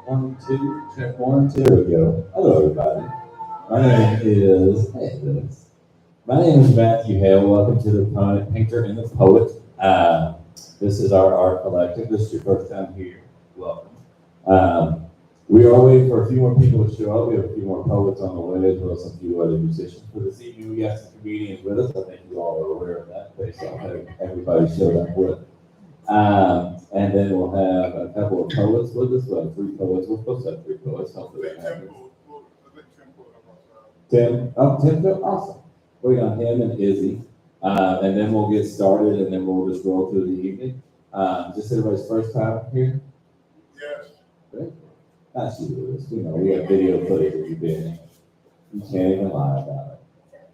One, two, check one, two. There we go. Hello, everybody. My name is, hey, Dennis. My name is Matthew Hale. Welcome to the Painter and the Poet. This is our art collective. This is your first time here. Welcome. Um, we are waiting for a few more people to show up. We have a few more poets on the way, as well as a few other musicians for this evening. We got some comedians with us. I think you all are aware of that based on how everybody showed up with. And then we'll have a couple of poets with us. We'll have three poets. We're supposed to have three poets. Hopefully that happens. Tim, oh, Tim, awesome. We got him and Izzy. And then we'll get started and then we'll just roll through the evening. Just everybody's first time here? Yes. Great. That's you, Louis. We know we have video footage of you being here. You can't even lie about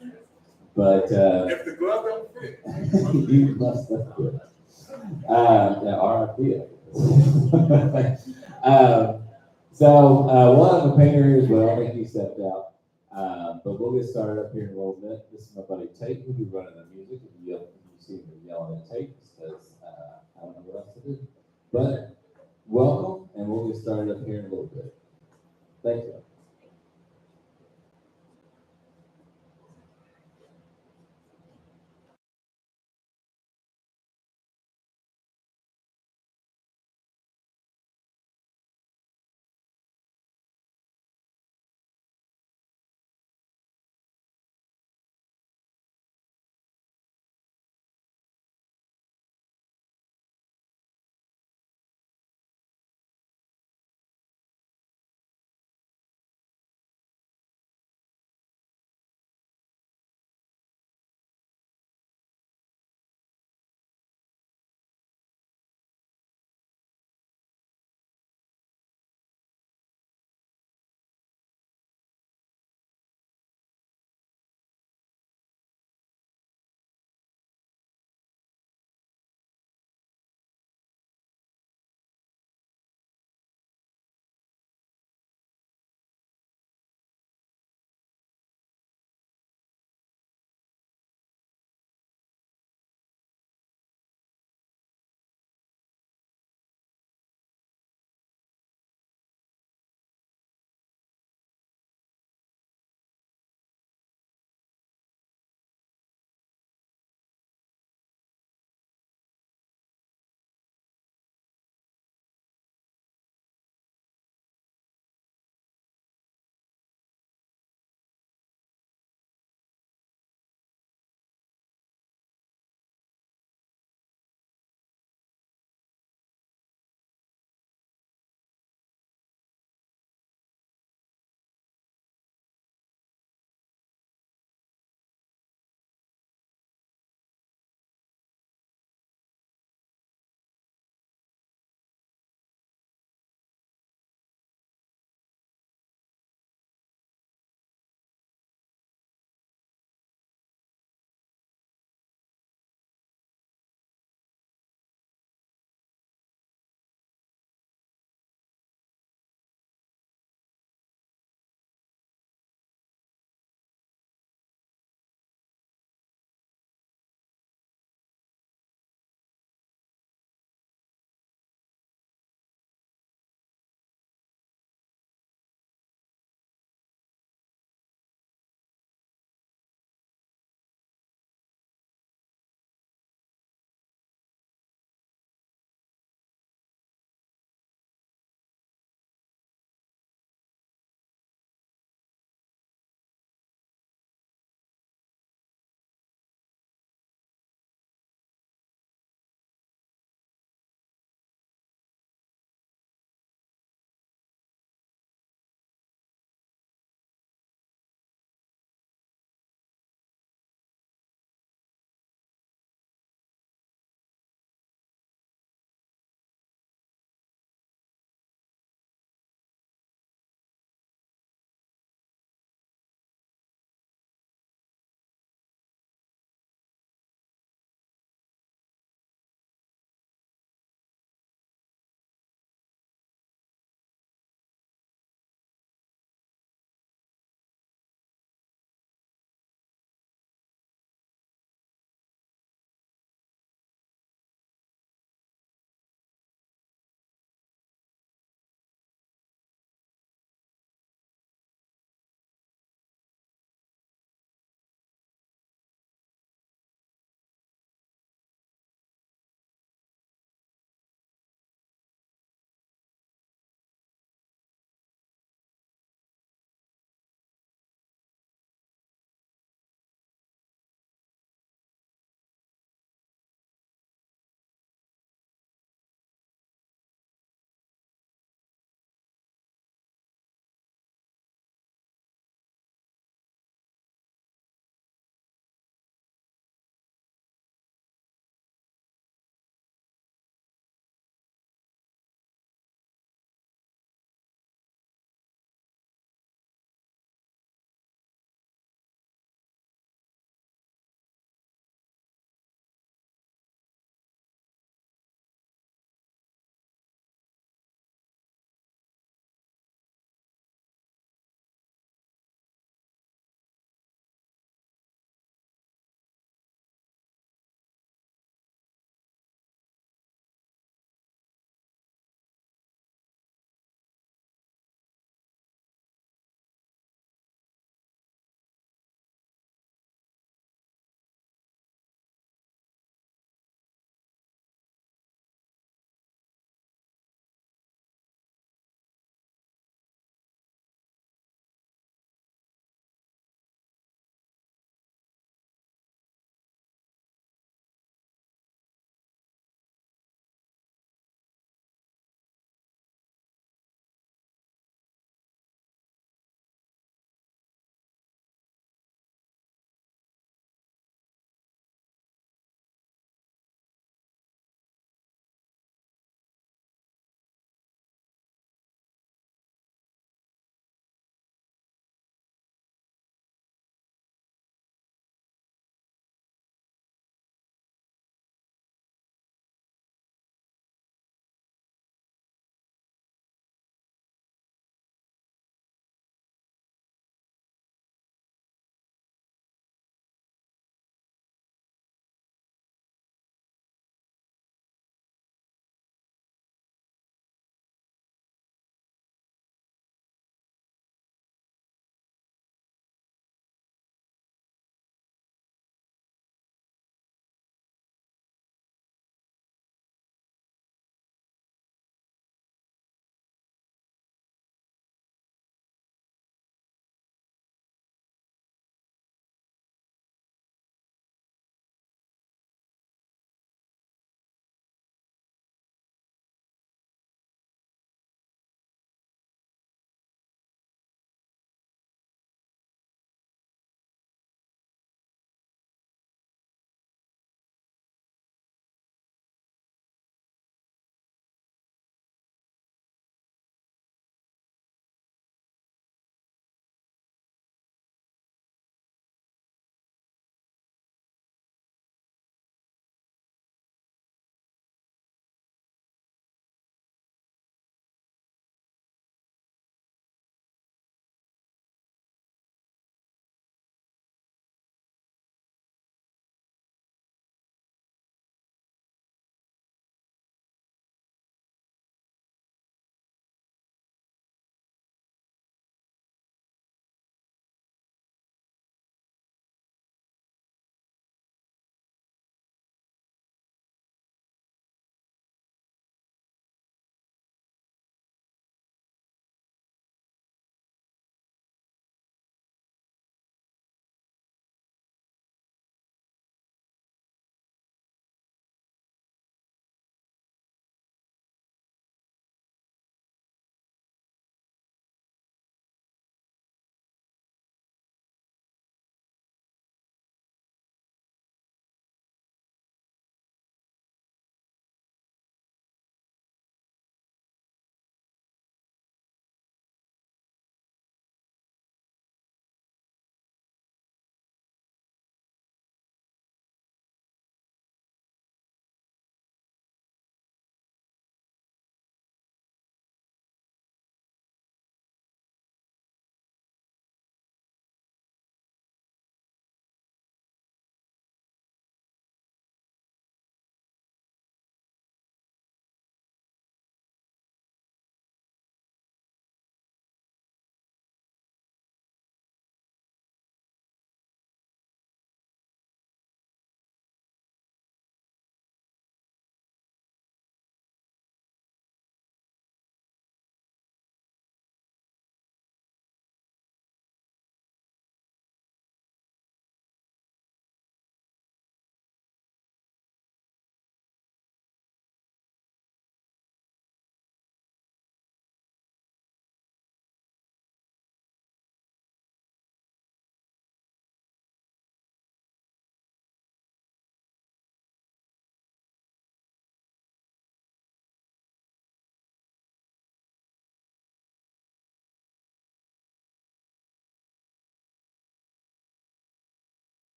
it. But if the glove don't fit, you must have quit. Yeah, RIP. We'll have a painter here as well. I think he stepped out. But we'll get started up here in a little bit. This is my buddy Tate, who'll be running the music. If you see him yelling at Tate, because I don't know what else to do. But welcome, and we'll get started up here in a little bit. Thank you.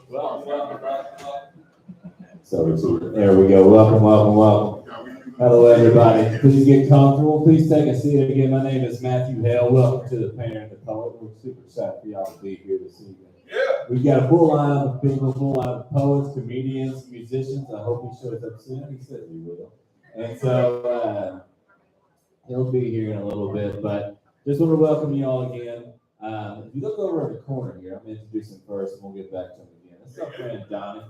So there we go. Welcome. Hello, everybody. Please get comfortable. Please take a seat. Again, my name is Matthew Hale. Welcome to the Painter and the Poet. We're super excited for y'all to be here this evening. Yeah. We've got a full line of people, full line of poets, comedians, musicians. I hope he shows up soon. He says he will. And so he'll be here in a little bit. But just want to welcome you all again. If you look over in the corner here, I'm going to introduce him first, and we'll get back to him again. This is our friend Donnie.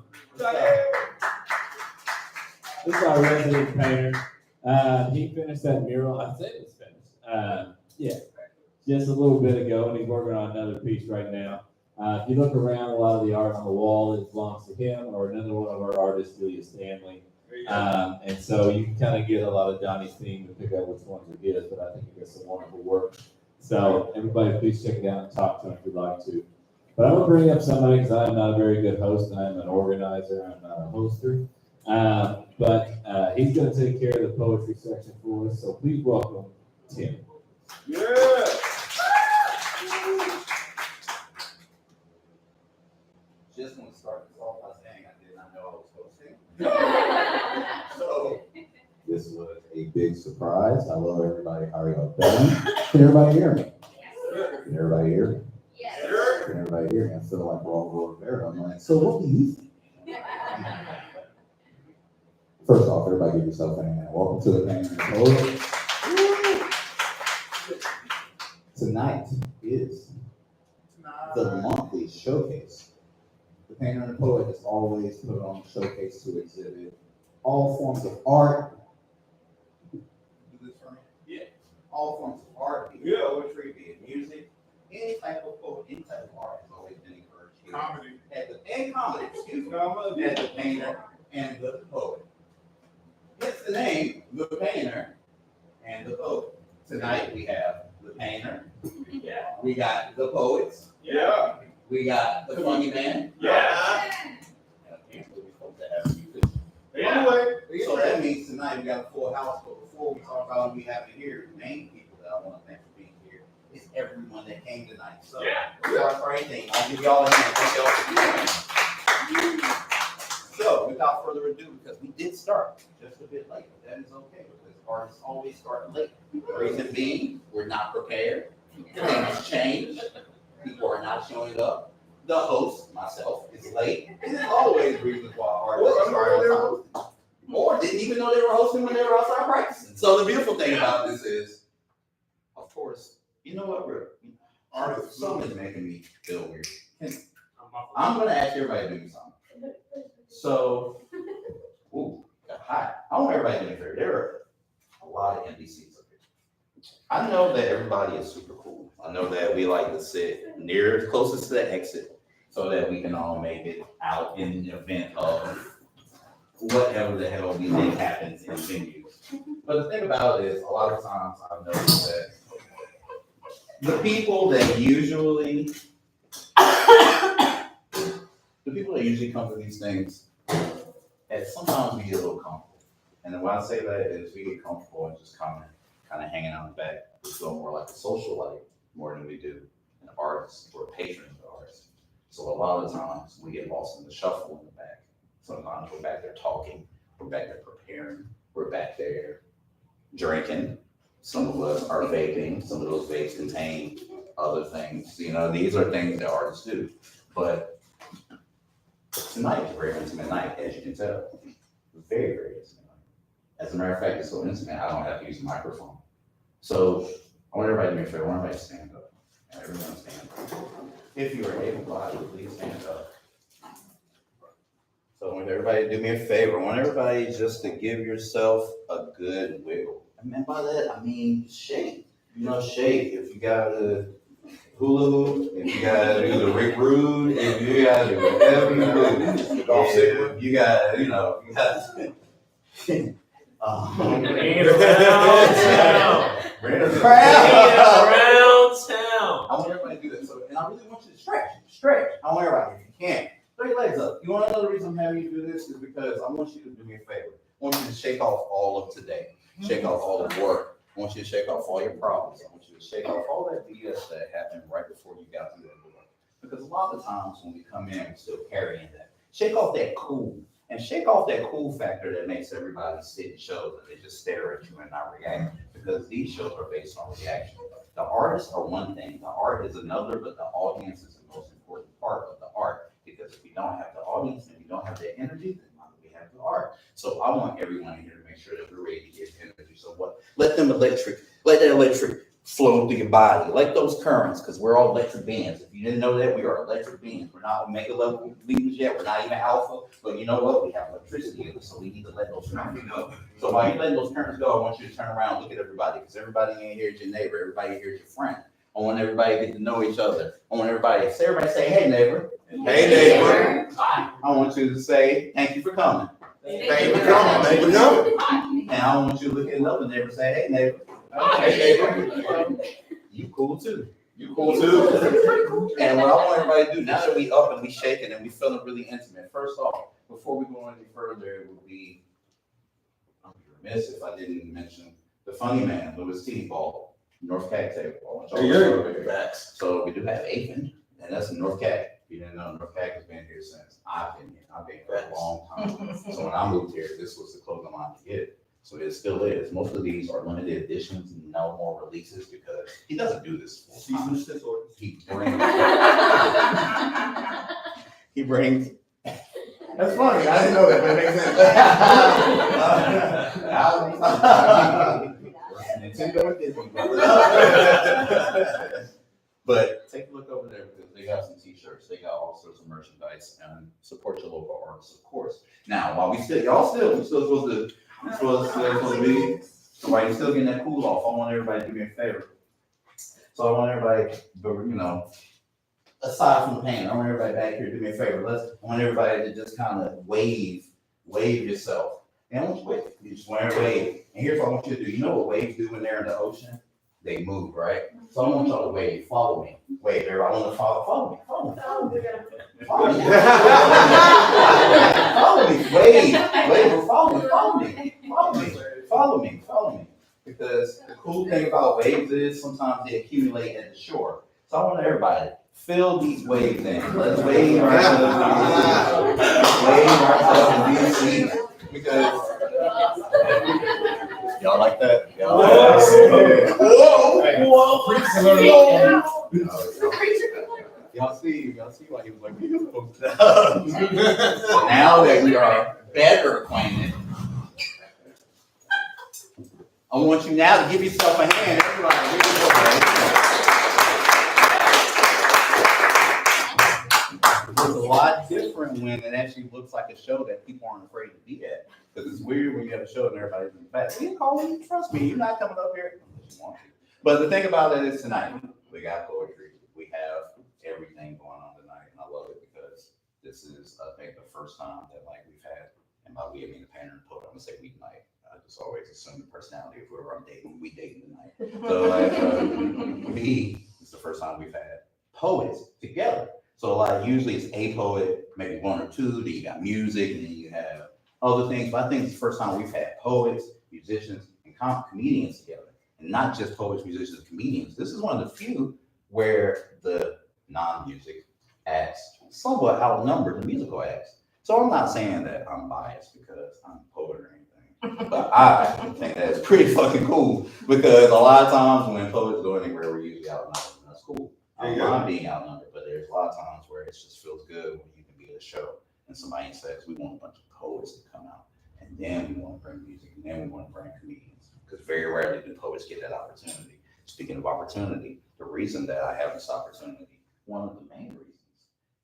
This is our resident painter. He finished that mural. I said it's finished. Just a little bit ago, and he's working on another piece right now. If you look around, a lot of the art on the wall that belongs to him or another one of our artists, Julia Stanley. And so you can kind of get a lot of Donnie's theme to pick out which ones are his, but I think he does some wonderful work. So everybody, please check it out and talk to him if you'd like to. But I'm going to bring up somebody because I'm not a very good host. I'm an organizer. I'm not a hoster. But he's going to take care of the poetry section for us. So please welcome Tim. Yeah. Just want to start this off by saying I did not know I was supposed to. So this was a big surprise. Hello, everybody. How are y'all doing? Can everybody hear me? Yes. Can everybody hear me? Yes. Can everybody hear me? I feel like we're all going there. I'm like, so what do you think? First off, everybody give yourself a hand. Welcome to the Painter and the Poet. Tonight is the monthly showcase. The Painter and the Poet is always put on a showcase to exhibit all forms of art. Do this for me? Yeah. All forms of art, be it poetry, be it music, any type of poet, any type of art has always been encouraged here. Comedy, excuse me, at the Painter and the Poet. It's the name, the Painter and the Poet. Tonight we have the Painter. Yeah. We got the Poets. Yeah. We got the Funny Man. Yeah. Anyway, so that means tonight we got a full house. But before we talk about what we have here, the main people that I want to thank for being here is everyone that came tonight. So for anything, I'll give y'all a hand. Thank y'all for being here. So without further ado, because we did start just a bit late, but that is okay because artists always start late. Reason being, we're not prepared. Things change. People are not showing up. The host, myself, is late. And there's always reasons why artists start on time. Or didn't even know they were hosting when they were outside practicing. So the beautiful thing about this is, of course, you know what? Artists, something is making me feel weird. I'm going to ask everybody to do something. So, got hot. I want everybody to do me a favor. There are a lot of empty seats up here. I know that everybody is super cool. I know that we like to sit near, closest to the exit so that we can all make it out in the event of whatever the hell we think happens in venues. But the thing about it is, a lot of times I've noticed that the people that usually come to these things, and sometimes we get a little comfortable. And then when I say that is we get comfortable and just kind of hanging out in the back. We feel more like a socialite more than we do an artist or a patron of the artist. So a lot of times we get lost in the shuffle in the back. Sometimes we're back there talking, we're back there preparing, we're back there drinking. Some of us are vaping, some of those vapes contain other things. You know, these are things that artists do. But tonight is a very intimate night, as you can tell. Very, very intimate night. As a matter of fact, it's so intimate, I don't have to use a microphone. So I want everybody to do me a favor. I want everybody to stand up. Everyone stand up. If you are able-bodied, please stand up. So I want everybody to do me a favor. I want everybody just to give yourself a good wiggle. And by that, I mean shake. You know, shake. If you got to hula hoop, if you got to do the Rick Rude, if you got to do whatever you do, if you got to, you know, you got to. Bring it around town. Bring it around town. I want everybody to do that. So, and I really want you to stretch. I want everybody, if you can, throw your legs up. You want another reason I'm having you do this is because I want you to do me a favor. I want you to shake off all of today. Shake off all the work. I want you to shake off all your problems. I want you to shake off all that BS that happened right before you got through that door. because a lot of times when we come in, we're still carrying that. Shake off that cool. And shake off that cool factor that makes everybody sit in shows and they just stare at you and not react, because these shows are based on reaction. The artists are one thing, the art is another, but the audience is the most important part of the art, because if you don't have the audience and you don't have the energy, then why do we have the art? So I want everyone here to make sure that we're ready to give energy. So what? Let that electric flow through your body, like those currents, because we're all electric beings. If you didn't know that, we are electric beings. We're not omega level beings yet. We're not even alpha, but you know what? We have electricity in us, so we need to let those currents go. So while you're letting those currents go, I want you to turn around, look at everybody, because everybody in here is your neighbor. Everybody here is your friend. I want everybody to get to know each other. I want everybody say, hey neighbor. Hey neighbor. I want you to say, thank you for coming. Thank you for coming. Thank you for coming. And I want you to look at another neighbor and say, hey neighbor. Hey neighbor. You cool too. You cool too? And what I want everybody to do, now that we up and we shaking and we feeling really intimate, first off, before we go any further, it would be, I'm remiss if I didn't mention the funny man, LouisTee ball, North Cac table. I want y'all to know over here. So we do have Avon, and that's in North Cac. You didn't know North Cac has been here since I've been here. I've been here for a long time. So when I moved here, this was the clothing line to get. So it still is. Most of these are limited editions, no more releases, because he doesn't do this full time. He brings. That's funny. I didn't know that, but it makes sense. Nintendo and Disney. But take a look over there, because they got some t-shirts, they got all sorts of merchandise, and support your local artists, of course. Now, while we still supposed to be, so while you're still getting that cool off, I want everybody to do me a favor. So I want everybody, aside from the pain, I want everybody back here to do me a favor. I want everybody to just kind of wave yourself. And I want you to wave. You just want to wave. And here's what I want you to do. You know what waves do when they're in the ocean? They move, right? So I want y'all to wave. Follow me. Wave, everybody. I want to follow me. Follow me. Follow me. Wave. Follow me. Because the cool thing about waves is sometimes they accumulate at the shore. So I want everybody, fill these waves in. Let's wave ourselves. Wave ourselves in these seats. Because y'all like that? Y'all like that? Y'all see why he was like, so now that we are better acquainted, I want you now to give yourself a hand. Everybody, it's a lot different when it actually looks like a show that people aren't afraid to be at. Because it's weird when you have a show and everybody's in the back. You call me, trust me, you're not coming up here unless you want to. But the thing about it is tonight, we got poetry. We have everything going on tonight, and I love it because this is, I think, the first time that we've had, and by we I mean the painter and poet, I'm gonna say we tonight. I just always assume the personality of whoever I'm dating, we dating tonight. So it's the first time we've had poets together. So usually it's a poet, maybe one or two, then you got music, and then you have other things. But I think it's the first time we've had poets, musicians, and comedians together. And not just poets, musicians, and comedians. This is one of the few where the non-music acts somewhat outnumber the musical acts. So I'm not saying that I'm biased because I'm a poet or anything, but I think that's pretty fucking cool, because a lot of times when poets go anywhere, we're usually outnumbered, and that's cool. I don't mind being outnumbered, but there's a lot of times where it just feels good when you can be at a show and somebody says, we want a bunch of poets to come out, and then we want to bring music, and then we want to bring comedians, because very rarely do poets get that opportunity. Speaking of opportunity, the reason that I have this opportunity, one of the main reasons,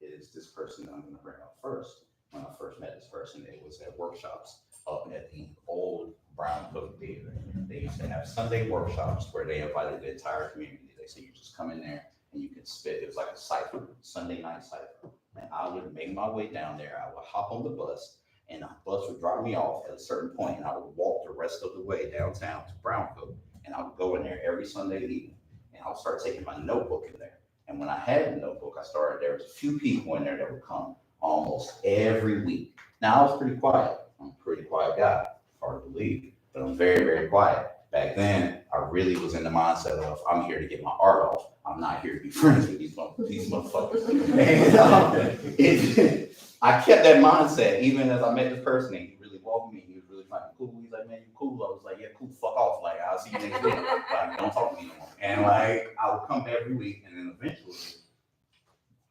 is this person I'm going to bring up first. When I first met this person, it was at workshops up at the old Brown Cook Theater. They used to have Sunday workshops where they invited the entire community. They said, you just come in there and you can spit. It was like a cipher, Sunday night cipher. And I would make my way down there. I would hop on the bus, and the bus would drop me off at a certain point, and I would walk the rest of the way downtown to Brown Cook. And I would go in there every Sunday evening, and I would start taking my notebook in there. And when I had the notebook, there was a few people in there that would come almost every week. Now I was pretty quiet. I'm a pretty quiet guy. Hard to believe, but I'm very, very quiet. Back then, I really was in the mindset of I'm here to get my art off. I'm not here to be friends with these motherfuckers. And I kept that mindset even as I met this person. And he really welcomed me. He was really fucking cool. He's like, man, you cool. I was like, yeah, cool. Fuck off. Like, I'll see you next week. Like, don't talk to me anymore. And like, I would come every week, and then eventually,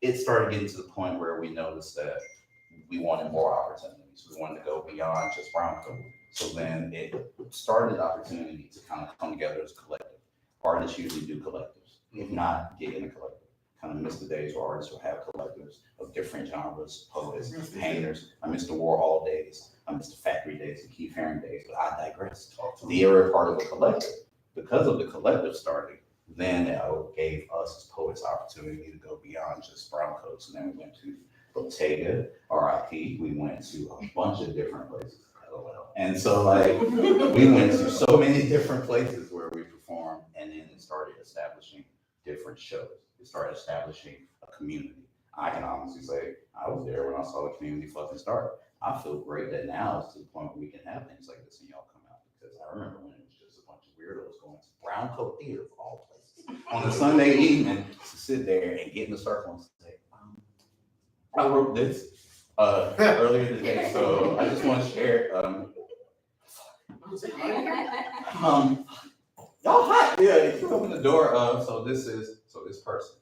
it started getting to the point where we noticed that we wanted more opportunities. We wanted to go beyond just brown coat. So then it started the opportunity to kind of come together as a collective. Artists usually do collectives, if not get in a collective. Kind of miss the days where artists will have collectives of different genres, poets, painters. I miss the Warhol days. I miss the factory days, the Keith Haring days, but I digress. The era part of a collective, because of the collective starting, then it gave us as poets opportunity to go beyond just brown coats. And then we went to Bottega, RIP. We went to a bunch of different places. And so like we went to so many different places where we performed, and then it started establishing different shows. It started establishing a community. I can honestly say I was there when I saw the community fucking start. I feel great that now it's to the point where we can have things like this and y'all come out, because I remember when it was just a bunch of weirdos going to Brown Coat Theater of all places on a Sunday evening to sit there and get in the circle and say, I wrote this earlier today, so I just want to share. Y'all hot, yeah. You open the door. So this person,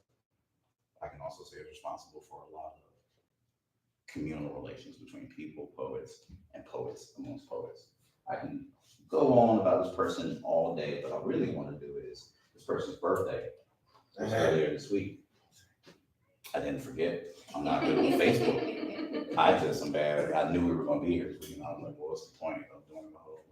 I can also say is responsible for a lot of communal relations between people, poets, and poets amongst poets. I can go on about this person all day, but I really want to do is this person's birthday was earlier this week. I didn't forget. I'm not good on Facebook. I just am bad. I knew we were going to be here this week, and I was like, well, what's the point of doing the whole,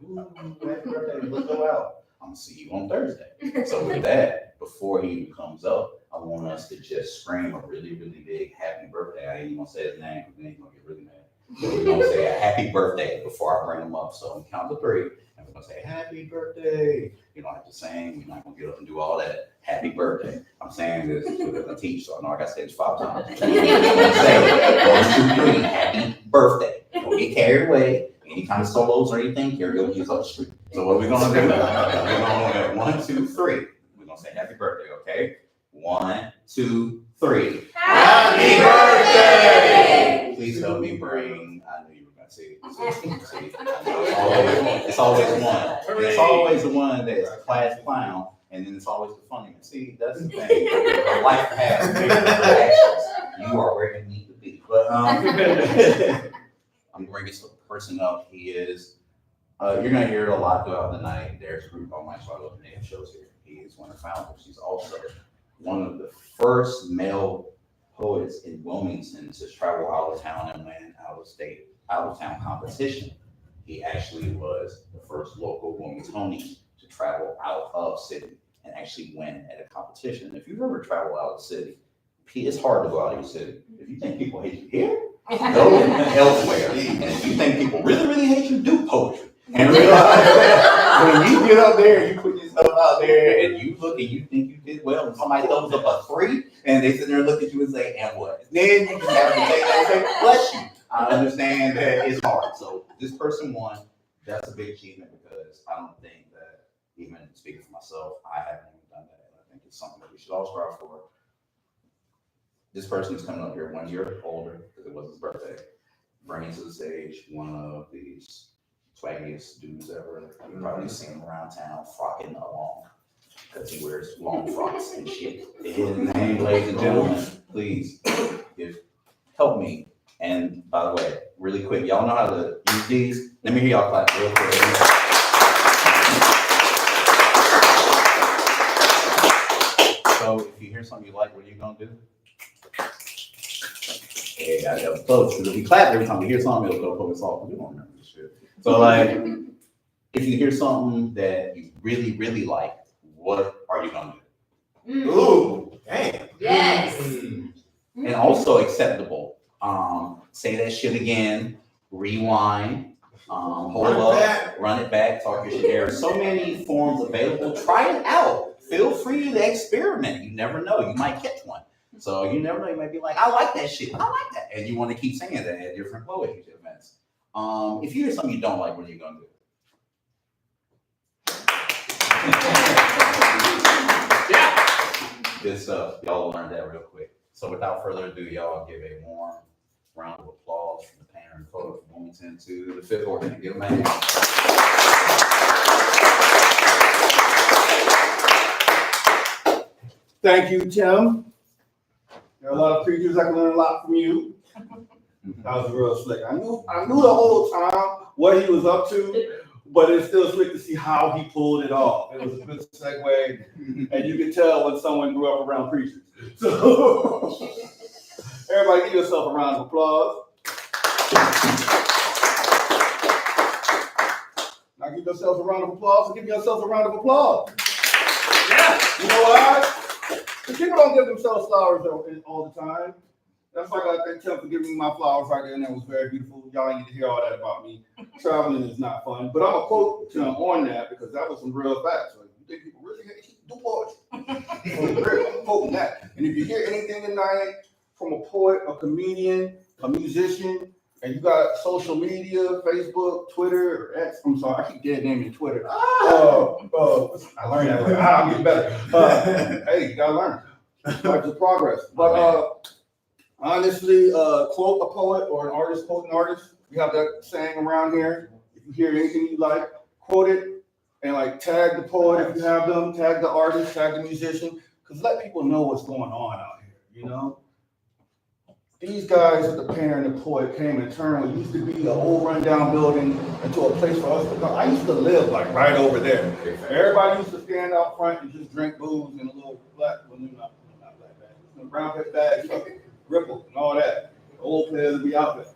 happy birthday, let's go out. I'm going to see you on Thursday. So with that, before he even comes up, I want us to just scream a really, really big happy birthday. I ain't even going to say his name because then he's going to get really mad. So we're going to say a happy birthday before I bring him up. So we count to 3, and we're going to say happy birthday. You don't have to sing. We're not going to get up and do all that. Happy birthday. I'm saying this because I teach, so I know I got to say this 5 times. I'm going to say 1, 2, 3, happy birthday. Don't get carried away. Any kind of solos or anything, karaoke is up the street. So what we're going to do, we're going to 1, 2, 3. We're going to say happy birthday, okay? 1, 2, 3. Happy birthday! Please help me bring, I knew you were going to say it. It's always one. It's always the one that's a class clown, and then it's always the funny one. See, that's the thing. Life has reactions. You are where you need to be. But I'm going to get some person up. He is, you're going to hear it a lot throughout the night. There's a group on my show, and they have shows here. He is one of the founders. He's also one of the first male poets in Wilmington to travel out of town and win out of town competition. He actually was the first local Wilmingtonian to travel out of city and actually win at a competition. If you've ever traveled out of the city, it's hard to go out of your city. If you think people hate you here, go elsewhere. And if you think people really, really hate you, do poetry. And realize that when you get up there, you put yourself out there, and you look and you think you did well, and somebody throws up a 3, and they sit there and look at you and say, and what? Then you just have to say that and say, bless you. I understand that it's hard. So this person won. That's a big achievement because I don't think that, even speaking for myself, I haven't even done that. I think it's something that we should all strive for. This person is coming up here 1 year older because it was his birthday, bringing to the stage one of these swaggiest dudes ever. You've probably seen him around town frocking along because he wears long frocks and shit. His name, ladies and gentlemen, please help me. And by the way, really quick, y'all know how to use these? Let me hear y'all clap real quick. So if you hear something you like, what are you gonna do? Hey, I got close. Because if we clap every time we hear something, it'll go focus off. We don't remember this shit. So like, if you hear something that you really, really like, what are you gonna do? Ooh, damn. Yes. And also acceptable. Say that shit again, rewind, hold up, run it back, talk your shit. There are so many forms available. Try it out. Feel free to experiment. You never know. You might catch one. So you never know. You might be like, I like that shit. I like that. And you want to keep saying that at different poetry events. If you hear something you don't like, what are you going to do? Good stuff. Y'all learned that real quick. So without further ado, y'all give a warm round of applause for the painter and photo from Wilmington to the fifth organ. Give them a hand. Thank you, Tim. There are a lot of preachers I can learn a lot from you. That was real slick. I knew the whole time what he was up to, but it's still slick to see how he pulled it off. It was a good segue, and you can tell when someone grew up around preachers. So, everybody give yourself a round of applause. Now give yourselves a round of applause and give yourselves a round of applause. Yeah. You know why? People don't give themselves flowers all the time. That's why I got that Tim for giving me my flowers right there, and that was very beautiful. Y'all need to hear all that about me. Traveling is not fun, but I'm gonna quote Tim on that because that was some real facts. Like, you think people really hate you? Do poetry. I'm quoting that. And if you hear anything tonight from a poet, a comedian, a musician, and you got social media, Facebook, Twitter, or X, I'm sorry, I keep dead naming Twitter. I learned that. I'll get better. Hey, you gotta learn. Life is progress. But honestly, quote a poet or an artist, quote an artist. We have that saying around here. If you hear anything you like, quote it and like tag the poet if you have them, tag the artist, tag the musician, because let people know what's going on out here, you know? These guys at the painter and the poet came and turned what used to be an old rundown building into a place for us to come. I used to live like right over there. Everybody used to stand out front and just drink booze in a little black, well, not black bag, brown paper bags, Ripple and all that. The old players would be out there.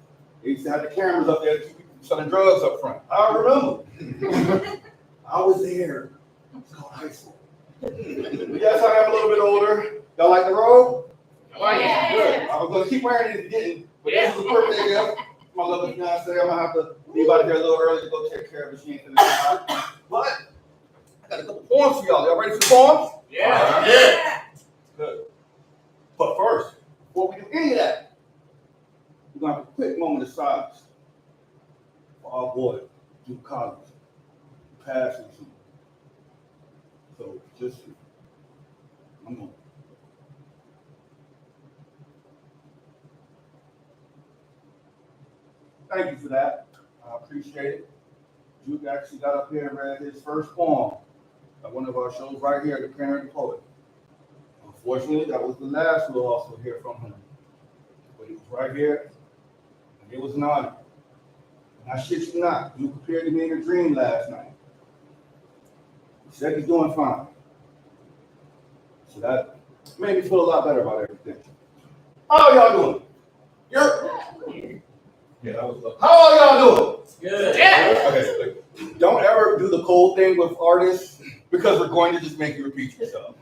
They used to have the cameras up there to keep people selling drugs up front. I remember. I was there. It's called high school. Yes, I am a little bit older. Y'all like the robe? Yeah. Good. I was going to keep wearing it if you didn't, but this is a birthday gift. My lovely fiance, I'm going to have to leave out of here a little early to go take care of her. She ain't finished tonight. But I got a couple poems for y'all. Y'all ready for the poems? Yeah. Yeah. Good. But first, before we do any of that, we're going to have a quick moment of silence for our boy, Duke Collins, who passed recently. So just one moment. Thank you for that. I appreciate it. Duke actually got up here and read his first poem at one of our shows right here at the Painter and the Poet. Unfortunately, that was the last we'll also hear from him. But he was right here, and it was an honor. And I shit you not, Duke appeared to me in a dream last night. He said he's doing fine. So that made me feel a lot better about everything. How are y'all doing? Yeah, that was love. How are y'all doing? Good. Yeah. Okay. Don't ever do the cold thing with artists because we're going to just make you repeat yourself.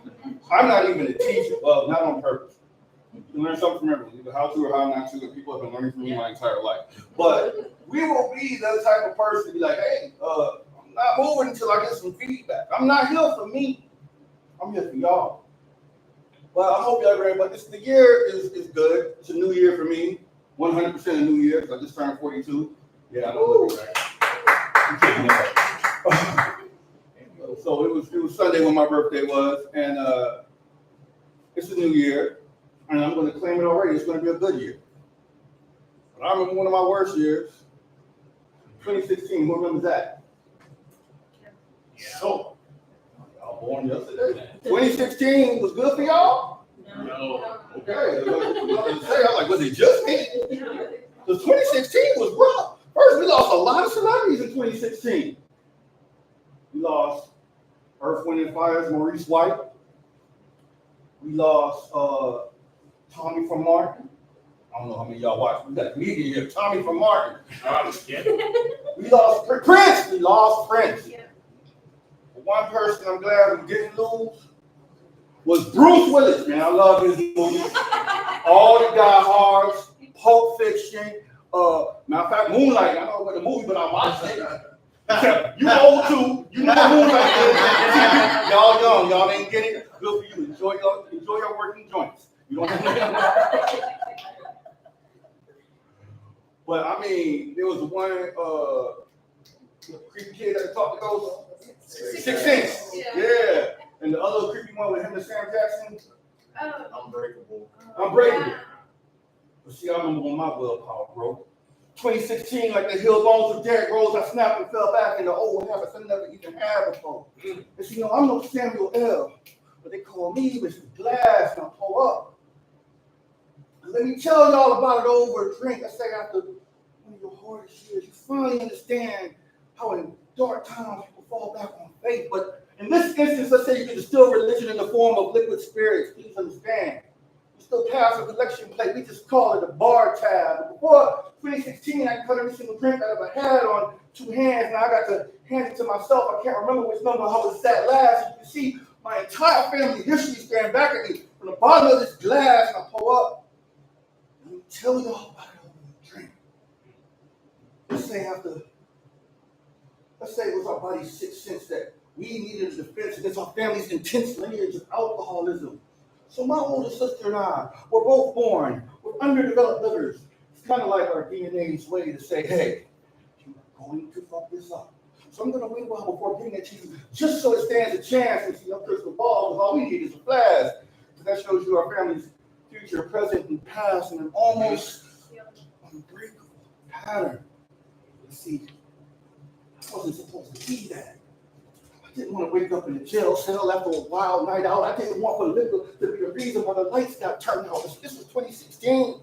I'm not even a teacher. Well, not on purpose. You can learn something from everyone, either how to or how not to, and people have been learning from me my entire life. But we will be the type of person to be like, hey, I'm not moving until I get some feedback. I'm not here for me. I'm here for y'all. Well, I hope y'all ready, but the year is good. It's a new year for me. 100% a new year, because I just turned 42. Yeah, I don't look right. So it was Sunday when my birthday was, and it's a new year, and I'm going to claim it already. It's going to be a good year. But I remember one of my worst years, 2016. Who remembers that? Yeah. So, y'all born yesterday. 2016 was good for y'all? No. Okay. I was like, was it just me? Because 2016 was rough. First, we lost a lot of celebrities in 2016. We lost Earth, Wind, and Fire's Maurice White. We lost Tommy from Martin. I don't know how many of y'all watched. We got a comedian here, Tommy from Martin. We lost Prince. We lost Prince. Yeah. But one person I'm glad we didn't lose was Bruce Willis, man. I love his movies. All the Die Hards, Pulp Fiction, matter of fact, Moonlight. I don't know what the movie, but I watched it. You old too. You know what Moonlight is. Y'all young. Y'all didn't get it. Good for you. Enjoy your working joints. You don't have to. But I mean, there was one creepy kid that talked to ghosts. 6 Sense. Yeah. And the other creepy one with him and Sam Jackson. Unbreakable. Unbreakable. But see, I remember when my willpower broke. 2016, like the heel bones of Derrick Rose, I snapped and fell back into old habits I never even had before. And see, you know, I'm no Samuel L., but they call me Mr. Glass, and I pull up. And let me tell y'all about it over a drink. I say after one of your hardest years, you finally understand how in dark times people fall back on faith. But in this instance, let's say you can distill religion in the form of liquid spirits. Please understand. We still pass a collection plate. We just call it a bar tab. Before 2016, I cut every single drink I ever had on 2 hands. Now I got to hand it to myself. I can't remember which number I was at last. You can see my entire family history staring back at me from the bottom of this glass. And I pull up. Let me tell y'all about it over the drink. Let's say it was our body's 6 sense that we needed a defense against our family's intense lineage of alcoholism. So my older sister and I were both born with underdeveloped livers. It's kind of like our DNA's way to say, hey, you're going to fuck this up. So I'm going to wait a while before getting at you, just so it stands a chance and see no crystal ball, because all we need is a flash. Because that shows you our family's future, present, and past in an almost unbreakable pattern. You see, I wasn't supposed to be that. I didn't want to wake up in a jail cell after a wild night out. I didn't want for liquor to be the reason why the lights got turned out. This was 2016.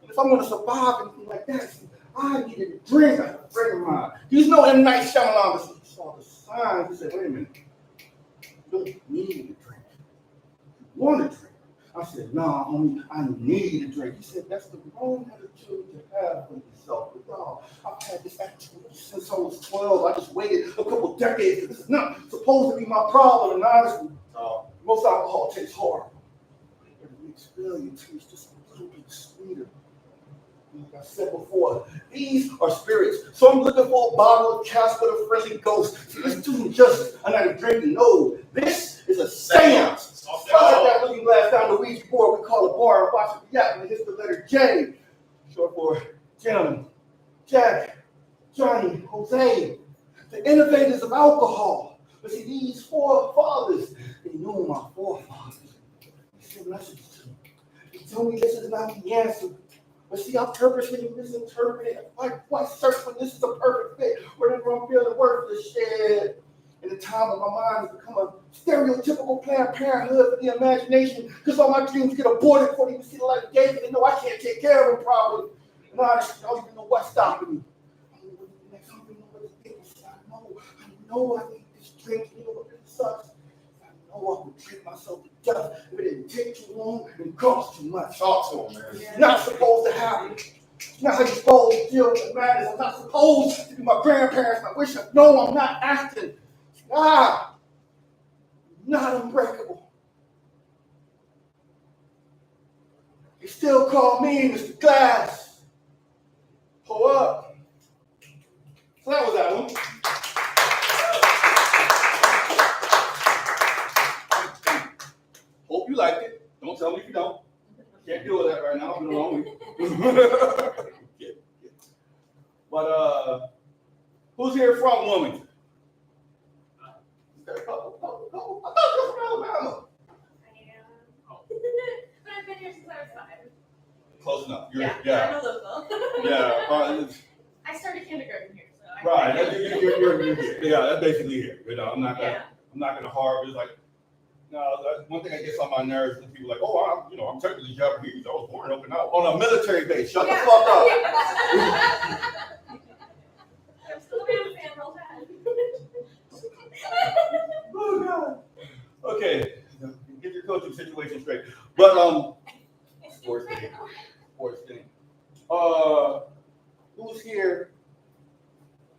And if I'm going to survive anything like that, I needed a drink. I had a friend of mine. He's no M. Night Shyamalan, but he saw the signs. He said, wait a minute. You don't need a drink. You want a drink. I said, nah, homie, I need a drink. He said, that's the wrong attitude to have for yourself. But y'all, I've had this attitude since I was 12. I just waited a couple decades. This is not supposed to be my problem. And honestly, most alcohol tastes horrible. Every experience tastes just a little bit sweeter. Like I said before, these are spirits. So I'm looking for a bottle of Casper the Friendly Ghost. See, this isn't just a night of drinking. No, this is a seance. Like that looking glass down the Ouija board we call a bar and watch it react when it hits the letter J. Short for Jim, Jack, Johnny, Jose, the innovators of alcohol. But see, these forefathers, they knew my forefathers. They sent messages to me. They told me this is not the answer. But see, I purposely misinterpreted it. Why search when this is a perfect fit? Whenever I'm feeling worthless, shit. In the time when my mind has become a stereotypical Planned Parenthood for the imagination, because all my dreams get aborted before they even see the light of day, and they know I can't take care of them properly. And honestly, I don't even know what's stopping me. I don't know what it is. I know I need this drink. You know what really sucks? I know I would drink myself to death if it didn't take too long and cost too much. Talk to him, man. It's not supposed to happen. It's not how you're supposed to deal with madness. I'm not supposed to be my grandparents. I wish I know I'm not acting. Not unbreakable. They still call me Mr. Glass. Hold up. So that was that one. Hope you liked it. Don't tell me if you don't. Can't deal with that right now. I've been a long week. But who's here from Wilmington? I thought you were from Alabama. I am. But I've been here since I was 5. Close enough. I'm a local. Yeah. I started kindergarten here, so Right. You're here. Yeah, that's basically here. You know, I'm not gonna harvest like. No, that's one thing that gets on my nerves when people are like, oh, I'm technically Japanese. I was born up and out on a military base. Shut the fuck up. I'm still a fan fan real bad. Oh God. Okay, get your coaching situation straight. But sports thing. Who's here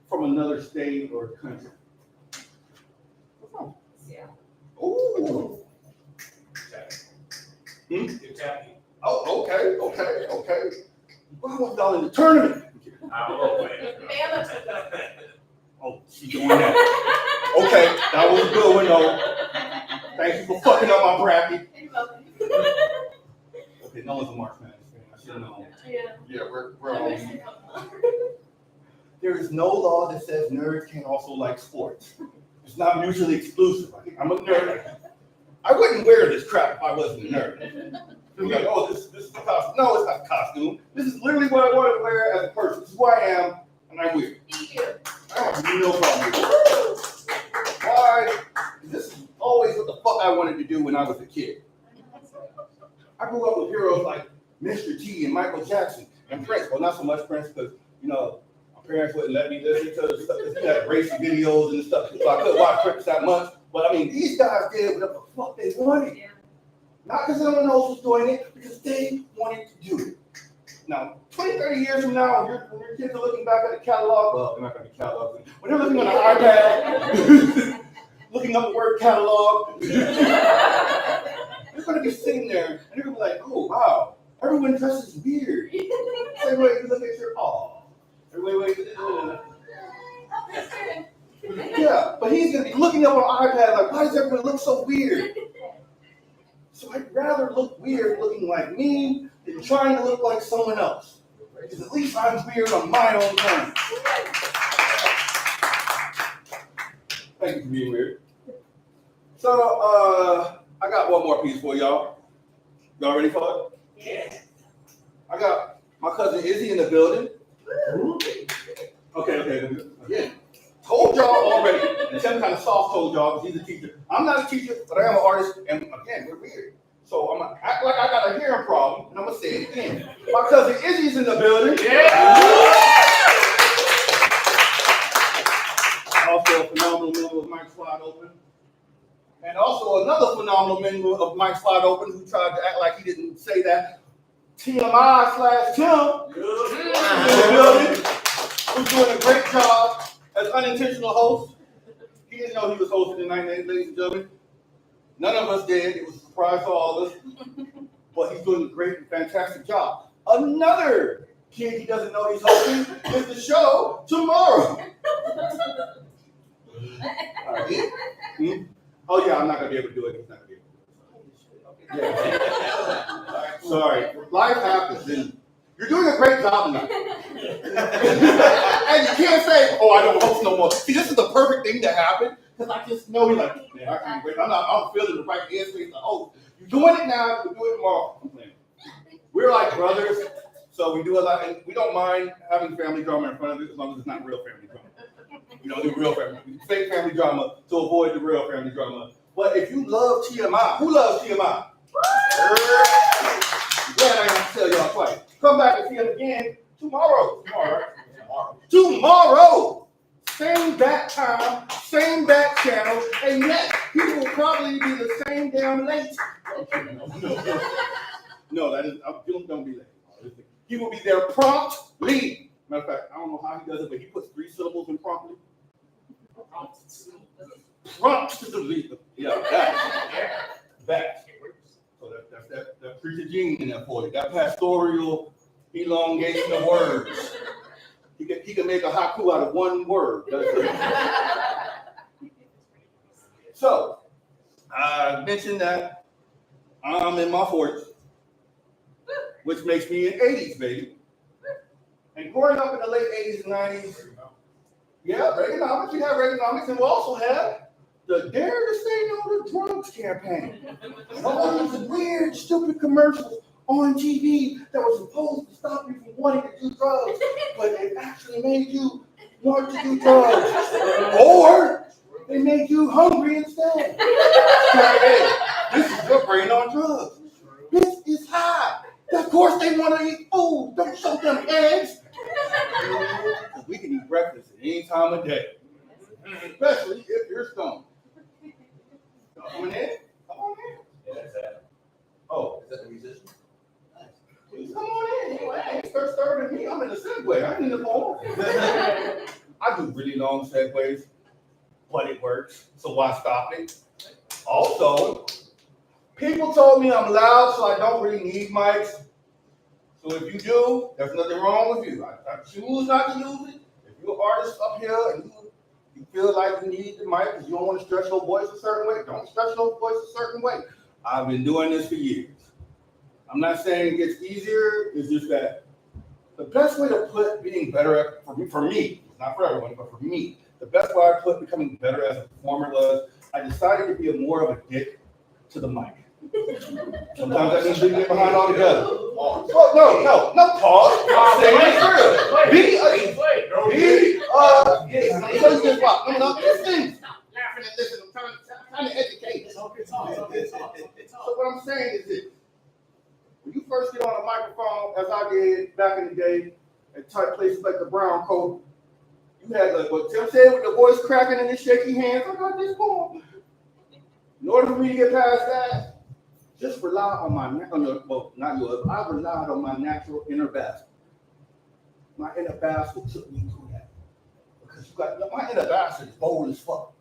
from another state or country? Yeah. Ooh. Kentucky. Oh, okay. Why was y'all in the tournament? I will wait. Bama took over. Oh, she's doing that. Okay, that was a good one, though. Thank you for fucking up my bracket. You're welcome. Okay, no one's a March Madness fan. I should have known. Yeah. We're I all. wish I couldn't. There is no law that says nerds can also like sports. It's not mutually exclusive. I'm a nerd. I wouldn't wear this crap if I wasn't a nerd. You're like, oh, this is the costume. No, it's not the costume. This is literally what I want to wear as a person. This is who I am, and I'm weird. Me too. I have no problem with it. Why? This is always what the fuck I wanted to do when I was a kid. I grew up with heroes like Mr. T and Michael Jackson and Prince. Well, not so much Prince because, you know, my parents wouldn't let me listen to the stuff because he had racy videos and stuff, so I couldn't watch Prince that much. But I mean, these guys did whatever the fuck they wanted. Yeah. Not because anyone else was doing it, because they wanted to do it. Now, 20, 30 years from now, when your kids are looking back at the catalog, well, they're not going to be cataloged. When they're looking on an iPad, looking up the word catalog, they're going to be sitting there, and they're going to be like, oh, wow, everyone dresses weird. Same way you look at your, yeah, but he's going to be looking up on an iPad like, why does everyone look so weird? So I'd rather look weird looking like me than trying to look like someone else. Because at least I'm weird on my own terms. Thank you for being weird. So I got one more piece for y'all. Y'all ready for it? Yeah. I got my cousin Izzy in the building. Okay. Again, told y'all already, and Tim kind of soft told y'all because he's a teacher. I'm not a teacher, but I am an artist, and again, we're weird. So I'm gonna act like I got a hearing problem, and I'm gonna say it again. My cousin Izzy's in the building. Also a phenomenal member of Mike's Wide Open. And also another phenomenal member of Mike's Wide Open who tried to act like he didn't say that. TMI/Tim in the building, who's doing a great job as unintentional host. He didn't know he was hosting tonight, ladies and gentlemen. None of us did. It was a surprise to all of us. But he's doing a great and fantastic job. Another kid he doesn't know he's hosting is the show tomorrow. Oh yeah, I'm not gonna be able to do it. He's not gonna be able to do it. Yeah. Sorry. Life happens, and you're doing a great job tonight. And you can't say, "Oh, I don't host no more." See, this is the perfect thing to happen because I just know you're like, "Man, I can't wait." I'm feeling the right headspace to host. You're doing it now. We'll do it tomorrow. I'm playing. We're like brothers, so we do a lot, and we don't mind having family drama in front of it as long as it's not real family drama. We don't do real family, fake family drama to avoid the real family drama. But if you love TMI, who loves TMI? Glad I have to tell y'all twice. Come back and see us again tomorrow. Tomorrow. Same bat time, same bat channel, and yes, he will probably be the same damn late. No, that is, don't be late. He will be there promptly. Matter of fact, I don't know how he does it, but he puts 3 syllables in promptly. Promptly. Yeah, that. So that's that preacher gene in there for you. That pastoral elongation of words. He can make a haiku out of one word. So, I mentioned that I'm in my 40s, which makes me an 80s baby. And growing up in the late 80s and 90s, yeah, Reaganomics, we have Reaganomics, and we also have the Dare to Say No to Drugs campaign. All these weird, stupid commercials on TV that were supposed to stop you from wanting to do drugs, but it actually made you want to do drugs. Or they made you hungry instead. Hey, this is your brain on drugs. This is high. Of course they want to eat food. Don't show them eggs. We can eat breakfast at any time of day, especially if you're stoned. Coming in? Come on in. Yeah, that's that. Oh, Is that the musician? please come on in. Hey, start starting me. I'm in the segue. I need the phone. I do really long segues, but it works. So why stop it? Also, people told me I'm loud, so I don't really need mics. So if you do, there's nothing wrong with you. I choose not to use it. If you're an artist up here and you feel like you need the mic because you don't want to stretch your voice a certain way, don't stretch your voice a certain way. I've been doing this for years. I'm not saying it gets easier. It's just that the best way to put being better at, for me, it's not for everyone, but for me, the best way I put becoming better as a performer was I decided to be more of a dick to the mic. Sometimes that means leaving it behind altogether. No, pause. Say it real. Listen. Laughing at this, I'm trying to educate. So what I'm saying is this. When you first get on a microphone, as I did back in the day, at tight places like the Brown Coat, you had what Tim said with the voice cracking and the shaky hands. I got this going. In order for me to get past that, just rely on my, not yours, I relied on my natural inner bastard. My inner bastard took me through that. Because my inner bastard is bold as fuck.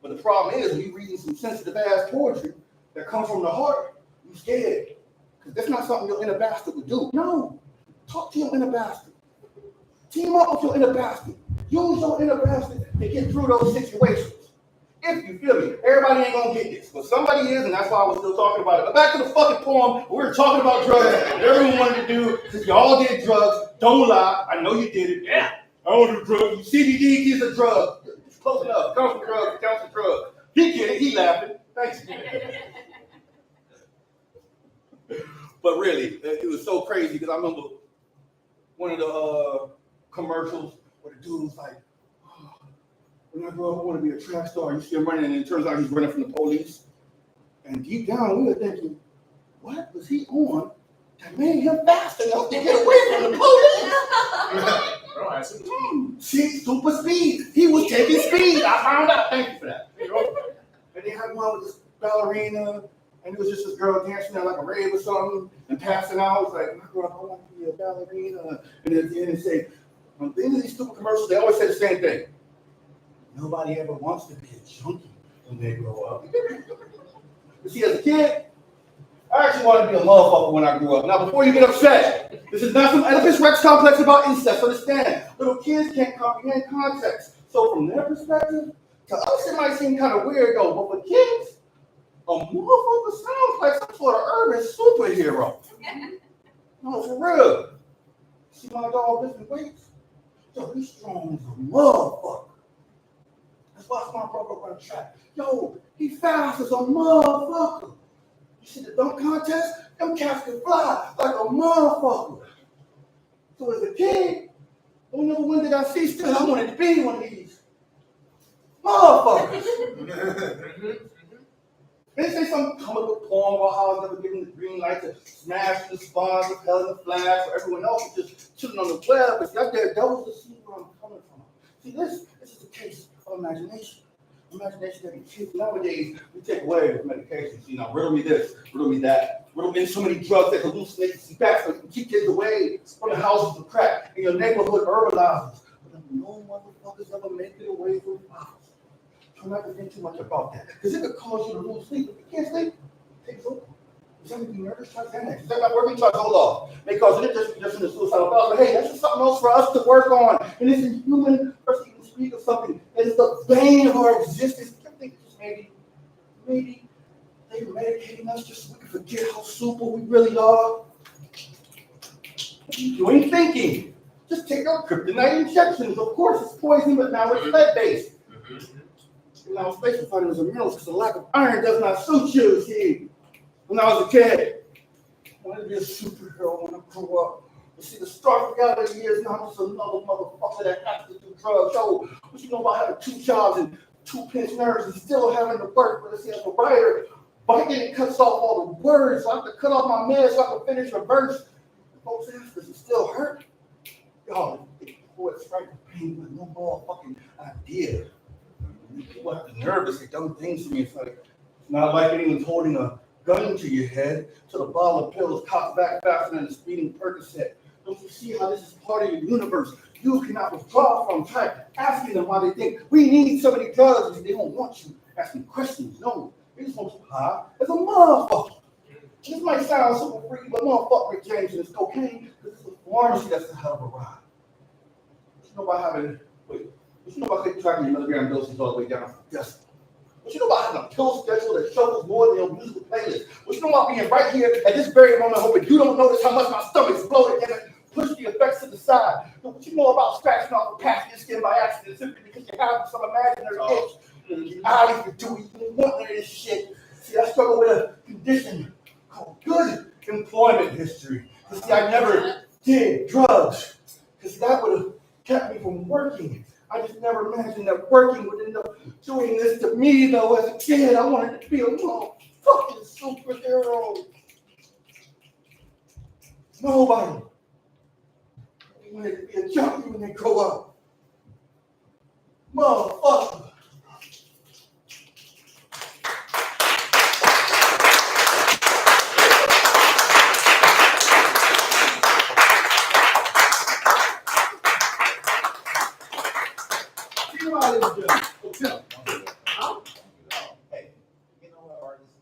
But the problem is, when you're reading some sensitive ass poetry that comes from the heart, you're scared. Because that's not something your inner bastard would do. No. Talk to your inner bastard. Team up with your inner bastard. Use your inner bastard to get through those situations. If you feel me, everybody ain't gonna get this, but somebody is, and that's why I was still talking about it. But back to the fucking poem, we were talking about drugs. Everyone wanted to do, since y'all did drugs, don't lie. I know you did it. Yeah. I don't do drugs. CBD is a drug. It's close enough. It comes from drugs. It counts as drugs. He get it. He laughing. Thanks. But really, it was so crazy because I remember one of the commercials where the dude was like, when I grow up, I want to be a track star. You see him running, and it turns out he's running from the police. And deep down, we were thinking, what was he on that made him fast enough to get away from the police? See, super speed. He was taking speed. I found out. Thank you for that. And they had one with this ballerina, and it was just this girl dancing at like a rave or something and passing out. It's like, when I grow up, I want to be a ballerina. And at the end, they say, on the end of these stupid commercials, they always say the same thing. Nobody ever wants to be a junkie when they grow up. You see, as a kid, I actually wanted to be a motherfucker when I grew up. Now, before you get upset, this is not some Oedipus Rex complex about incest. Understand, little kids can't comprehend context. So from their perspective, to us it might seem kind of weird though, but for kids, a motherfucker sounds like some sort of urban superhero. No, for real. See my dog lifting weights? Yo, he's strong as a motherfucker. That's why my brother run track. Yo, he fast as a motherfucker. You see the dunk contest? Them cats can fly like a motherfucker. So as a kid, don't know when did I see still, I wanted to be one of these motherfuckers. They say some comical poem about how I was never given the green light to smash the spawns of Hell in the Flash, or everyone else was just chilling on the web. But out there, that was to see where I'm coming from. See, this is a case of imagination. Imagination that kids nowadays, we take away with medication. See, now riddle me this, riddle me that. Riddle me so many drugs that hallucinate you see back so you can keep kids away from the houses of crack and your neighborhood urbanizers. But no motherfuckers ever make it away from the house. Try not to think too much about that. Because it could cause you to lose sleep. If you can't sleep, take over. Is that making you nervous? Try Xanax. Is that not working? Try hold off. Because it just in the suicidal thoughts. But hey, that's just something else for us to work on. And it's a human person can speak of something that is the bane of our existence. I think just maybe they're medicating us just so we can forget how super we really are. You ain't thinking. Just take our kryptonite injections. Of course, it's poison, but now it's lead-based. Now, space vitamins and minerals because the lack of iron does not suit you. See, when I was a kid, I wanted to be a superhero when I grew up. You see, the stark reality is now I'm just another motherfucker that has to do drugs. So, what you know about having 2 jobs and 2 pinched nerves and still having to work? But see, as a writer, biting it cuts off all the words. So I have to cut off my meds so I can finish a verse. And folks ask, does it still hurt? Y'all, poets write the pain with no more fucking idea. People have the nerve to say dumb things to me. It's like, it's not like anyone's holding a gun to your head till the bottle of pills cocked back faster than a speeding Percocet. Don't you see how this is part of your universe? You cannot withdraw from. Try asking them why they think we need so many drugs. They don't want you asking questions. No, they just want you high as a motherfucker. This might sound super freaky, but motherfucker Rick James and his cocaine, because it's a pharmacy that's a hell of a ride. You know about having, what you know about tracking your milligram doses all the way down from decibel? What you know about having a pill schedule that shovels more than your musical playlist? What you know about being right here at this very moment, hoping you don't notice how much my stomach's bloated and it pushed you effects to the side. What you know about scratching off the patch of your skin by accident simply because you have some imaginary itch? Your eyes are doing, you want none of this shit. See, I struggle with a condition called good employment history. You see, I never did drugs because that would have kept me from working. I just never imagined that working would end up doing this to me, though. As a kid, I wanted to be a motherfucking superhero. Nobody wanted to be a junkie when they grow up. Motherfucker. See what I didn't do. Hey, you know what, artists?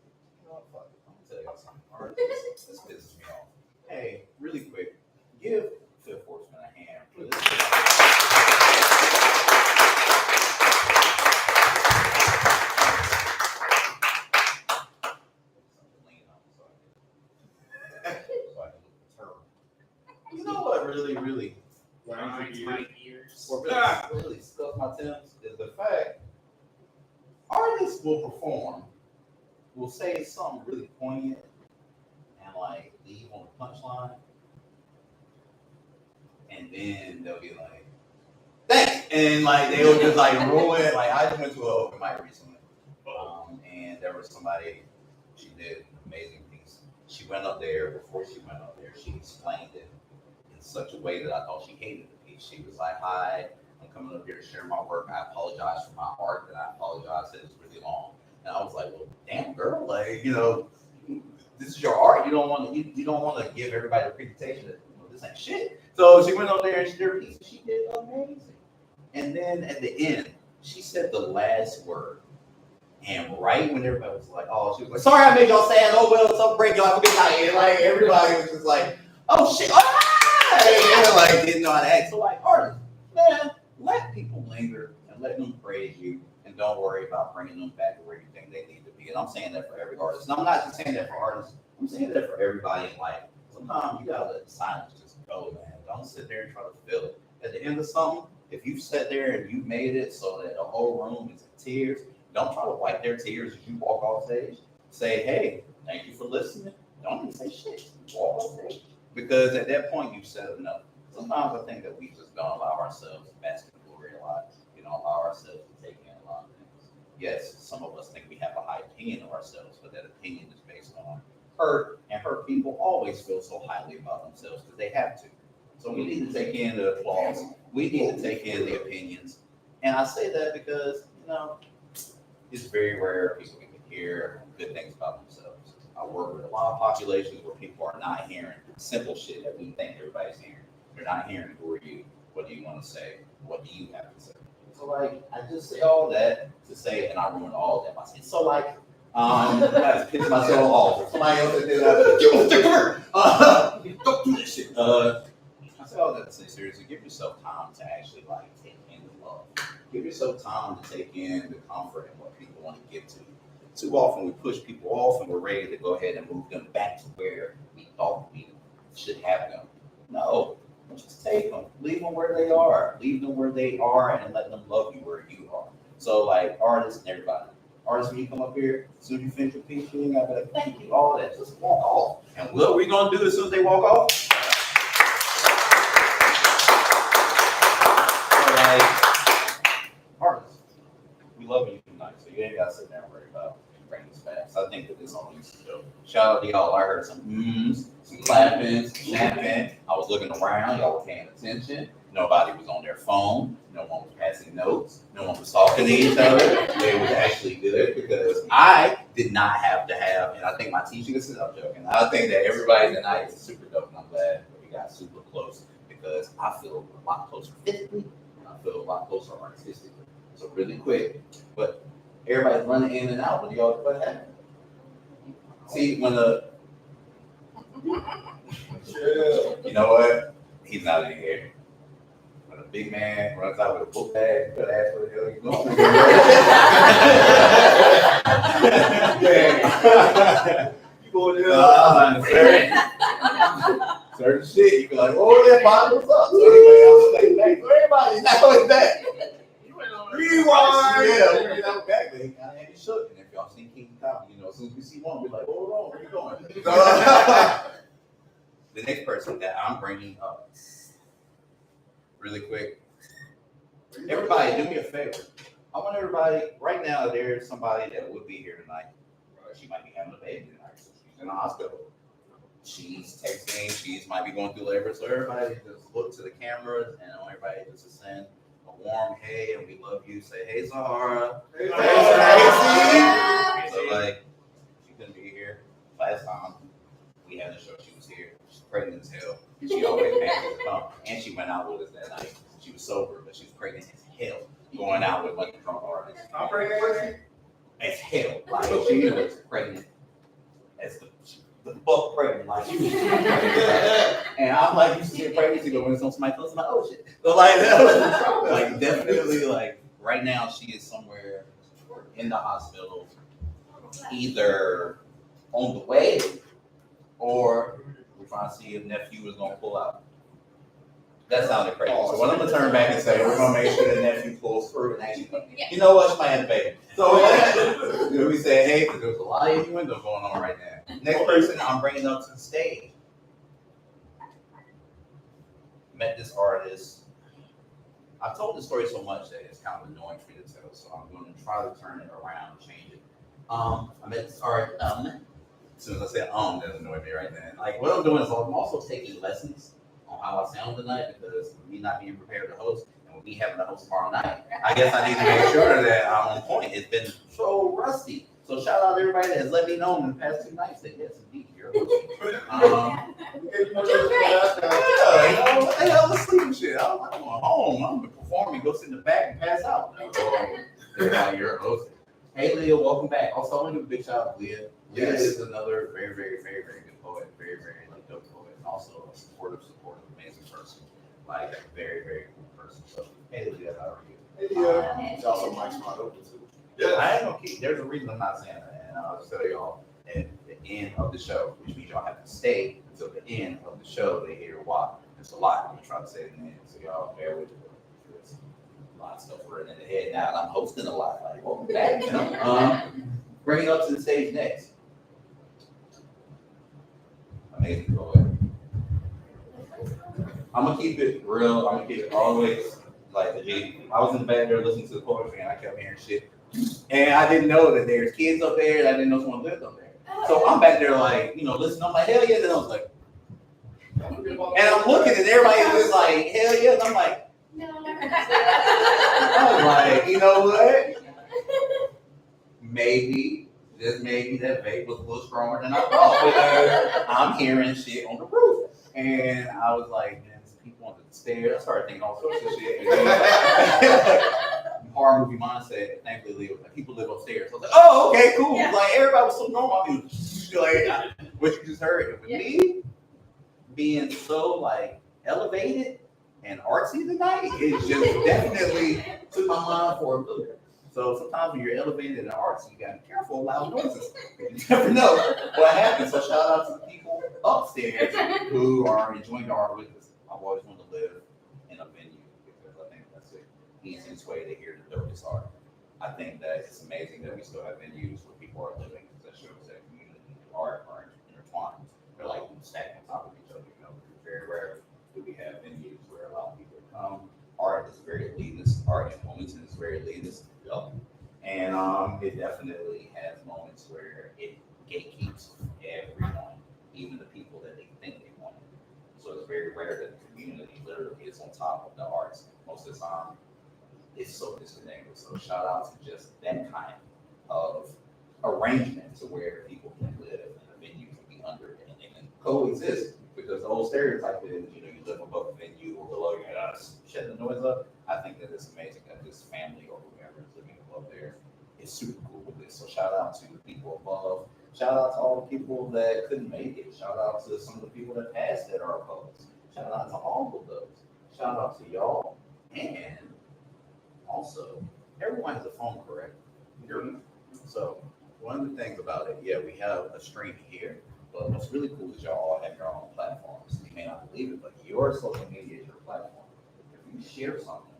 You know what, fuck it. I'm gonna tell y'all something. Artists, this pisses me off. Hey, really quick, give Fifth Horseman a hand for this. You know what really Grinds my ears. what really stuck my temps is the fact artists will perform, will say something really poignant and like leave on the punchline, and then they'll be like, thanks, and like they'll just like ruin. Like I just went to an open mic recently, and there was somebody, she did an amazing piece. She went up there, before she went up there, she explained it in such a way that I thought she hated the piece. She was like, hi, I'm coming up here to share my work. I apologize for my art, and I apologize that it's really long. And I was like, well, damn girl, like, you know, this is your art. You don't want to you don't want to give everybody the reputation that, you know, this ain't shit. So she went up there and she did her piece. She did amazing. And then at the end, she said the last word. And right when everybody was like, oh, she was like, sorry I made y'all sad. Oh, well, it's up break. Y'all have a good night. And like, everybody was just like, oh, shit. Ah! And like, didn't know how to act. So, like, artists, man, let people linger and let them praise you. And don't worry about bringing them back to where you think they need to be. And I'm saying that for every artist. And I'm not just saying that for artists. I'm saying that for everybody in life. Sometimes you got to let silence just go, man. Don't sit there and try to fill it. At the end of something, if you sat there and you made it so that the whole room is in tears, don't try to wipe their tears as you walk off stage. Say, hey, thank you for listening. Don't even say shit. Walk off stage. Because at that point, you've said enough. Sometimes I think that we just don't allow ourselves to bask in the glory of life. We don't allow ourselves to take in a lot of things. Yes, some of us think we have a high opinion of ourselves, but that opinion is based on hurt, and hurt people always feel so highly about themselves because they have to. So we need to take in the applause. We need to take in the opinions. And I say that because, you know, it's very rare people can hear good things about themselves. I work with a lot of populations where people are not hearing simple shit that we think everybody's hearing. They're not hearing, who are you? What do you want to say? What do you have to say? So like, I just say all that to say, and I ruin all of that by saying, so like, I piss myself off. Somebody else that did that. Don't do this shit. I say all that to say seriously, give yourself time to actually like take in the love. Give yourself time to take in the comfort and what people want to give to you. Too often we push people off and we're ready to go ahead and move them back to where we thought we should have them. No, just take them. Leave them where they are. Leave them where they are and let them love you where you are. So like artists and everybody. Artists, when you come up here, as soon as you finish your piece, you ain't got to be like, thank you, all that. Just walk off. And what are we going to do as soon as they walk off? So like, artists, we love you tonight, so you ain't got to sit there and worry about bringing this back. So I think that this all needs to go. Shout out to y'all. I heard some some clapping, some snapping. I was looking around. Y'all were paying attention. Nobody was on their phone. No one was passing notes. No one was talking to each other. It was actually good because I did not have to have, and I think my teaching is up joking. I think that everybody tonight is super dope, and I'm glad we got super close because I feel a lot closer physically, and I feel a lot closer artistically. So really quick, but everybody's running in and out. What happened? See, when you know what? He's not in here. When a big man runs out with a book bag, you gotta ask what the hell he's doing. You going there? Certain shit, you be like, oh, that bottle was up. So anyway, I'm like, back. So everybody now it's back. Rewind. Yeah, we're now back. But he kind of had me shook. And if y'all seen King Copy, you know, as soon as we see one, we're like, hold on, where you going? The next person that I'm bringing up, really quick. Everybody, do me a favor. I want everybody, right now, there's somebody that would be here tonight. She might be having a baby tonight, so she's in the hospital. She's texting, she might be going through labor. So everybody just look to the cameras and I want everybody just to send a warm hey and we love you. Say, hey, Zahara. Hey, Hey, so, like, she couldn't be here. Last time we had the show, she was here. She's pregnant as hell. She always manages to come. And she went out with us that night. She was sober, but she was pregnant as hell. Going out with a bunch of drunk artists. I'm pregnant with you? As hell. Like, she was pregnant as the fuck pregnant. Like, she was and I'm like, you see a pregnancy, but when it's on somebody else, I'm like, oh shit. So, like, that was, like, definitely, like, right now, she is somewhere in the hospital, either on the way or we're trying to see if nephew is gonna pull out. That sounded crazy. So what I'm gonna turn back and say, we're gonna make sure the nephew pulls through and actually, you know what, she might have a baby. So we say, hey, because there's a lot of innuendo going on right now. Next person I'm bringing up to the stage. Met this artist. I've told this story so much that it's kind of annoying for me to tell, so I'm going to try to turn it around and change it. I met this artist. As soon as I say that annoyed me right then. Like, what I'm doing is I'm also taking lessons on how I sound tonight because me not being prepared to host and with me having to host tomorrow night, I guess I need to make sure that I'm on point. It's been so rusty. So shout out to everybody that has let me know in the past 2 nights that yes, indeed, you're hosting. What the hell is sleeping shit? I'm going home. I'm gonna perform and go sit in the back and pass out. You're hosting. Hey Leah, welcome back. Also, I want to give a big shout out to Leah. Leah is another very, very, very, very good poet, very, very like dope poet, and also a supportive, amazing person. Like a very, very cool person. So hey Leah, how are you? Hey, yeah. It's also Mike's not open too. Yeah. I ain't gonna keep. There's a reason I'm not saying that, and I'll just tell y'all at the end of the show, which means y'all have to stay until the end of the show to hear why. It's a lot. I'm gonna try to say it in the end, so y'all bear with me. There's a lot of stuff running in the head now, and I'm hosting a lot. Like, welcome back. You know? Bring it up to the stage next. Amazing poet. I'm gonna keep it real. I'm gonna keep it always like legit. I was in the back there listening to the poetry, and I kept hearing shit. And I didn't know that there's kids up there, and I didn't know someone lived up there. So I'm back there like, you know, listening. I'm like, hell yeah. Then I was like, and I'm looking and everybody was like, hell yeah. And I'm like, No. I was like, you know what? Maybe, just maybe that vape was a little stronger than I thought because I'm hearing shit on the roof. And I was like, man, there's people on the stairs. I started thinking all sorts of shit. And then, horror movie mindset, thankfully, like, people live upstairs. So I was like, oh, okay, cool. Yeah. Like, everybody was so normal. I mean, like, what you just heard. And with me being so, like, elevated and artsy tonight, it just definitely took my mind for a loop. So sometimes when you're elevated in arts, you gotta be careful of loud noises. You never know what happens. So shout out to the people upstairs who are enjoying the art with us. I've always wanted to live in a venue because I think that's the easiest way to hear the dopest art. I think that it's amazing that we still have venues where people are living because that shows that community and art are intertwined. They're like stacked on top of each other. You know, very rare do we have venues where a lot of people come. Art is very elitist. Art in Wilmington is very elitist. And it definitely has moments where it gatekeeps everyone, even the people that they think they want. So it's very rare that the community literally is on top of the arts. Most of the time, it's so disconnected. So shout out to just that kind of arrangement to where people can live and a venue can be under it and they can coexist. Because the whole stereotype is, you know, you live above the venue or below you, shut the noise up. I think that it's amazing that this family or whoever is living above there is super cool with this. So shout out to the people above. Shout out to all the people that couldn't make it. Shout out to some of the people that passed that are above us. Shout out to all of those. Shout out to y'all. And also, everyone has a phone, correct? So one of the things about it, yeah, we have a stream here, but what's really cool is y'all all have your own platforms. may not believe it, but your social media is your platform. If you share something,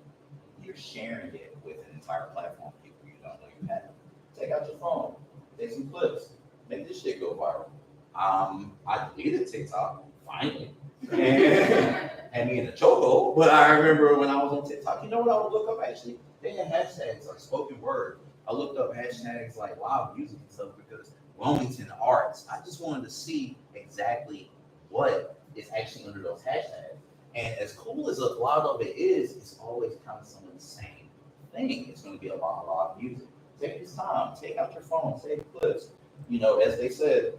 you're sharing it with an entire platform of people you don't know you have. Take out your phone, take some clips, make this shit go viral. I deleted TikTok, finally. And had me in a chokehold, but I remember when I was on TikTok, you know what I would look up actually? They had hashtags like spoken word. I looked up hashtags like live music and stuff because Wilmington arts. I just wanted to see exactly what is actually under those hashtags. And as cool as a lot of it is, it's always kind of some of the same thing. It's going to be about live music. Take this time, take out your phone, save clips. You know, as they said,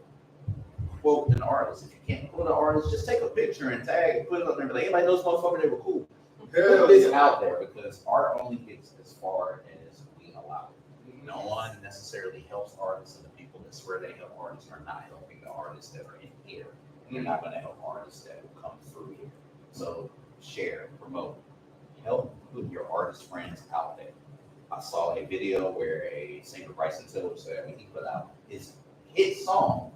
quote an artist. If you can't quote an artist, just take a picture and tag and put it up there. Like, anybody knows motherfucker, they were cool. Put this out there because art only gets as far as we allow it. No one necessarily helps artists, and the people that swear they help artists are not helping the artists that are in here. And they're not going to help artists that will come through here. So share, promote, help put your artist friends out there. I saw a video where a singer, Bryson Tiller, said when he put out his hit song,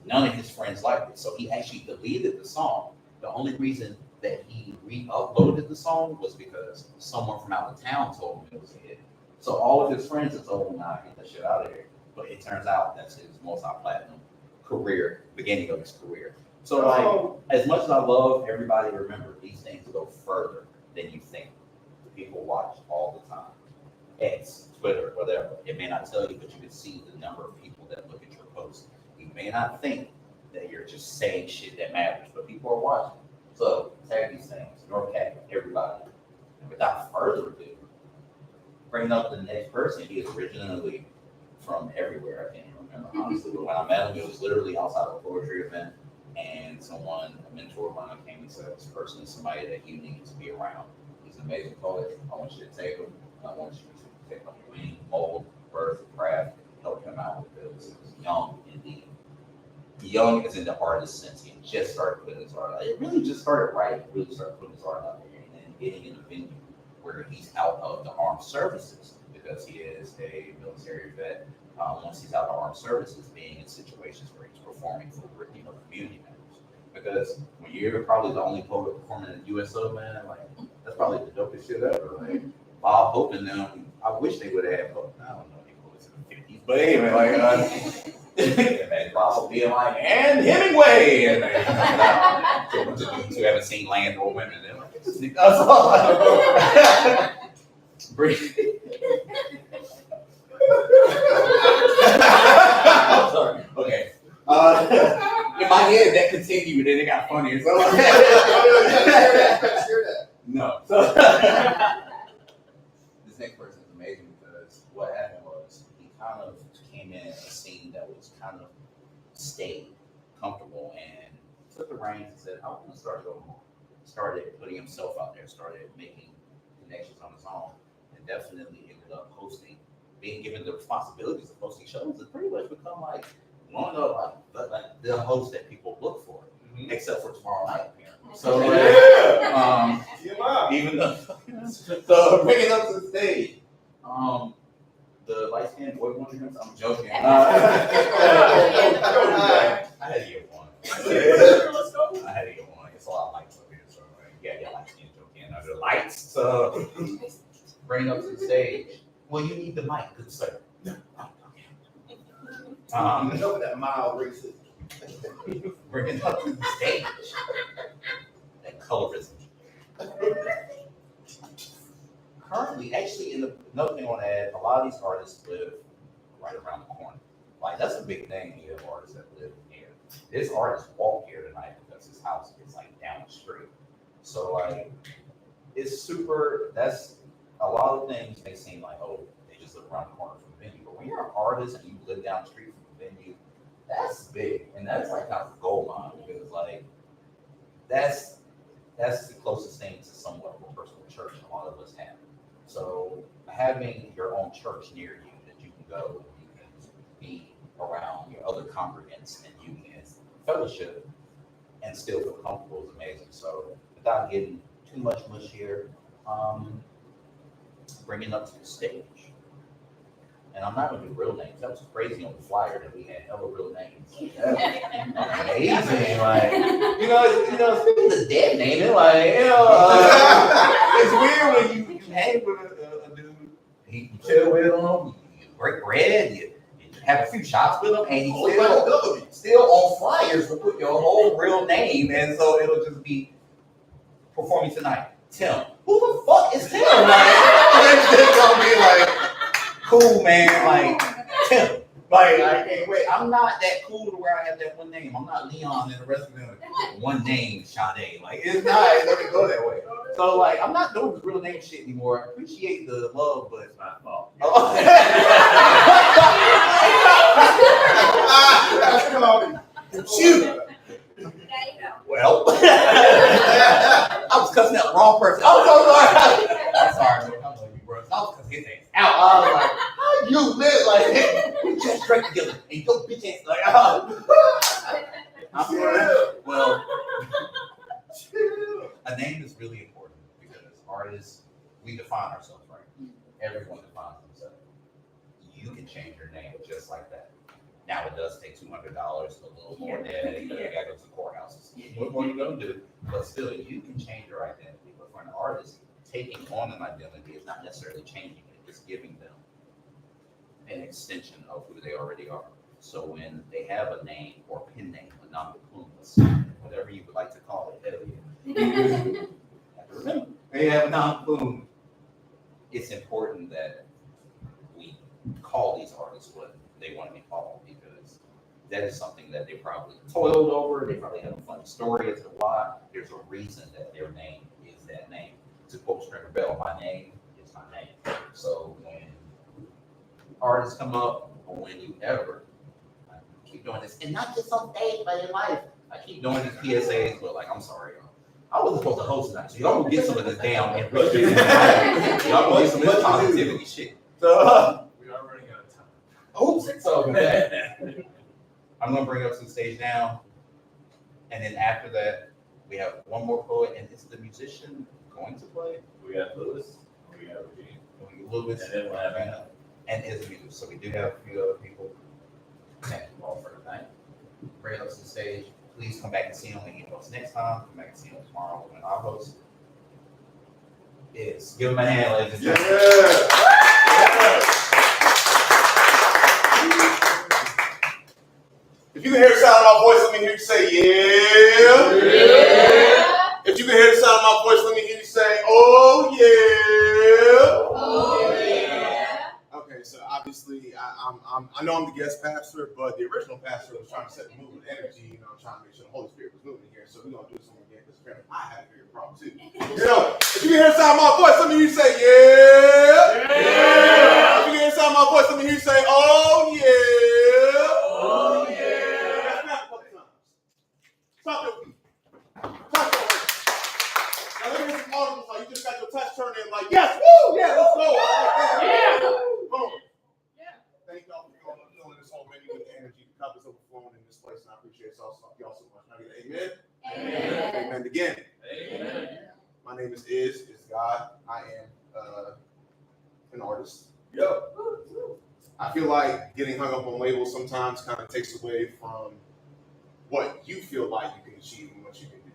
none of his friends liked it. So he actually deleted the song. The only reason that he re-uploaded the song was because someone from out of town told him it was a hit. So all of his friends have told him, nah, get that shit out of here. But it turns out that's his multi-platinum career, beginning of his career. So like, as much as I love everybody, remember these things go further than you think. People watch all the time. X, Twitter, whatever. It may not tell you, but you can see the number of people that look at your post. You may not think that you're just saying shit that matters, but people are watching. So tag these things, NorCat, everybody. And without further ado, bringing up the next person, he is originally from everywhere. I can't even remember honestly, but when I met him, it was literally outside of a poetry event, and a mentor of mine came and said, "This person is somebody that you need to be around. He's an amazing poet. I want you to take him. I want you to take him wing, mold, birth, craft, help him out because he was young indeed." Young is in the artist sense. He just started putting his art out. It really just started writing, really started putting his art out there and then getting in a venue where he's out of the armed services because he is a military vet. Once he's out of the armed services, being in situations where he's performing for community members. Because when you're probably the only poet performing in the USO, man, like that's probably the dopest shit ever. Like Bob Hope and them, I wish they would have had poets. I don't know any poets in the 50s, but anyway, like and Bob Hope being like, and Hemingway, and so a bunch of dudes who haven't seen Land or Women, they're like, that's all I know. I'm sorry. Okay. In my head, that continued, and it got funnier. So no. So this next person is amazing because what happened was he kind of came in a scene that was kind of stayed, comfortable, and took the reins and said, "I want to start going more." Started putting himself out there, started making connections on his own, and definitely ended up hosting, being given the responsibilities of hosting shows. It's pretty much become like one of the hosts that people look for, except for tomorrow night. So even though, so bringing up to the stage, the light skinned boy wants to I'm joking. I had to get one. I had to get one. It's a lot of lights up here, so yeah, light skinned joking under the lights. So bring up to the stage. Well, you need the mic, good sir. Know that mild racist. Bringing up to the stage. That colorism. Currently, actually, another thing I want to add, a lot of these artists live right around the corner. Like, that's a big thing. You have artists that live here. This artist walked here tonight because his house is like down the street. So, like, it's super, that's a lot of things may seem like, oh, they just live around the corner from the venue. But when you're an artist and you live down the street from the venue, that's big. And that's like kind of a gold mine because, like, that's the closest thing to somewhat of a personal church a lot of us have. So having your own church near you that you can go and you can be around your other congregants and you can fellowship and still feel comfortable is amazing. So without getting too much mush here, bringing up to the stage, And I'm not gonna do real names. That was crazy on the flyer that we had hella real names. Amazing, like speaking of dead name, it's like it's weird when you hang with a dude, you chill with him, you break bread, you have a few shots with him, and you still on flyers will put your whole real name, and so it'll just be performing tonight. Tim. Who the fuck is Tim? Like, it's just gonna be like, cool, man. Like, Tim. Like, I can't wait. I'm not that cool to where I have that one name. I'm not Leon and the rest of them. One name, Sade. Like, it doesn't go that way. So, like, I'm not doing this real name shit anymore. I appreciate the love, but it's my fault. Shoot. Well, I was cussing out the wrong person. I'm so sorry. I'm sorry, bro. I'm like, bro. I was cussing his ass out. I was like, how you live like that? We just drank together and your bitch ass like, well, a name is really important because artists, we define ourselves, right? Everyone defines themselves. You can change your name just like that. Now it does take $200, a little more than you gotta go to the courthouses. What more are you gonna do? But still, you can change your identity. But for an artist, taking on an identity is not necessarily changing it; it's giving them an extension of who they already are. So when they have a name or pen name, a nom de plume, whatever you would like to call it, remember, they have a nom de plume. It's important that we call these artists what they want to be called, because that is something that they probably toiled over. They probably have a funny story as to why. There's a reason that their name is that name. To quote Stringer Bell, my name is my name. So when artists come up, or when you ever, I keep doing this, and not just on stage, but in life, I keep doing these PSAs, but like, I'm sorry, y'all. I wasn't supposed to host tonight, so y'all gonna get some of this down and y'all gonna get some of this positivity shit. So, We are running out of time. oops, so I'm gonna bring up to the stage now, and then after that, we have one more poet, and is the musician going to play? We got Louis, we got Regina, Louis, and then we'll have Anna. and is the music. So we do have a few other people. Thank you all for tonight. Bring us to the stage. Please come back and see him when he hosts next time. Come back and see him tomorrow when I host. Yes, give him a hand, ladies and gentlemen. If you can hear the sound of my voice, let me hear you say, yeah. If you can hear the sound of my voice, let me hear you say, oh, yeah. Okay, so obviously, I know I'm the guest pastor, but the original pastor was trying to set the mood with energy, trying to make sure the Holy Spirit was moving here. So we're going to do this one again, because apparently I had a bigger problem too. If you can hear the sound of my voice, let me hear you say, yeah. If you can hear the sound of my voice, let me hear you say, oh, yeah. Oh, yeah. Stop your feet. Touch your feet. Now let me hear some audibles like you just got your touch turned in like, yes, woo, yeah, let's go. Yeah. Boom. Yeah. Thank y'all for filling this whole menu with energy. The cup is overflowing in this place, and I appreciate y'all so much. Amen. Amen. Amen. Again. Amen. My name is God. I am an artist. Yo. I feel like getting hung up on labels sometimes kind of takes away from what you feel like you can achieve and what you can do.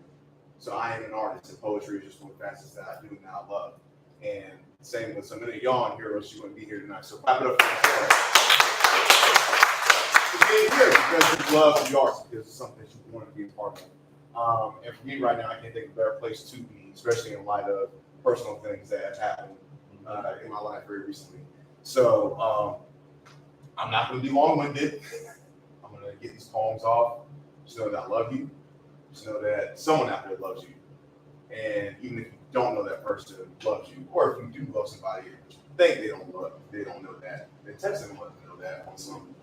So I am an artist, and poetry is just one of the facets that I do and I love. And same with so many of y'all in here, else you wouldn't be here tonight. So clap it up for yourself. Just being here because you love the arts, because it's something that you want to be a part of. And for me right now, I can't think of a better place to be, especially in light of personal things that have happened in my life very recently. So I'm not going to be long-winded. I'm going to get these poems off. Just know that I love you. Just know that someone out there loves you. And even if you don't know that person loves you, or if you do love somebody, think they don't know that. Then text them and let them know that on some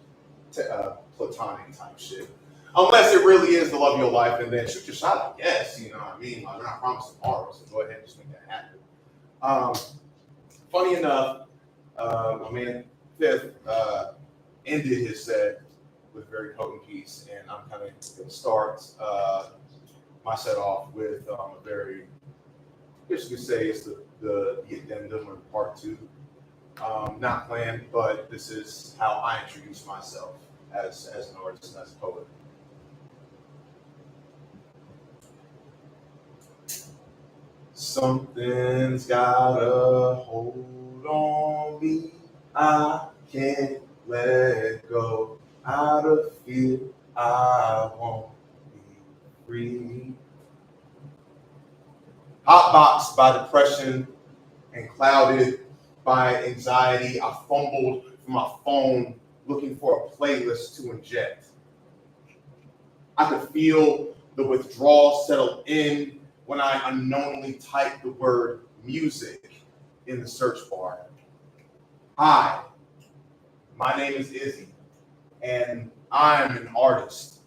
platonic type shit. Unless it really is the love of your life, and then shoot your shot, I guess. You know what I mean? Like, we're not promised tomorrow, so go ahead and just make that happen. Funny enough, my man Fifth ended his set with a very potent piece, and I'm kind of going to start my set off with a very, I guess you could say it's the addendum or part two Not planned, but this is how I introduce myself as an artist and as a poet. Something's got a hold on me. I can't let go. Out of fear, I won't be free. Hotboxed by depression and clouded by anxiety, I fumbled for my phone looking for a playlist to inject. I could feel the withdrawal settle in when I unknowingly typed the word music in the search bar. Hi, my name is Izzy, and I'm an artist.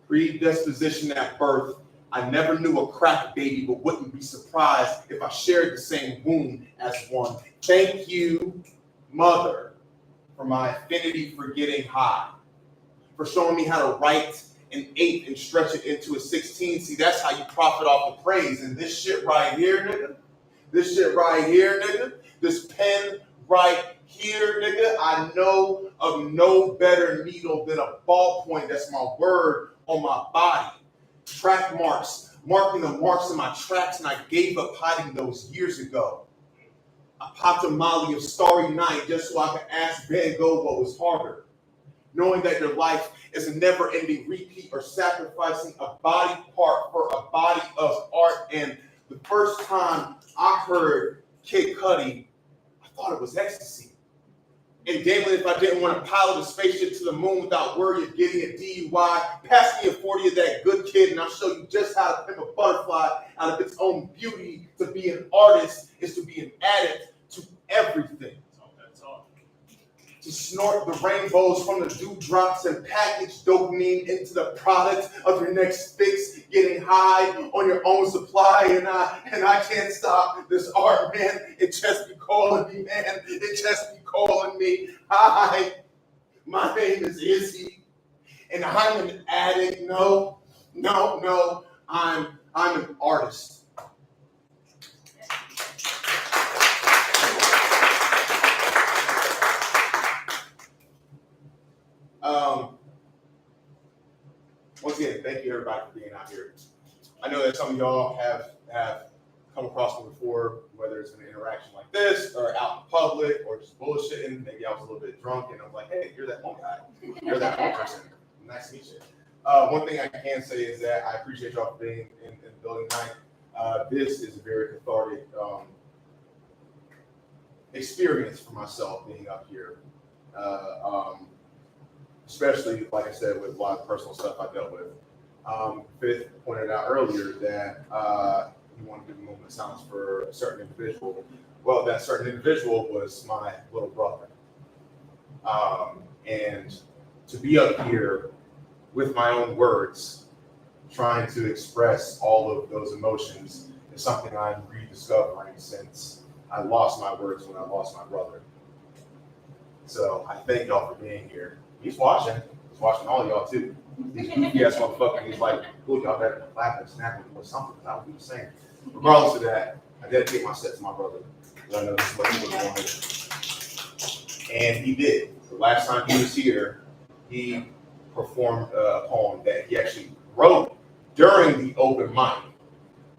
Predisposition at birth, I never knew a crack baby, but wouldn't be surprised if I shared the same womb as one. Thank you, Mother, for my affinity for getting high, for showing me how to write an 8 and stretch it into a 16. See, that's how you profit off the praise. And this shit right here, nigga, this shit right here, nigga, this pen right here, nigga, I know of no better needle than a ballpoint. That's my word on my body. Track marks, marking the marks in my tracks, and I gave up hiding those years ago. I popped a molly of Starry Night just so I could ask Van Gogh what was harder. Knowing that your life is a never-ending repeat or sacrificing a body part for a body of art. And the first time I heard Kid Cudi, I thought it was ecstasy. And damn it, if I didn't want to pilot a spaceship to the moon without worry of getting a DUI, pass me a 40 of that good kid and I'll show you just how to pimp a butterfly out of its own beauty. To be an artist is to be an addict to everything. To snort the rainbows from the dewdrops and package dopamine into the product of your next fix, getting high on your own supply, and I can't stop this art, man. It just be calling me, man. It just be calling me. Hi, my name is Izzy, and I'm an addict. No, I'm an artist. Once again, thank you everybody for being out here. I know that some of y'all have come across me before, whether it's in an interaction like this or out in public or just bullshitting. Maybe I was a little bit drunk and I was like, hey, you're that one guy. You're that one person. Nice to meet you. One thing I can say is that I appreciate y'all for being in the building tonight. This is a very cathartic experience for myself being up here. Especially, like I said, with a lot of personal stuff I dealt with. Fifth pointed out earlier that you want to give a moment of silence for a certain individual. Well, that certain individual was my little brother. And to be up here with my own words, trying to express all of those emotions is something I'm rediscovering since I lost my words when I lost my brother. So I thank y'all for being here. He's watching. He's watching all y'all too. These goofy ass motherfuckers. He's like, cool, y'all better clap and snap or something. I would be the same. Regardless of that, I dedicate my set to my brother. I know this is what he was wanting. And he did. The last time he was here, he performed a poem that he actually wrote during the open mic.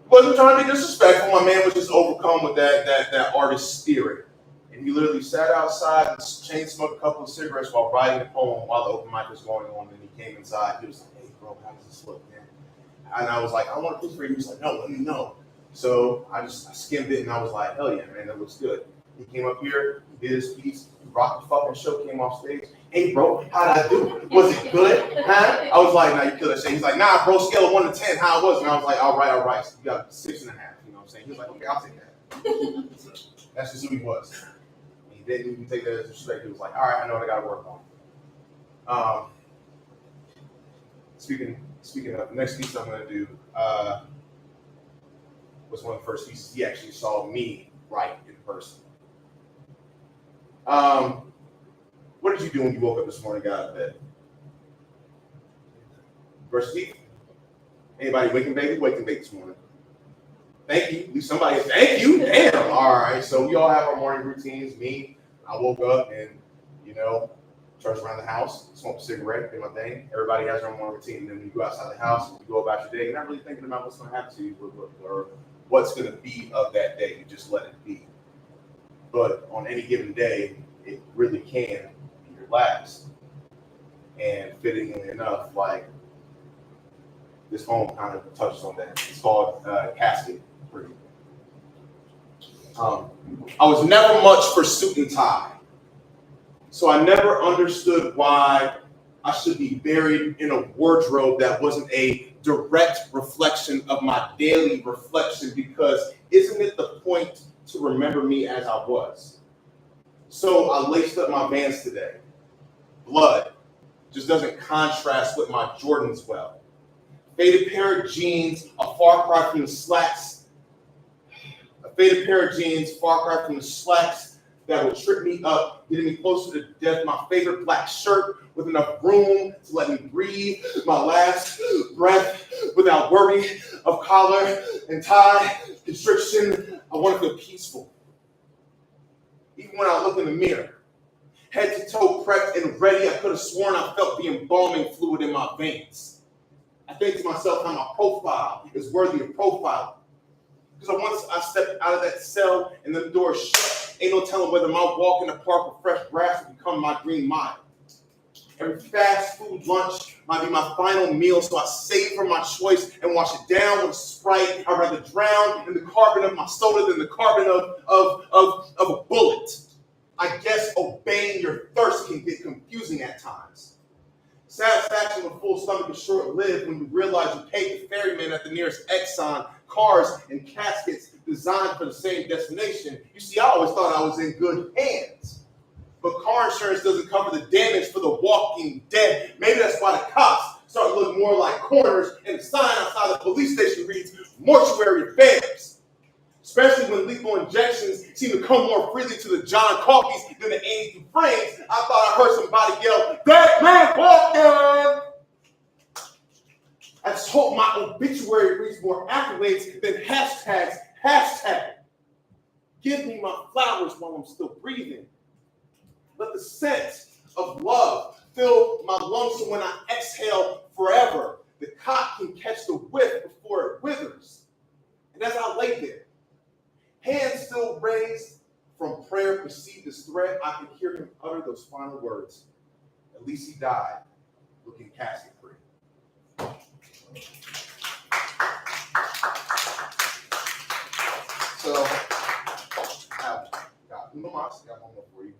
He wasn't trying to be disrespectful. My man was just overcome with that artist spirit. And he literally sat outside and chain smoked a couple of cigarettes while writing the poem while the open mic was going on. And he came inside. He was like, hey, bro, how does this look, man? And I was like, I want a piece for you. He was like, no, let me know. So I skimmed it and I was like, hell yeah, man, that looks good. He came up here, he did his piece, he rocked the fucking show, came off stage. Hey, bro, how'd I do? Was it good? Huh? I was like, nah, you killed that shit. He's like, nah, bro, scale of 1 to 10, how it was? And I was like, all right. So you got 6.5, you know what I'm saying? He was like, okay, I'll take that. That's just who he was. He didn't even take that as respect. He was like, all right, I know what I got to work on. Speaking of, the next piece I'm going to do was one of the first pieces he actually saw me write in person. What did you do when you woke up this morning and got out of bed? Brush teeth? Anybody waking baby this morning? Thank you. At least somebody, thank you. Damn. All right. So we all have our morning routines. Me, I woke up and, trudged around the house, smoked a cigarette, did my thing. Everybody has their own morning routine. And then when you go outside the house, you go about your day, you're not really thinking about what's going to happen to you or what's going to be of that day. You just let it be. But on any given day, it really can be your last. And fittingly enough, like, this poem kind of touches on that. It's called Casket. I was never much for suit and tie, so I never understood why I should be buried in a wardrobe that wasn't a direct reflection of my daily reflection, because isn't it the point to remember me as I was? So I laced up my Vans today. Blood just doesn't contrast with my Jordans well. Faded pair of jeans, a far cry from the slacks. A faded pair of jeans, far cry from the slacks that would trip me up, getting me closer to death. My favorite black shirt with enough room to let me breathe my last breath without worry of collar and tie constriction. I want to feel peaceful. Even when I look in the mirror, head to toe prepped and ready, I could have sworn I felt the embalming fluid in my veins. I think to myself how my profile is worthy of profiling. Because once I stepped out of that cell and the door shut, ain't no telling whether my walk in the park with fresh grass will become my green mile. Every fast food lunch might be my final meal, so I savor my choice and wash it down with a Sprite. I'd rather drown in the carbon of my soda than the carbon of a bullet. I guess obeying your thirst can get confusing at times. Satisfaction with full stomach is short-lived when you realize you paid the ferryman at the nearest Exxon, cars and caskets designed for the same destination. You see, I always thought I was in good hands. But car insurance doesn't cover the damage for the walking dead. Maybe that's why the cops start to look more like corners and the sign outside the police station reads mortuary affairs. Especially when lethal injections seem to come more freely to the John Coffees than the Andy Dufresnes. I thought I heard somebody yell, "That man walking!" I just hope my obituary reads more accolades than hashtags. Hashtag. Give me my flowers while I'm still breathing. Let the scent of love fill my lungs so when I exhale forever, the cot can catch the whiff before it withers. And as I lay there, hands still raised from prayer perceived as threat, I can hear him utter those final words. At least he died looking casket free. So, got one more for you.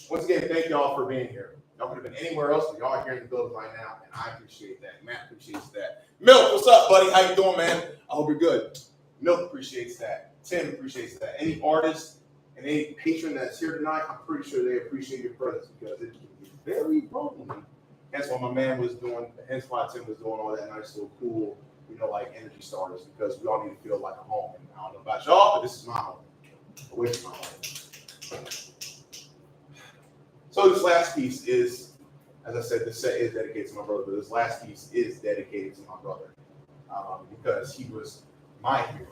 Once again, thank y'all for being here. Y'all could have been anywhere else, but y'all are here in the building right now, and I appreciate that. Matt appreciates that. Milk, what's up, buddy? How you doing, man? I hope you're good. Milk appreciates that. Tim appreciates that. Any artist and any patron that's here tonight, I'm pretty sure they appreciate your presence because it can be very lonely. Hence why my man was doing, hence why Tim was doing all that nice little cool, like energy starters, because we all need to feel like a home. And I don't know about y'all, but this is my home. Away from my home. So this last piece is, as I said, this set is dedicated to my brother, but this last piece is dedicated to my brother because he was my hero.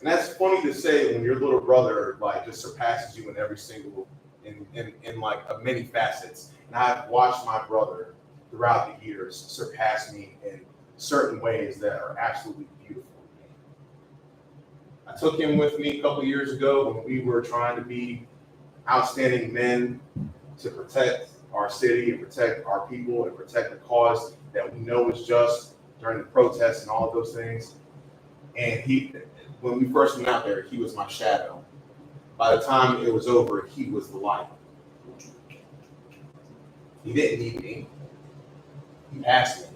And that's funny to say when your little brother just surpasses you in every single, in like many facets. And I've watched my brother throughout the years surpass me in certain ways that are absolutely beautiful. I took him with me a couple years ago when we were trying to be outstanding men to protect our city and protect our people and protect the cause that we know is just during the protests and all of those things. And when we first went out there, he was my shadow. By the time it was over, he was the light. He didn't need me. He passed me.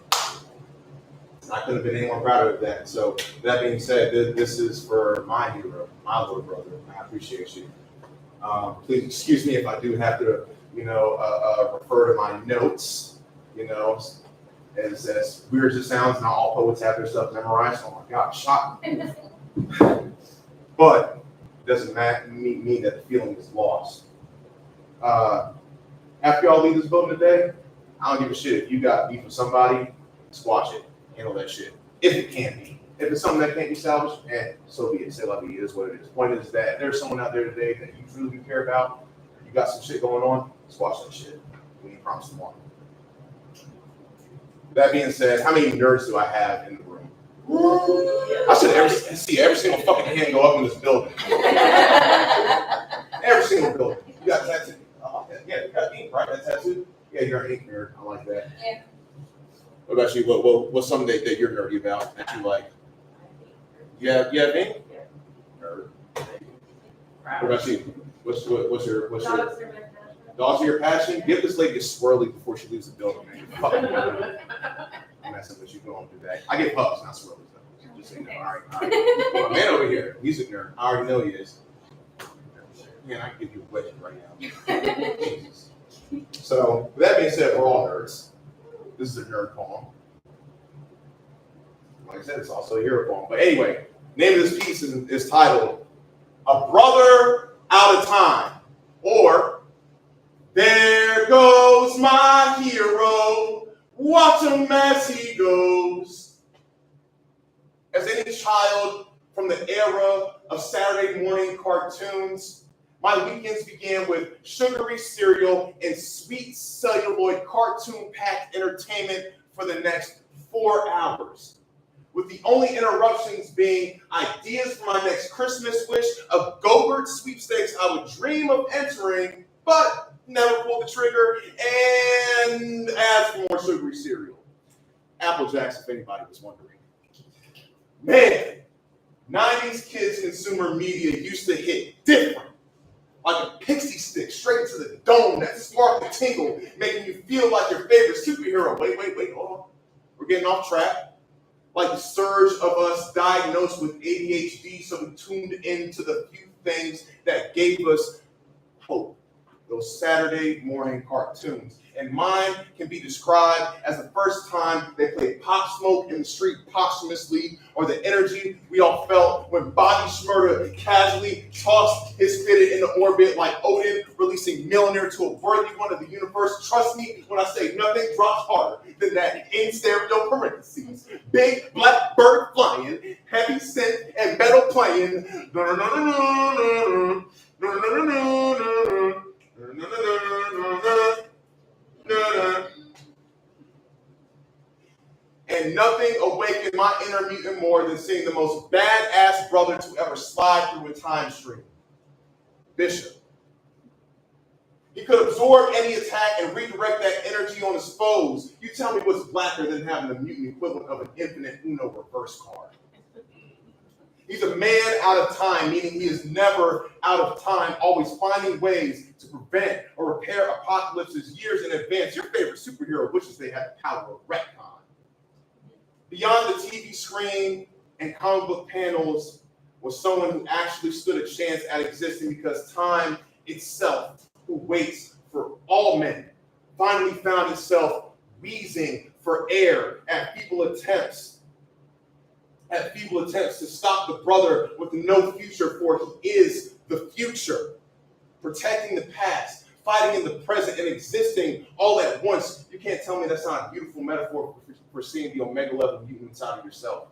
I couldn't have been any more prouder of that. So that being said, this is for my hero, my little brother. I appreciate you. Please excuse me if I do have to, refer to my notes, as weird as it sounds, not all poets have their stuff memorized. Oh my God, shock me. But it doesn't mean that the feeling is lost. After y'all leave this building today, I don't give a shit if you got beef with somebody, squash it, handle that shit. if it can be. If it's something that can't be salvaged, and so be it. Say like it is what it is. Point is that there's someone out there today that you truly care about. You got some shit going on. Let's watch that shit. We need promise tomorrow. That being said, how many nerds do I have in the room? I should see every single fucking hand go up in this building. Every single building. You got tattoo. Yeah, you got ink, right? That tattoo. Yeah, you're an ink nerd. I like that. Yeah. What about you? What's something that you're nerdy about that you like? You have ink? Nerd. What about you? What's your Dogs are my passion. dogs are your passion? Give this lady a swirly before she leaves the building, man. You're fucking nerd. I'm messing with you. Go on, do that. I get hugs, not swirlies though. Just so you know. All right. My man over here, he's a nerd. I already know he is. Man, I can give you a wedgie right now. Jesus. So, with that being said, we're all nerds. This is a nerd poem. Like I said, it's also a hero poem. But anyway, name of this piece is titled A Brother Out of Time, or There Goes My Hero, Watch him as he goes. As any child from the era of Saturday morning cartoons, my weekends began with sugary cereal and sweet celluloid cartoon-packed entertainment for the next 4 hours, with the only interruptions being ideas for my next Christmas wish, a Go-Burt sweepstakes I would dream of entering, but never pulled the trigger, and asked for more sugary cereal. Apple Jacks, if anybody was wondering. Man, 90s kids consumer media used to hit different. Like a pixie stick straight to the dome that sparked the tingle, making you feel like your favorite superhero. Wait, hold on. We're getting off track. Like the surge of us diagnosed with ADHD, so we tuned into the few things that gave us hope. Those Saturday morning cartoons. And mine can be described as the first time they played Pop Smoke in the street posthumously, or the energy we all felt when Bobby Shmurda casually tossed his fitted into orbit like Odin, releasing Mjolnir to a worthy one of the universe. Trust me when I say nothing drops harder than that in stereo parentheses. Big black bird flying, heavy synth and metal playing. And nothing awakened my inner mutant more than seeing the most badass brother to ever slide through a time stream. Bishop. He could absorb any attack and redirect that energy on his foes. You tell me what's blacker than having the mutant equivalent of an infinite Uno reverse card. He's a man out of time, meaning he is never out of time, always finding ways to prevent or repair apocalypses years in advance. Your favorite superhero wishes they had the power of retcon. Beyond the TV screen and comic book panels was someone who actually stood a chance at existing, because time itself, who waits for all men, finally found itself wheezing for air at feeble attempts to stop the brother with no future, for he is the future, protecting the past, fighting in the present, and existing all at once. You can't tell me that's not a beautiful metaphor for seeing the omega level mutant inside of yourself.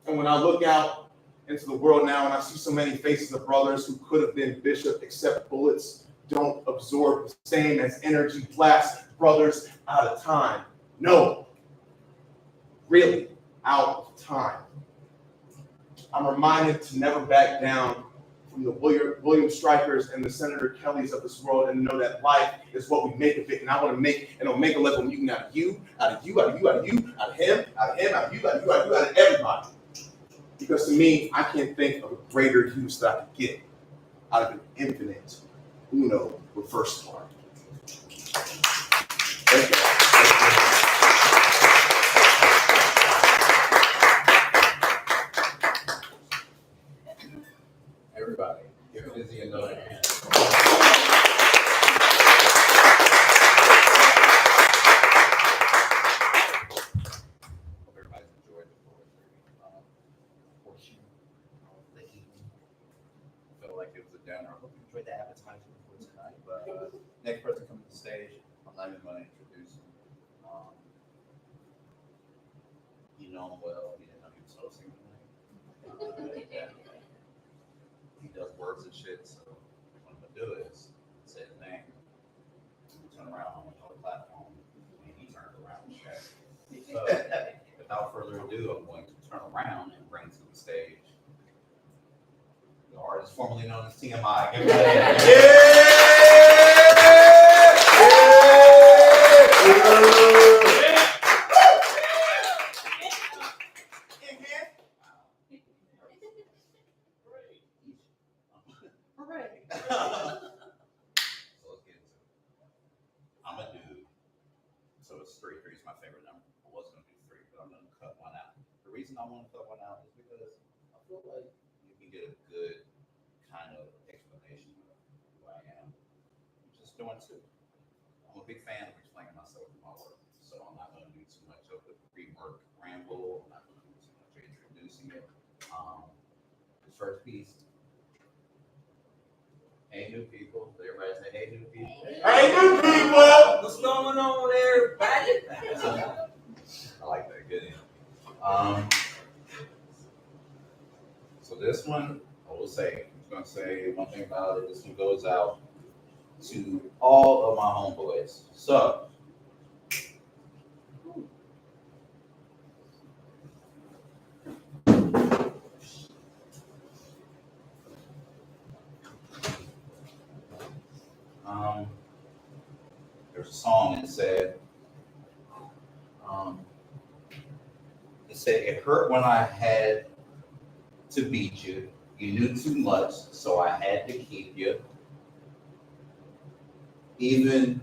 And when I look out into the world now and I see so many faces of brothers who could have been Bishop, except bullets don't absorb the same as energy blast brothers out of time. No, really out of time. I'm reminded to never back down from the William Strikers and the Senator Kellys of this world, and know that life is what we make of it. And I want to make an omega level mutant out of you, out of you, out of you, out of you, out of him, out of him, out of you, out of you, out of you, out of everybody. Because to me, I can't think of a greater use that I could get out of an infinite Uno reverse card. Thank you. Everybody, give Lizzie another hand. Hope everybody's enjoyed the poetry. Portion of the evening. I felt like it was a downer. I hope you enjoyed the advertisement for tonight. But next person coming to the stage, I'm not even going to introduce him. know him well. He didn't know he was hosting tonight. He does words and shit, so what I'm gonna do is say his name, turn around on the platform, and he turned around and chat. So, without further ado, I'm going to turn around and bring to the stage the artist formerly known as TMI. Give him a hand. Hooray. So let's get into it. I'm gonna do, so it's three. Three's my favorite number. I was gonna do three, but I'm gonna cut one out. The reason I want to cut one out is because I feel like you can get a good kind of explanation of who I am. I'm just doing two. I'm a big fan of explaining myself in my work, so I'm not gonna do too much of the pre-work ramble. I'm not gonna do too much of introducing it. The first piece. Hey, new people. Everybody say, hey, new people. Hey, new people! What's going on, everybody? I like that. Good. So this one, I will say, I'm going to say one thing about it. This one goes out to all of my homeboys. So, there's a song that said, it hurt when I had to beat you. You knew too much, so I had to keep you. Even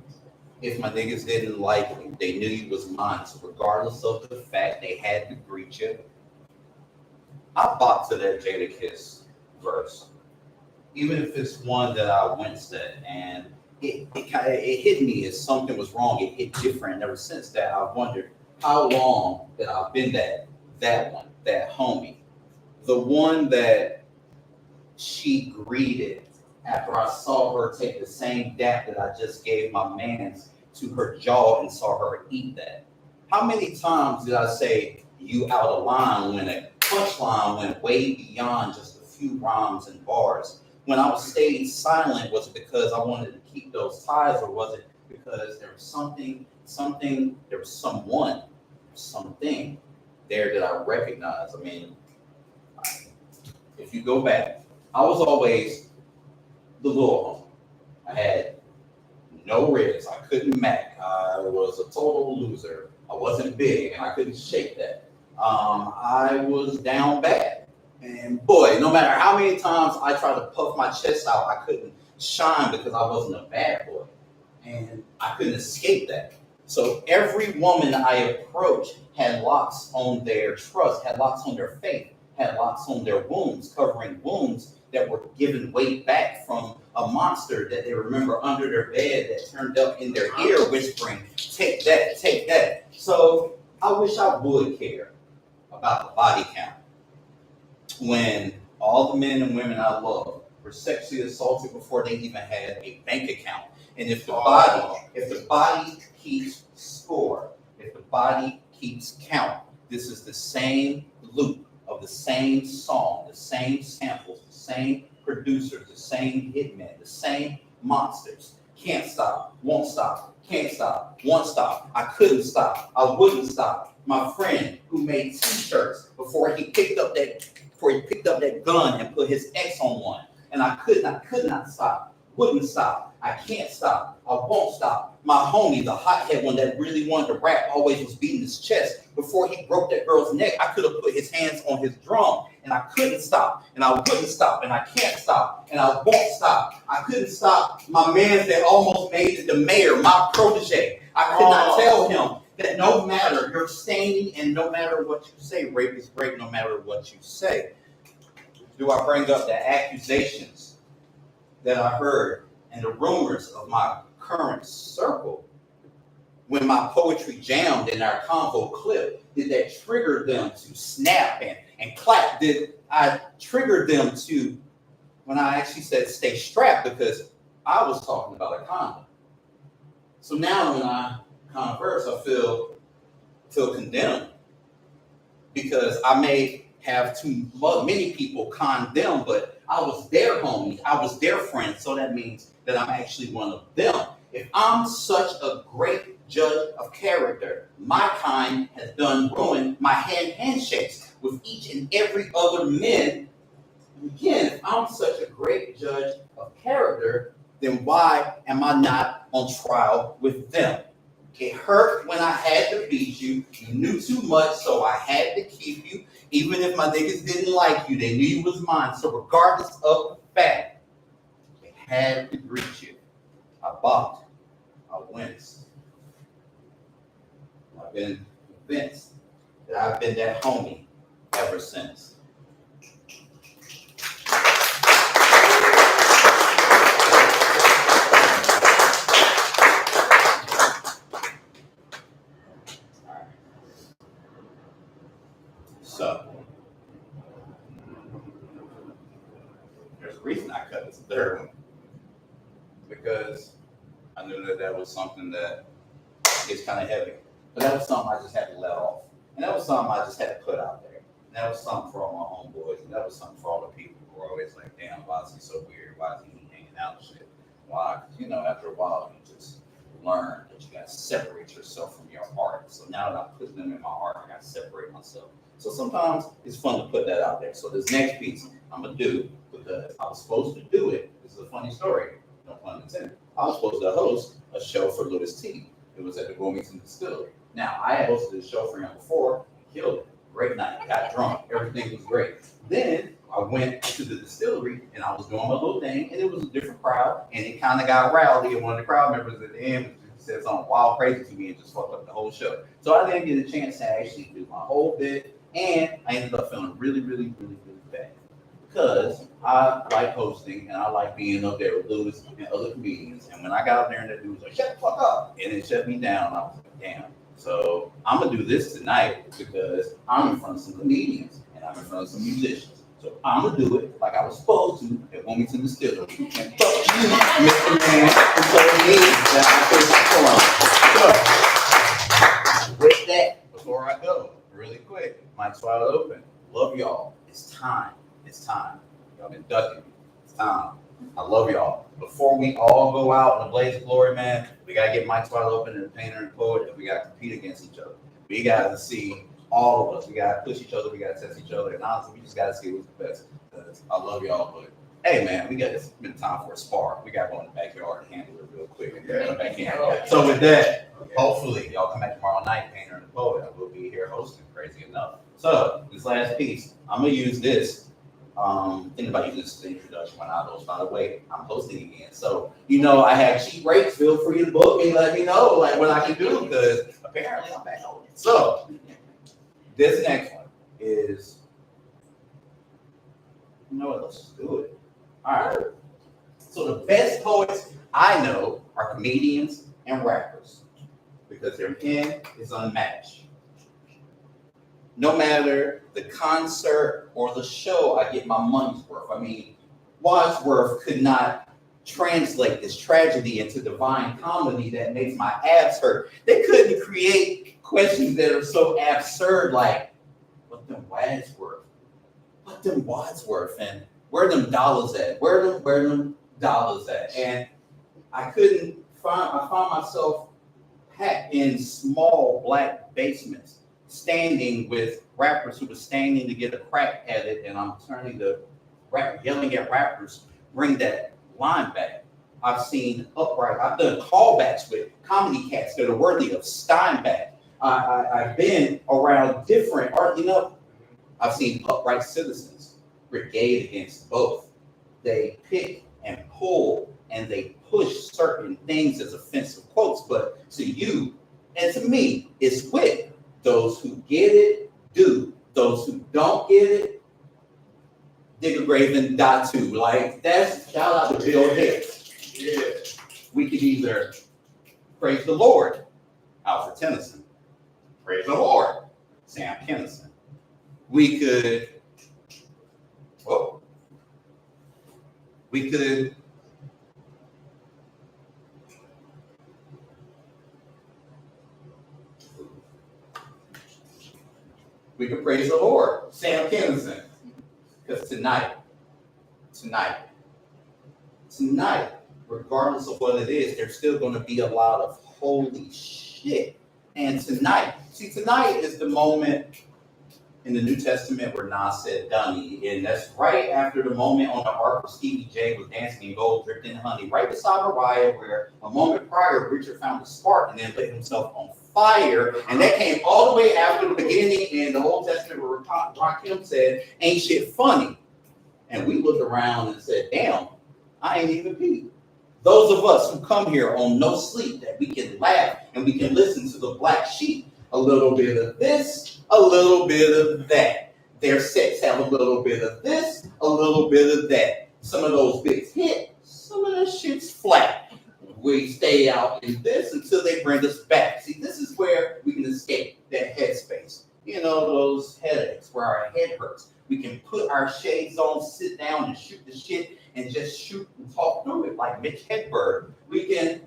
if my niggas didn't like you, they knew you was mine. So regardless of the fact they had to greet you. I bought to that Jadakiss verse. Even if it's one that I winced at, and it hit me as something was wrong. It hit different. And ever since that, I've wondered how long that I've been that one, that homie. The one that she greeted after I saw her take the same dap that I just gave my mans to her jaw and saw her eat that. How many times did I say you out of line when a punchline went way beyond just a few rhymes and bars? When I stayed silent, was it because I wanted to keep those ties, or was it because there was something, there was someone, something there that I recognized? I mean, if you go back, I was always the little homie. I had no ribs. I couldn't mac. I was a total loser. I wasn't big, and I couldn't shake that. I was down bad. And boy, no matter how many times I tried to puff my chest out, I couldn't shine because I wasn't a bad boy. And I couldn't escape that. So every woman I approached had locks on their trust, had locks on their faith, had locks on their wounds, covering wounds that were given way back from a monster that they remember under their bed that turned up in their ear whispering, take that, take that. So I wish I would care about the body count when all the men and women I love were sexually assaulted before they even had a bank account. And if the body keeps score, if the body keeps count, this is the same loop of the same song, the same samples, the same producers, the same hitmen, the same monsters. Can't stop, won't stop, can't stop, won't stop. I couldn't stop, I wouldn't stop. My friend who made t-shirts before he picked up that gun and put his X on one. And I could not stop, wouldn't stop, I can't stop, I won't stop. My homie, the hothead one that really wanted to rap, always was beating his chest. Before he broke that girl's neck, I could have put his hands on his drum. And I couldn't stop, and I wouldn't stop, and I can't stop, and I won't stop. I couldn't stop my man that almost made it the mayor, my protege. I could not tell him that no matter your standing and no matter what you say, rape is rape no matter what you say. Do I bring up the accusations that I heard and the rumors of my current circle? When my poetry jammed in our convo clip, did that trigger them to snap and clap? Did I trigger them to, when I actually said stay strapped, because I was talking about a condom? So now when I converse, I feel condemned. because I may have too many people condemn, but I was their homie, I was their friend, so that means that I'm actually one of them. If I'm such a great judge of character, my kind has done ruined my handshakes with each and every other man. Again, if I'm such a great judge of character, then why am I not on trial with them? It hurt when I had to beat you. You knew too much, so I had to keep you. Even if my niggas didn't like you, they knew you was mine. So regardless of the fact, they had to greet you. I balked. I winced. I've been convinced that I've been that homie ever since. So, there's a reason I cut this third one. Because I knew that was something that gets kind of heavy. But that was something I just had to let off. And that was something I just had to put out there. And that was something for all my homeboys. And that was something for all the people who were always like, damn, why is he so weird? Why is he hanging out and shit? Why? Because, after a while, you just learn that you got to separate yourself from your heart. So now that I'm putting them in my heart, I got to separate myself. So sometimes it's fun to put that out there. So this next piece I'm going to do, because I was supposed to do it. This is a funny story. No pun intended. I was supposed to host a show for LouisTee. It was at the Wilmington Distillery. Now, I had hosted a show for him before. He killed it. Great night. Got drunk. Everything was great. Then I went to the distillery and I was doing my little thing, and it was a different crowd, and it kind of got rowdy. And one of the crowd members at the end said something wild crazy to me and just fucked up the whole show. So I didn't get a chance to actually do my whole bit, and I ended up feeling really, really, really, really bad. Because I like hosting and I like being up there with Louis and other comedians. And when I got up there and that dude was like, shut the fuck up. And it shut me down. I was like, damn. So I'm going to do this tonight because I'm in front of some comedians and I'm in front of some musicians. So I'm going to do it like I was supposed to at Wilmington Distillery. And fuck you, Mr. Man, who told me that I could perform. So with that, before I go, really quick, mic's wide open. Love y'all. It's time. It's time. Y'all been ducking me. It's time. I love y'all. Before we all go out in the blaze of glory, man, we got to get mics wide open and the painter and poet, and we got to compete against each other. We got to see all of us. We got to push each other. We got to test each other. And honestly, we just got to see who's the best. I love y'all, but hey, man, it's been time for a spar. We got to go in the backyard and handle it real quick and get back in. So with that, hopefully y'all come back tomorrow night, painter and poet, and we'll be here hosting, crazy enough. So this last piece, I'm going to use this. Thinking about using this introduction when I host. By the way, I'm hosting again. So, I have cheap rates. Feel free to book me. Let me know what I can do, because apparently I'm back home. So, this next one is, let's just do it. All right. So, the best poets I know are comedians and rappers because their pen is unmatched. No matter the concert or the show, I get my money's worth. I mean, Wadsworth could not translate this tragedy into divine comedy that makes my abs hurt. They couldn't create questions that are so absurd, like, what them Wadsworth? What them Wadsworth? And where them dollars at? Where them dollars at? And I found myself packed in small black basements, standing with rappers who were standing to get a crack at it, and I'm turning to yelling at rappers, bring that line back. I've seen I've done callbacks with comedy cats that are worthy of Steinbeck. I've been around different art, I've seen upright citizens brigade against both. They pick and pull and they push certain things as offensive quotes, but to you and to me, it's wit. Those who get it, do. Those who don't get it, dig a grave and die too. That's shout out to Bill Hicks. Yeah. We could either praise the Lord, Alfred Tennyson. Praise the Lord, Sam Kinison. We could can praise the Lord, Sam Kinison. Because tonight, regardless of what it is, there's still going to be a lot of holy shit. And tonight is the moment in the New Testament where Nas said dummy, and that's right after the moment on the ark where Stevie J was dancing in gold dripped in honey, right beside Mariah, where a moment prior Richard found a spark and then lit himself on fire, and that came all the way after the beginning in the Old Testament where Rakim said, ain't shit funny. And we looked around and said, damn, I ain't even peep. Those of us who come here on no sleep, that we can laugh and we can listen to the Black Sheep, a little bit of this, a little bit of that. Their sets have a little bit of this, a little bit of that. Some of those bits hit, some of that shit's flat. We stay out in this until they bring us back. See, this is where we can escape that headspace. You know, those headaches where our head hurts. We can put our shades on, sit down and shoot the shit and just shoot and talk through it like Mitch Hedberg. We can,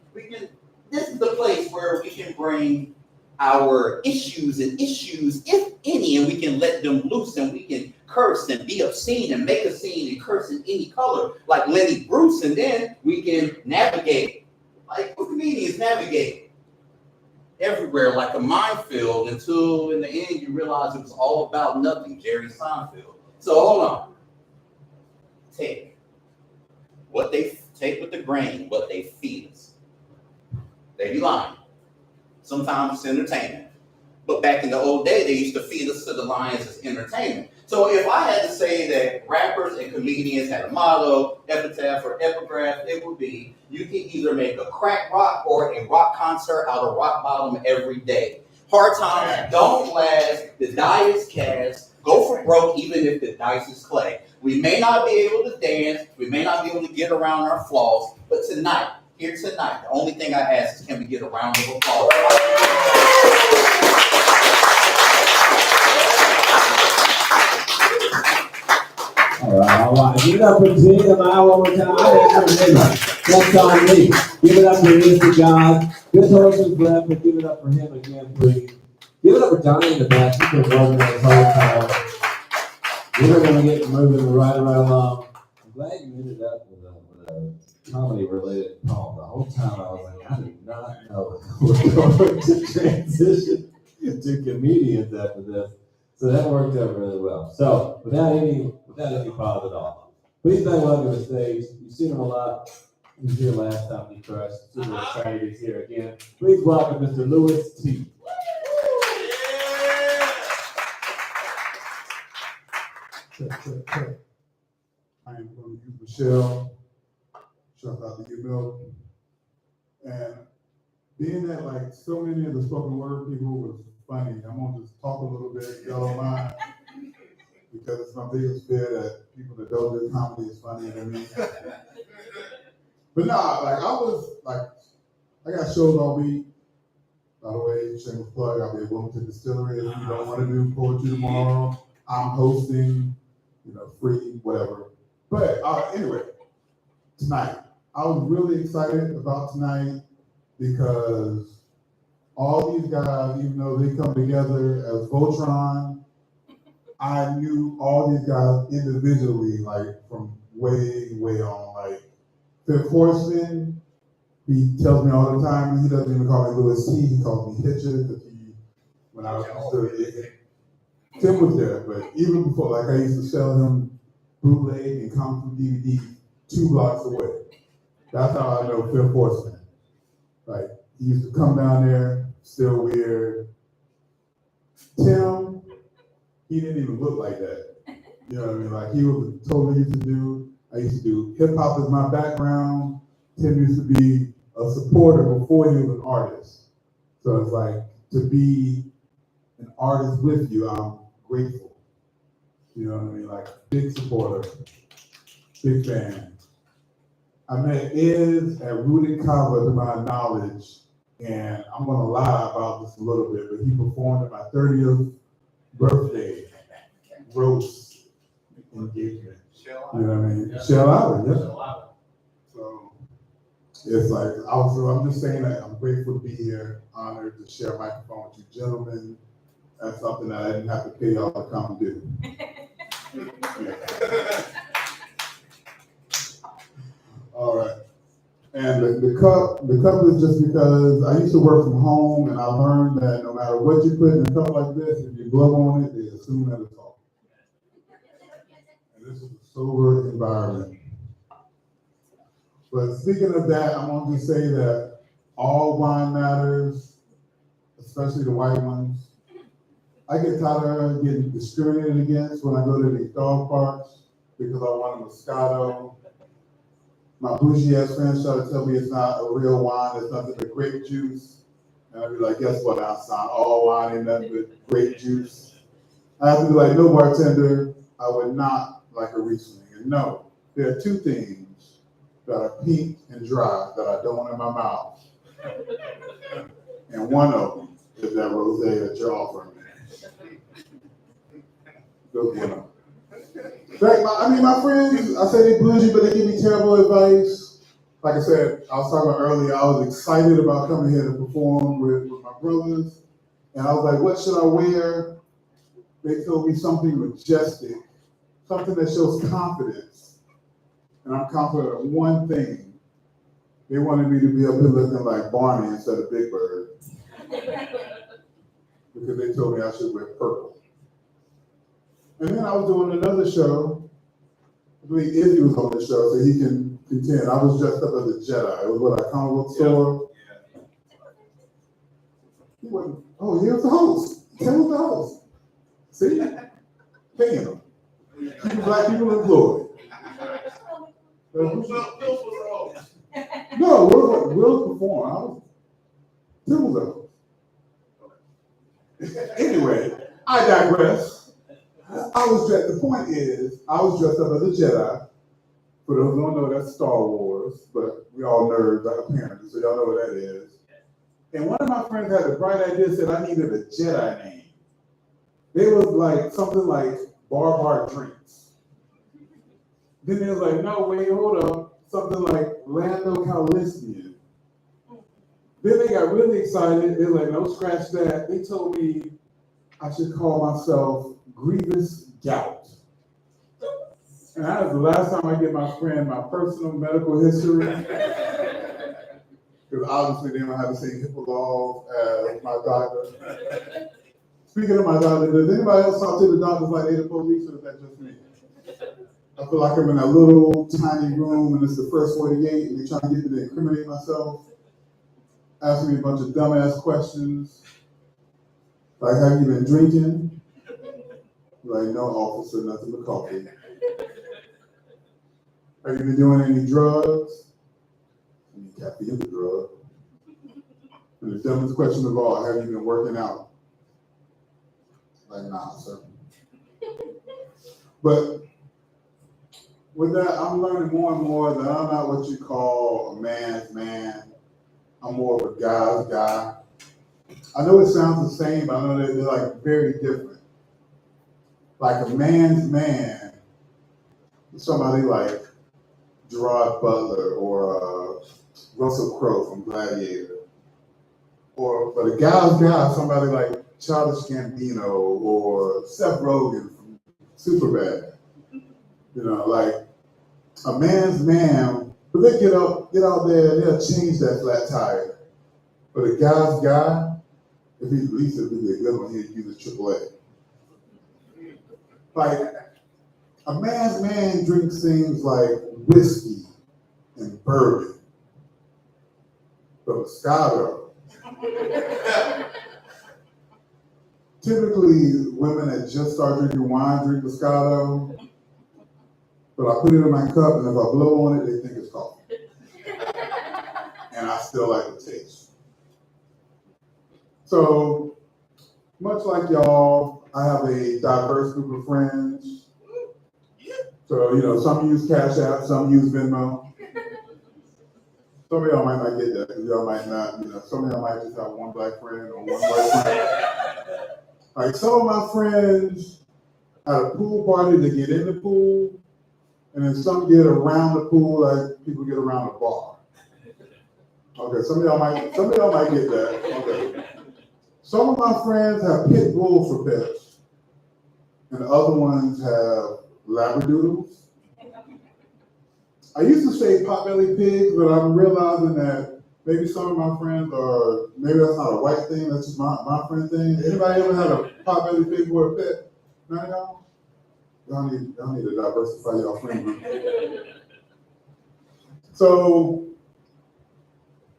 this is the place where we can bring our issues, if any, and we can let them loose and we can curse and be obscene and make a scene and curse in any color like Lenny Bruce, and then we can navigate like comedians navigate everywhere like a minefield until in the end you realize it was all about nothing, Jerry Seinfeld. So hold on. Take with the grain what they feed us. They be lying. Sometimes it's entertainment. But back in the old day, they used to feed us to the lions as entertainment. So if I had to say that rappers and comedians had a motto, epitaph, or epigraph, it would be, you can either make a crack rock or a rock concert out of rock bottom every day. Hard times don't last. The die is cast. Go for broke even if the dice is clay. We may not be able to dance. We may not be able to get around our flaws. But tonight, the only thing I ask is, can we get a round of applause? All right. Give it up for Regina one more time. That's on me. Give it up for Mr. God. This Horseman's breath, but give it up for him again, please. Give it up for Johnny in the back. He's been working this whole time. We're going to get moving right along. I'm glad you ended up with a comedy-related poem. The whole time I was like, I did not know we're going to transition to comedians after this. So that worked out really well. So without any pause at all, please make welcome to the stage. You've seen him a lot. He was here last time he crushed. Super excited he's here again. Please welcome Mr. LouisTee. Check. I am going to use Michelle. Shout out to you, Milk. And being that like so many of the spoken word people was funny, I'm gonna just talk a little bit, if y'all don't mind, because it's my biggest fear that people that don't do comedy is funny, you know what I mean? But nah, I got shows all week. By the way, shameless plug, I'll be at Wilmington Distillery if you don't want to do poetry tomorrow. I'm hosting, free, whatever. But anyway, tonight, I was really excited about tonight because all these guys, even though they come together as Voltron, I knew all these guys individually, like from way, way on. Like Fifth Horseman, he tells me all the time, he doesn't even call me LouisTee, he calls me Hitcher, because when I was still, Tim was there, but even before, like I used to sell him bootleg and Kung Fu DVD 2 blocks away. That's how I know Fifth Horseman. Like, he used to come down there, still weird. Tim, he didn't even look like that. You know what I mean? Like, he was totally I used to do hip hop as my background. Tim used to be a supporter before he was an artist. So it's like, to be an artist with you, I'm grateful. You know what I mean? Like, big supporter, big fan. I met Iz at Rooted Kava, to my knowledge, and I'm gonna lie about this a little bit, but he performed at my 30th birthday roast engagement. You know what I mean? Yeah. Shell Island, yeah. So it's like, also, I'm just saying that I'm grateful to be here, honored to share a microphone with you gentlemen. That's something that I didn't have to pay y'all to come do. All right. And the cup is just because I used to work from home and I learned that no matter what you put in a cup like this, if you blow on it, they assume that it's all. And this is a sober environment. But speaking of that, I'm going to just say that all wine matters, especially the white ones. I get tired of getting discriminated against when I go to these dog parks because I want a Moscato. My bougie ass friends try to tell me it's not a real wine, it's nothing but grape juice. And I'd be like, guess what, Einstein? All wine ain't nothing but grape juice. I have to be like, no, bartender, I would not like a Riesling. And no, there are two things that are pink and dry that I don't want in my mouth. And one of them is that rosé that you're offering me. Good one. My friends, I say they bougie, but they give me terrible advice. Like I said, I was talking about earlier, I was excited about coming here to perform with my brothers. And I was like, what should I wear? They told me something majestic, something that shows confidence. And I'm confident of one thing. They wanted me to be up here looking like Barney instead of Big Bird. Because they told me I should wear purple. And then I was doing another show. I believe Izzy was on the show, so he can contend. I was dressed up as a Jedi. It was what I come with sword. He wasn't. Oh, here's the host. Tell us the host. See? Paying them. Keeping black people employed. No, Will perform. Tim was the host. Anyway, I digress. The point is, I was dressed up as a Jedi. For those who don't know, that's Star Wars, but we all nerds, apparently, so y'all know what that is. And one of my friends had a bright idea, said I needed a Jedi name. It was like something like Bar Drinks. Then they was like, no, wait, hold up, something like Lando Calrissian. Then they got really excited. They were like, no, scratch that. They told me I should call myself Grievous Gout. And that was the last time I get my friend my personal medical history. Because obviously they don't have the same HIPAA laws as my doctor. Speaking of my doctor, does anybody else talk to the doctors like they the police, or is that just me? I feel like I'm in a little tiny room and it's the first 48 and they're trying to get me to incriminate myself. Asking me a bunch of dumbass questions. Like, have you been drinking? Like, no, officer, nothing but coffee. Have you been doing any drugs? I mean, caffeine is a drug. And the dumbest question of all, have you been working out? Like, nah, sir. But with that, I'm learning more and more that I'm not what you call a man's man. I'm more of a guy's guy. I know it sounds the same, but I know that they're like very different. Like a man's man is somebody like Gerard Butler or Russell Crowe from Gladiator. But a guy's guy is somebody like Childish Gambino or Seth Rogen from Superbad. You know, like a man's man, but they get out there and they'll change that flat tire. But a guy's guy, if he's at least a good one, he'd use a AAA. Like, a man's man drinks things like whiskey and bourbon. But Moscato. Typically, women that just start drinking wine drink Moscato. But I put it in my cup, and if I blow on it, they think it's coffee. And I still like the taste. So, much like y'all, I have a diverse group of friends. So, some use Cash App, some use Venmo. Some of y'all might not get that, because y'all might not, some of y'all might just have one black friend or one white friend. Like, some of my friends at a pool party, they get in the pool, and then some get around the pool like people get around the bar. Okay, some of y'all might get that. Okay. Some of my friends have pit bulls for pets, and the other ones have labradoodles. I used to say potbelly pigs, but I'm realizing that maybe some of my friends are, maybe that's not a white thing, that's just my friend thing. Anybody ever had a potbelly pig for a pet? None of y'all? Y'all need to diversify y'all friend group. So,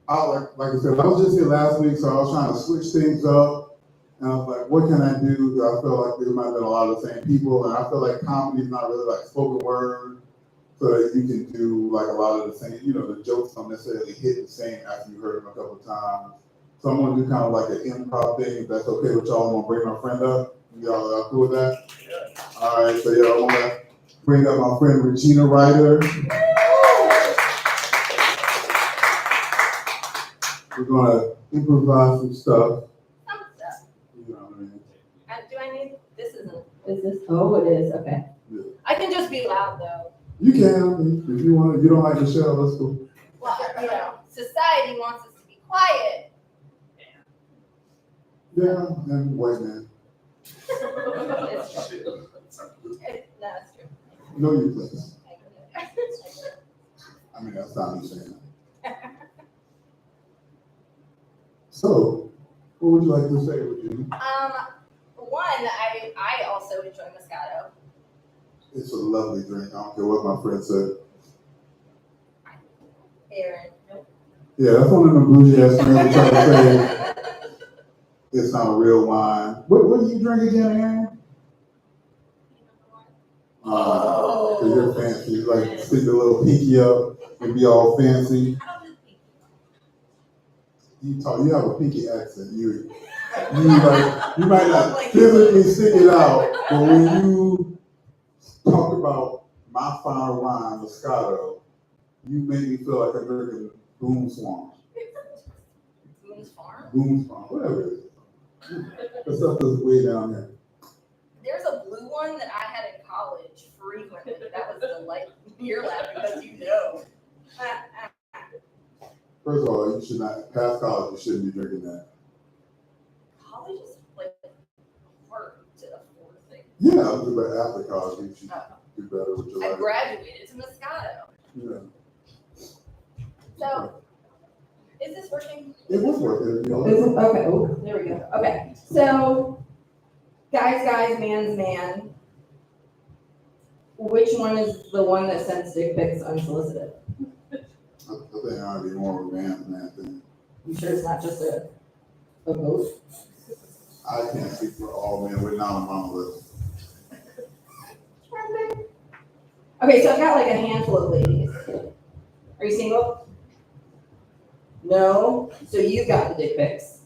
like I said, I was just here last week, so I was trying to switch things up. And I was like, what can I do? I felt like there might have been a lot of the same people, and I feel like comedy is not really like spoken word, so that you can do like a lot of the same, the jokes don't necessarily hit the same after you heard them a couple of times. So I'm gonna do kind of like an improv thing, if that's okay with y'all. I'm gonna bring my friend up. Y'all cool with that? Yeah. All right, so I wanna bring up my friend Regina Ryder. We're gonna improvise some stuff. Some stuff. You know what I mean? Do I need, is this, oh, it is, okay. Yeah. I can just be loud though. You can, if you want. You don't like Michelle, let's go. Well, society wants us to be quiet. Yeah, and white man. It's true. That's true. Know your place. I mean, that's not me saying that. So, what would you like to say, Regina? One, I also enjoy Moscato. It's a lovely drink. I don't care what my friend said. Aaron, nope. Yeah, that's one of them bougie ass friends that try to say it's not a real wine. What do you drink again, Aaron? So you're fancy. You like stick a little pinky up and be all fancy. You have a pinky accent. You might not physically stick it out, but when you talk about my fine wine, Moscato, you make me feel like I'm drinking Boom Swamp. Boone's Farm? Boom Swamp, whatever it is. The stuff that's way down there. There's a blue one that I had in college frequently. That was the light. You're laughing because you know. First of all, you should not, past college, you shouldn't be drinking that. College is like hard to afford things. Yeah, but after college, you should do better with your I life. graduated to Moscato. Yeah. So, is this working? It was working. Okay, oh, there we go. Okay, so, guys, man's man. Which one is the one that sends dick pics unsolicited? I think I'd be more of a man thing. You sure it's not just a vote? I can't speak for all men. We're not on my list. Okay, so I've got like a handful of ladies. Are you single? No? So you've got the dick pics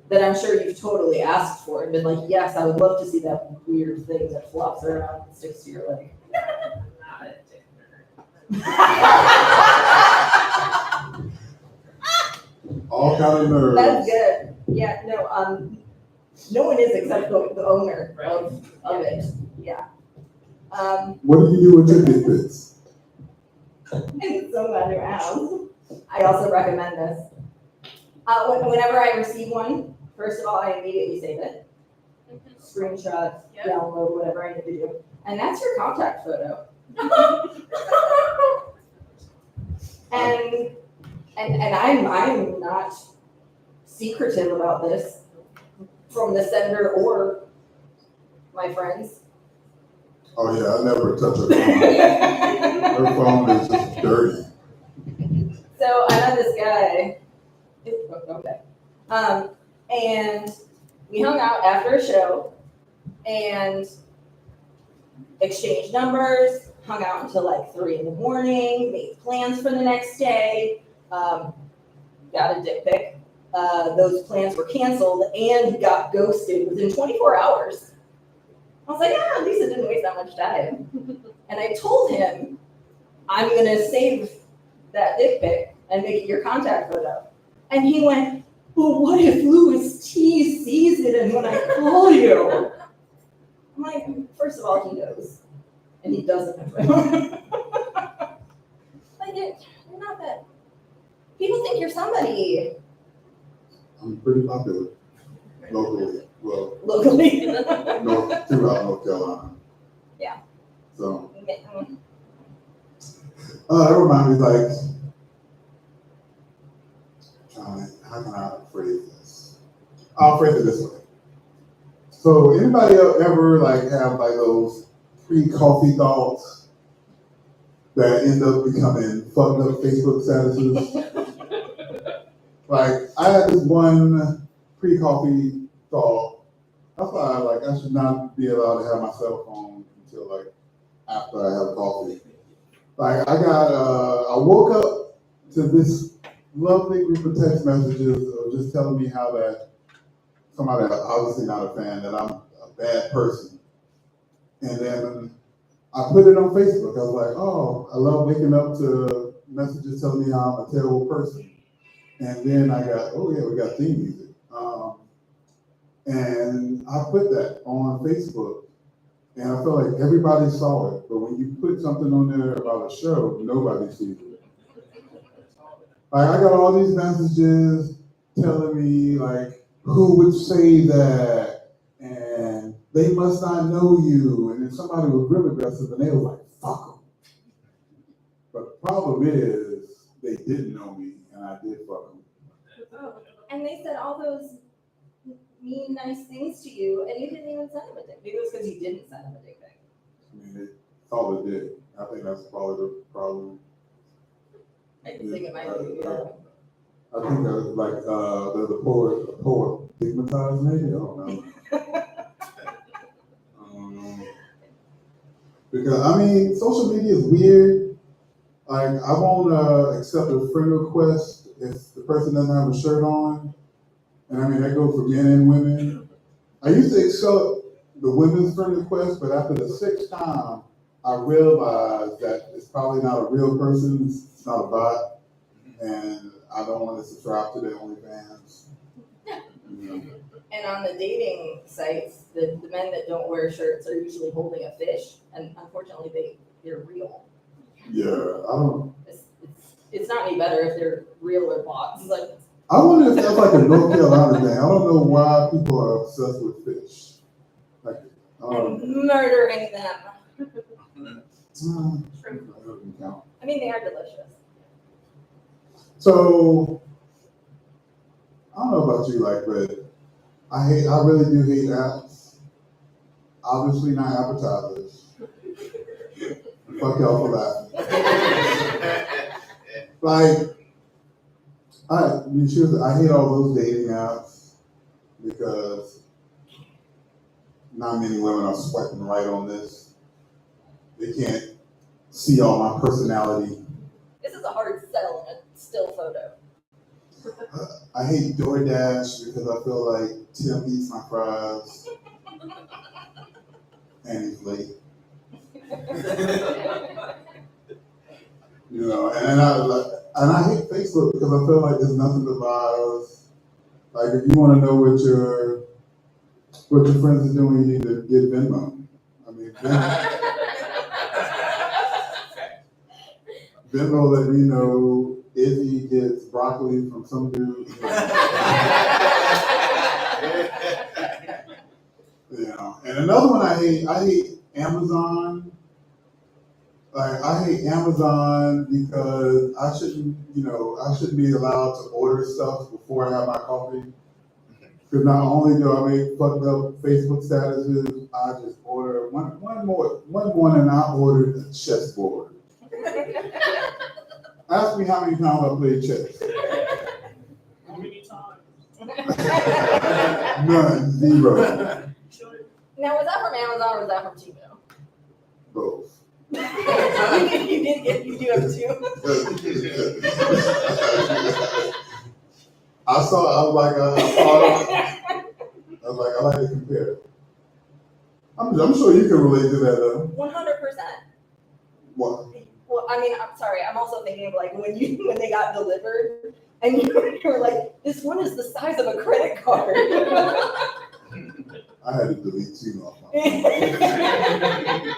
that I'm sure you've totally asked for and been like, yes, I would love to see that weird thing that flops around and sticks to your leg. All kind of nerves. That's good. Yeah, no one is except the owner of it. Yeah. What do you do with your dick pics? It's so glad you're around. I also recommend this. Whenever I receive one, first of all, I immediately save it. Screenshot, download, whatever I need to do. And that's your contact photo. and I'm not secretive about this from the sender or my friends. Oh yeah, I never touch her phone. Her phone is just dirty. So I met this guy. Okay. And we hung out after a show and exchanged numbers, hung out until like 3 a.m, made plans for the next day, got a dick pic. Those plans were canceled and got ghosted within 24 hours. I was like, at least it didn't waste that much time. And I told him, I'm gonna save that dick pic and make it your contact photo. And he went, well, what if LouisTee sees it and when I call you? I'm like, first of all, he knows. And he doesn't. Like, you're not that. People think you're somebody. I'm pretty popular. locally, well, locally. throughout North Carolina. Yeah. So, Okay. that reminds me, like, how can I phrase this? I'll phrase it this way. So, anybody ever like have like those pre-coffee thoughts that end up becoming fucked up Facebook statuses? Like, I had this one pre-coffee thought. That's why I should not be allowed to have my cell phone until like after I have coffee. Like I woke up to this lovely group of text messages of just telling me how that somebody obviously not a fan, that I'm a bad person. And then I put it on Facebook. I was like, oh, I love waking up to messages telling me how I'm a terrible person. And then I got, oh yeah, we got theme music. And I put that on Facebook. And I felt like everybody saw it. But when you put something on there about a show, nobody sees it. Like I got all these messages telling me like, who would say that? And they must not know you. And then somebody was real aggressive and they were like, fuck them. But the problem is they didn't know me and I did fuck them. And they said all those mean, nice things to you, and you didn't even send them a dick. Maybe it was because you didn't send them a dick pic. I mean, that's all it did. I think that's probably the problem. I think it might be. I think that like the poet stigmatized me. I don't know. Because I mean, social media is weird. Like I won't accept a friend request if the person doesn't have a shirt on. And I mean, that goes for men and women. I used to accept the women's friend request, but after the 6th time, I realized that it's probably not a real person. It's not a bot. And I don't want to subscribe to their OnlyFans. And on the dating sites, the men that don't wear shirts are usually holding a fish, and unfortunately, they're real. Yeah, I don't. It's not any better if they're real or bots. Like, I wonder if that's like a North Carolina thing. I don't know why people are obsessed with fish. Like, and murdering them. Shrimp. I mean, they are delicious. So I don't know about you, like, but I really do hate apps. Obviously not advertisers. Fuck y'all for laughing. Like, I hate all those dating apps because not many women are swiping right on this. They can't see all my personality. This is a hard sell in a still photo. I hate DoorDash because I feel like Tim eats my fries and he's late. You know, and I hate Facebook because I feel like there's nothing but lies. Like if you want to know what your friends are doing, you need to get Venmo. I mean, Venmo let me know if he gets broccoli from some dude. You know, and another one I hate Amazon. Like I hate Amazon because I shouldn't be allowed to order stuff before I have my coffee. Because not only do I make fucked up Facebook statuses, I just order one morning I ordered a chessboard. Ask me how many times I played chess. How many times? None, 0. Now, was that from Amazon or was that from Timo? Both. You do have two. I like to compare. I'm sure you can relate to that though. 100%. What? Well, I mean, I'm sorry. I'm also thinking of like when they got delivered, and you were like, "This one is the size of a credit card." I had to delete 2 off my phone.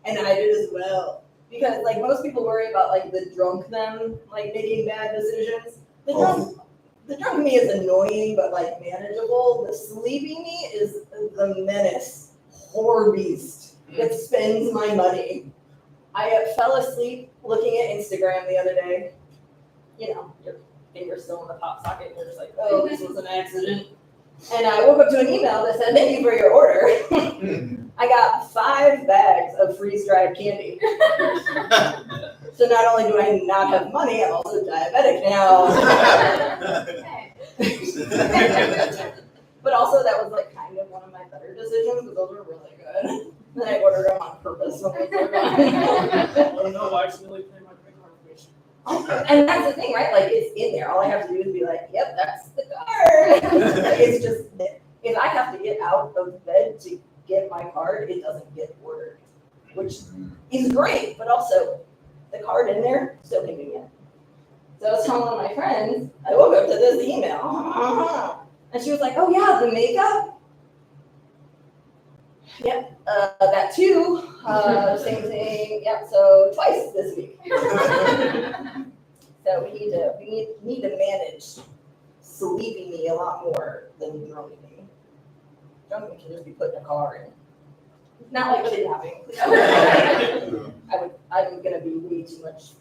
And I did as well, because like most people worry about like the drunk them like making bad decisions. The the drunk me is annoying, but like manageable. The sleepy me is the menace, whore beast that spends my money. I fell asleep looking at Instagram the other day. You know, your finger's still in the pop socket, and you're just like, oh, this was an accident. And I woke up to an email that said, thank you for your order. I got 5 bags of freeze-dried candy. So not only do I not have money, I'm also diabetic now. But also that was like kind of one of my better decisions, because those were really good. And I ordered them on purpose when they were gone. Oh no, I accidentally paid my credit card information. And that's the thing, right? Like, it's in there. All I have to do is be like, yep, that's the card. It's just, if I have to get out of bed to get my card, it doesn't get ordered, which is great, but also the card in there, so convenient. So I was telling one of my friends, I woke up to this email. And she was like, oh yeah, the makeup? Yep, that too. Same thing. Yep, so twice this week. So we need to manage sleepy me a lot more than drunk me. Drunk me can just be put in a car and not like kidnapping. I'm gonna be way too much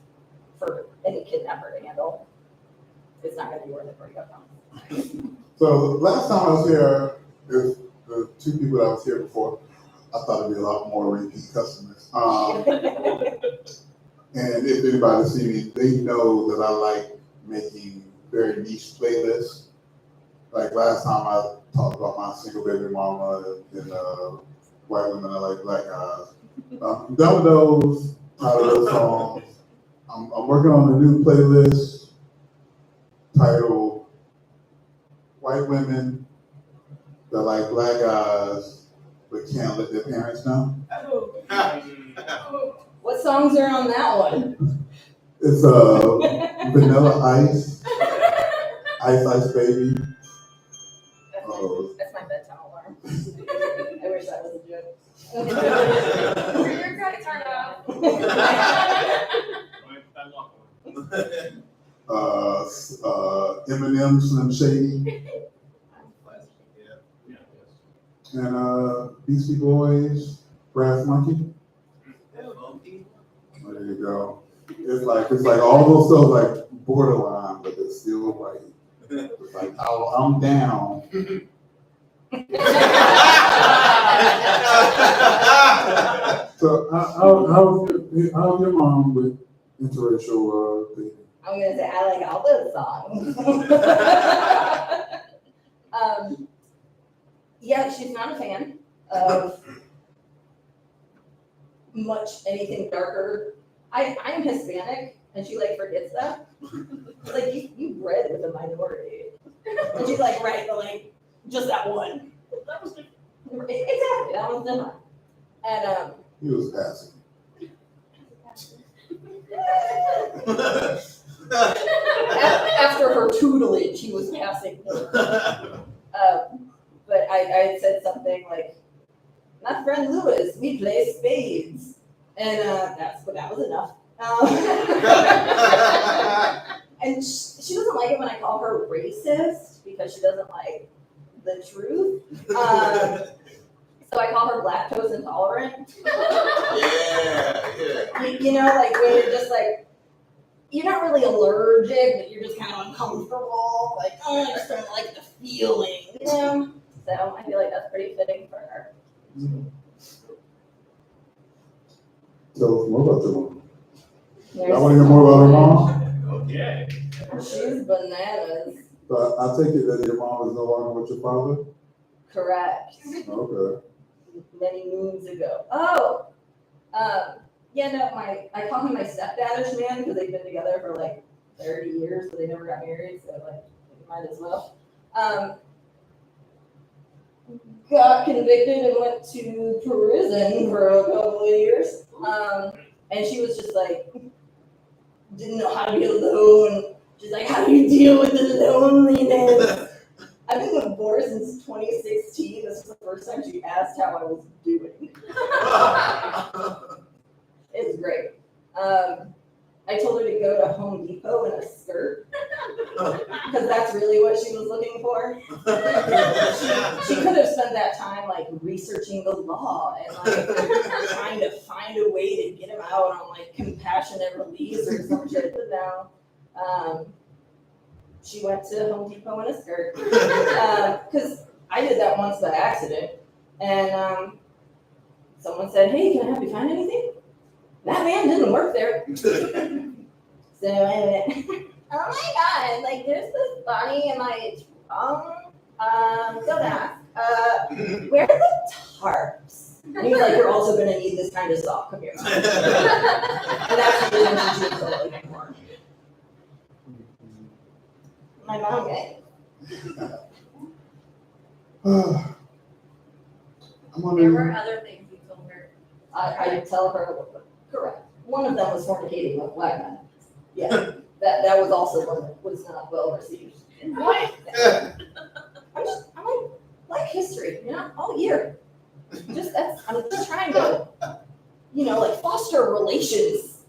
for any kidnapper to handle. It's not gonna be worth it for you. So last time I was here, the 2 people that was here before, I thought it'd be a lot more repeat customers. And if anybody see me, they know that I like making very niche playlists. Like last time I talked about my single baby mama and white women that like black guys. I'm done with those out of those songs. I'm working on a new playlist titled White Women That Like Black Guys But Can't Let Their Parents Know. What songs are on that one? It's Vanilla Ice, Ice Ice Baby. That's my bedtime alarm. I wish that was a joke. Your credit card out. Eminem, Slim Shady, and Beastie Boys, Brass Monkey. There you go. It's like all those stuff like borderline, but it's still right. It's like, oh, I'm down. So how's your mom with interracial dating? I'm gonna say I like all those songs. Yeah, she's not a fan of much anything darker. I'm Hispanic, and she like forgets that. Like you bred with a minority, and she's like, right, but like just that one. That was different. Exactly, that was different. And He was passing. After her tutelage, he was passing. But I had said something like, "My friend Louis, we play spades," and that was enough. And she doesn't like it when I call her racist because she doesn't like the truth. So I call her lactose intolerant. Yeah. You know, like when you're just like, you're not really allergic, but you're just kind of uncomfortable. Like, oh, I just don't like the feeling, you know? So I feel like that's pretty fitting for her. So more about your mom. I want to hear more about her mom. Okay. She's bananas. But I take it that your mom is no longer with your father? Correct. Okay. Many moons ago. Oh, yeah, no, I call him my stepdadish man because they've been together for like 30 years, but they never got married, so like, might as well. Got convicted and went to prison for a couple of years. And she was just like, didn't know how to be alone. She's like, how do you deal with the loneliness? I've been divorced since 2016. This is the first time she asked how I was doing. It's great. I told her to go to Home Depot in a skirt. because that's really what she was looking for. She could have spent that time like researching the law and like trying to find a way to get him out on like compassionate release or some shit. But no, she went to Home Depot in a skirt because I did that once by accident, and someone said, "Hey, can I help you find anything?" That man didn't work there. So I went, "Oh my god, like there's this body in my don't ask. Where are the tarps?" And he was like, "You're also gonna need this kind of sock. Come here." And that's the reason she was so like more. My mom gay. I'm There wondering, were other things you told her. I tell her, correct. One of them was fornicating with black men. Yeah, that was also one that was not well received. What? I'm like history, all year. I'm just trying to, like foster relations.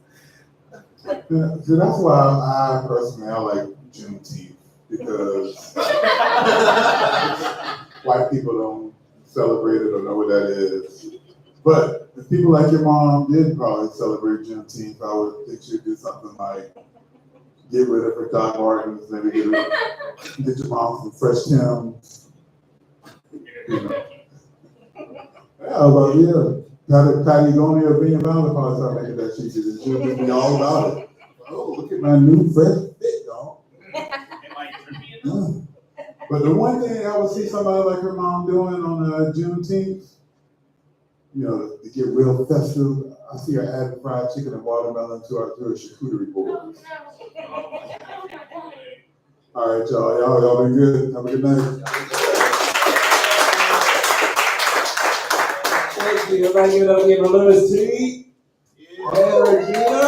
yeah, see, that's why I personally, I like Juneteenth, because white people don't celebrate it or know what that is. But if people like your mom did probably celebrate Juneteenth, I would think she'd do something like get rid of her Doc Martens, maybe get your mom some fresh Timbs. Patagonia or being Valley probably start making that shit, and she'll just be all about it. Oh, look at my new fresh fit, dog. But the one thing I would see somebody like her mom doing on Juneteenth, to get real festive, I see her adding fried chicken and watermelon to her charcuterie board. All right, y'all been good. Have a good night. Thank you. Everybody give it up for LouisTee and Regina.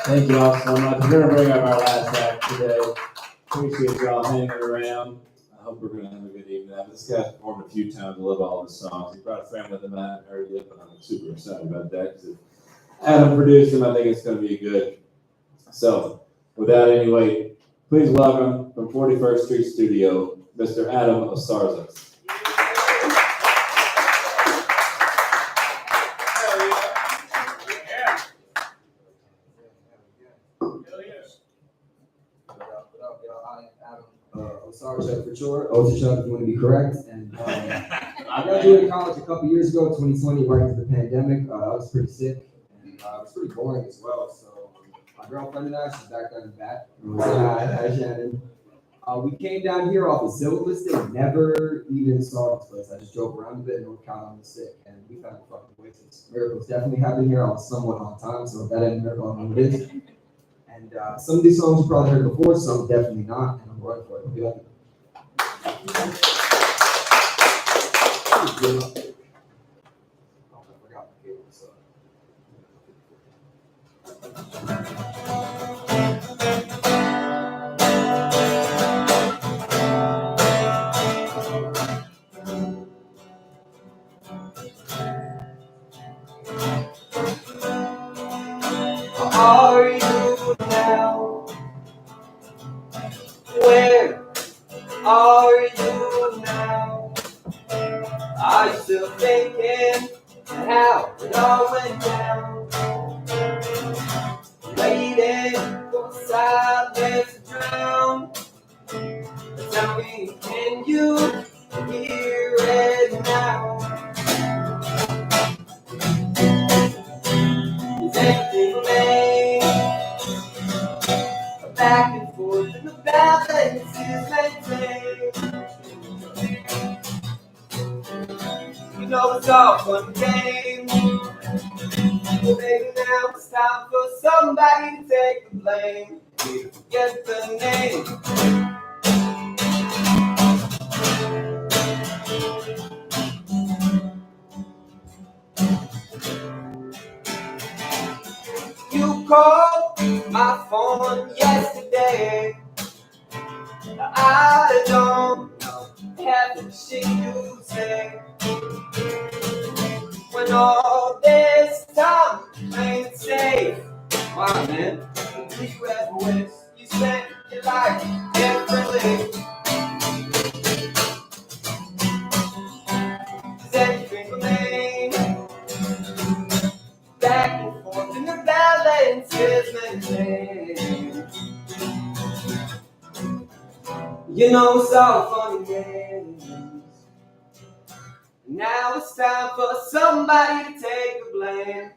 Thank you all so much. We're going to bring up our last act today. Appreciate y'all hanging around. I hope we're going to have a good evening. This guy's performed a few times. I love all the songs. He brought a friend with him. I haven't heard it yet, but I'm super excited about that because if Adam produced him, I think it's going to be good. So, without any wait, please welcome from 41st Street Studio, Mr. Adam Osarzas. Osarzas for short, Osarzas if you want to be correct. And I graduated college a couple years ago, 2020, right into the pandemic. I was pretty sick, and it was pretty boring as well. So my girlfriend and I, she's back down in the back. Hi, Shannon. We came down here off of Zillow listing, never even saw this place. I just drove around a bit in North Carolina sick, and we found a fucking oasis. Miracles definitely happened here. I was somewhat on time, so if that ain't a miracle, I don't know what it is. And some of these songs you probably heard before, some definitely not, and I'm running for it. Hope you like it. Oh, I forgot my cable, so. Are you now? Where are you now? Are you still thinking how it all went down? Waiting for silence to drown. Tell me, can you hear it now? Is anything made? Back and forth and the balance is maintained. You know it's all fun and games. Well, baby, now it's time for somebody to take the blame. Forget the name. You called my phone yesterday. I don't have the shit you say. When all this time ain't safe, why man, do you ever wish you spent your life differently. Said you drink a back and forth in the ballet and says many things. You know it's all fun and games. Now it's time for somebody to take the blame.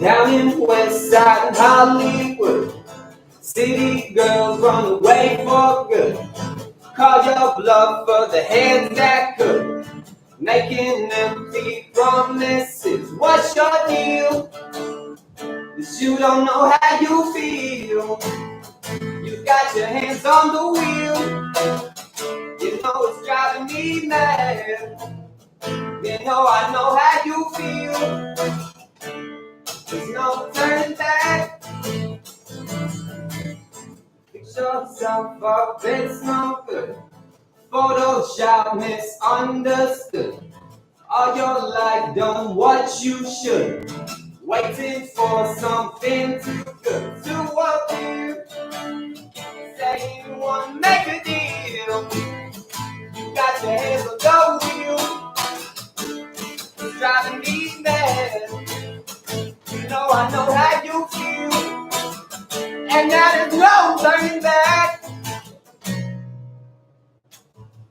Down in West Side Hollywood, city girls run away for good. Call your bluff for the heads that could. Making empty promises. What's your deal? 'Cause you don't know how you feel. You got your hands on the wheel. You know it's driving me mad. You know I know how you feel. There's no turning back. Fix yourself up, it's no good. Photoshop misunderstood. All your life done what you should. Waiting for something too good to appear. Say you wanna make a deal. You got your hands on the wheel. It's driving me mad. You know I know how you feel. And that is no turning back.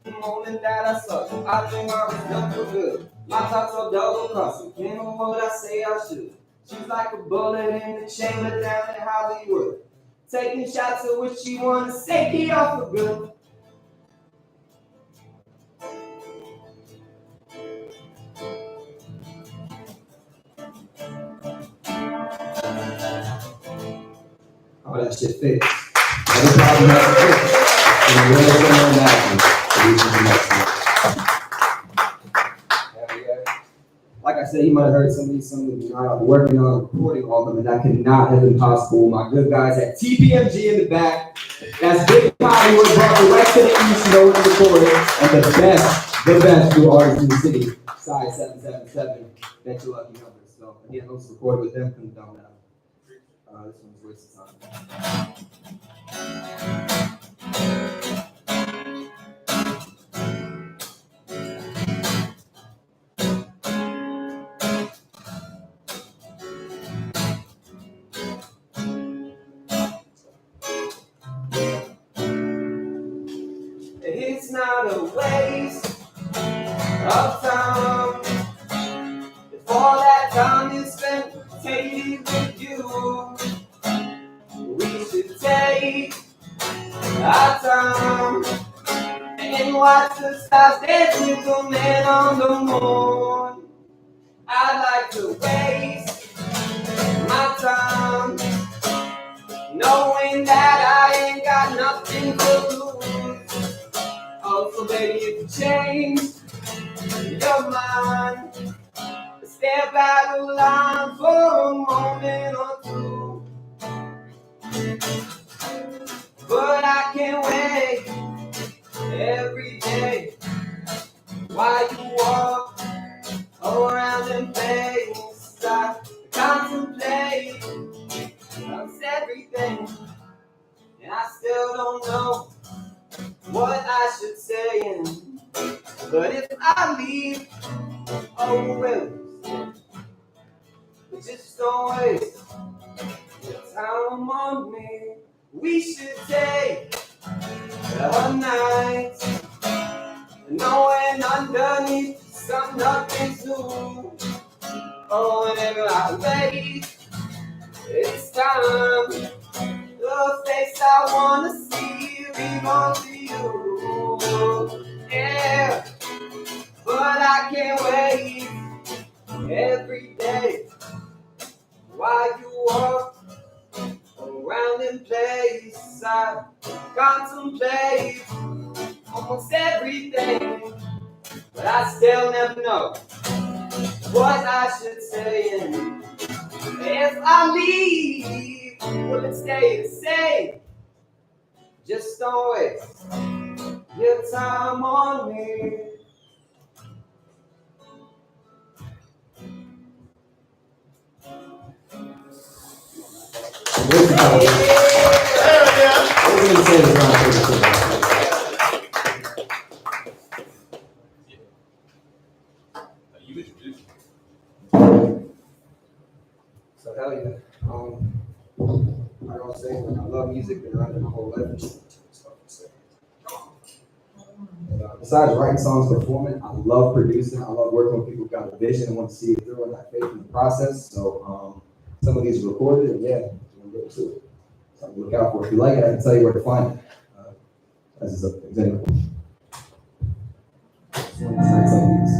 The moment that I saw you, I think I was done for good. My thoughts are double crossing, can't know what I say I should. She's like a bullet in the chamber down in Hollywood. Taking shots at what she wanna say, get off for good. Oh, that shit fixed. Every problem has a fix. And the real thing on that like I said, you might have heard some of these songs. I'm working on recording all of them, and that could not have been possible. My good guys at TPMG in the back. That's Big Hollywood, brought the right to the east, no one recorded, and the best new artists in the city. Side 777, bet your lucky numbers. So again, those recorded with them couldn't dumb that. This one's a waste of time. It's not a waste of time if all that time is spent taking with you. We should take our time and watch the stars dance with the man on the moon. I like to waste my time knowing that I ain't got nothing to lose. Also, baby, if you change your mind, step out of line for a moment or two. But I can't wait every day while you walk around in place. I contemplate on everything, and I still don't know what I should say. But if I leave, oh well, just don't waste your time on me. We should take a night, knowing underneath some nothing's new. Oh, whenever I wait, it's time. The face I wanna see belongs to you. Yeah, but I can't wait every contemplate almost everything, but I still never know what I should say. And if I leave, will it stay the same? Just don't waste your time on me. So hell yeah. I don't say I love music, been around it my whole life. And, besides writing songs, performing, I love producing. I love working with people who've got a vision and want to see it through and have faith in the process. So some of these are recorded, and yeah, we'll get to it. Something to look out for. If you like it, I can tell you where to find it. As an example. Nights like these.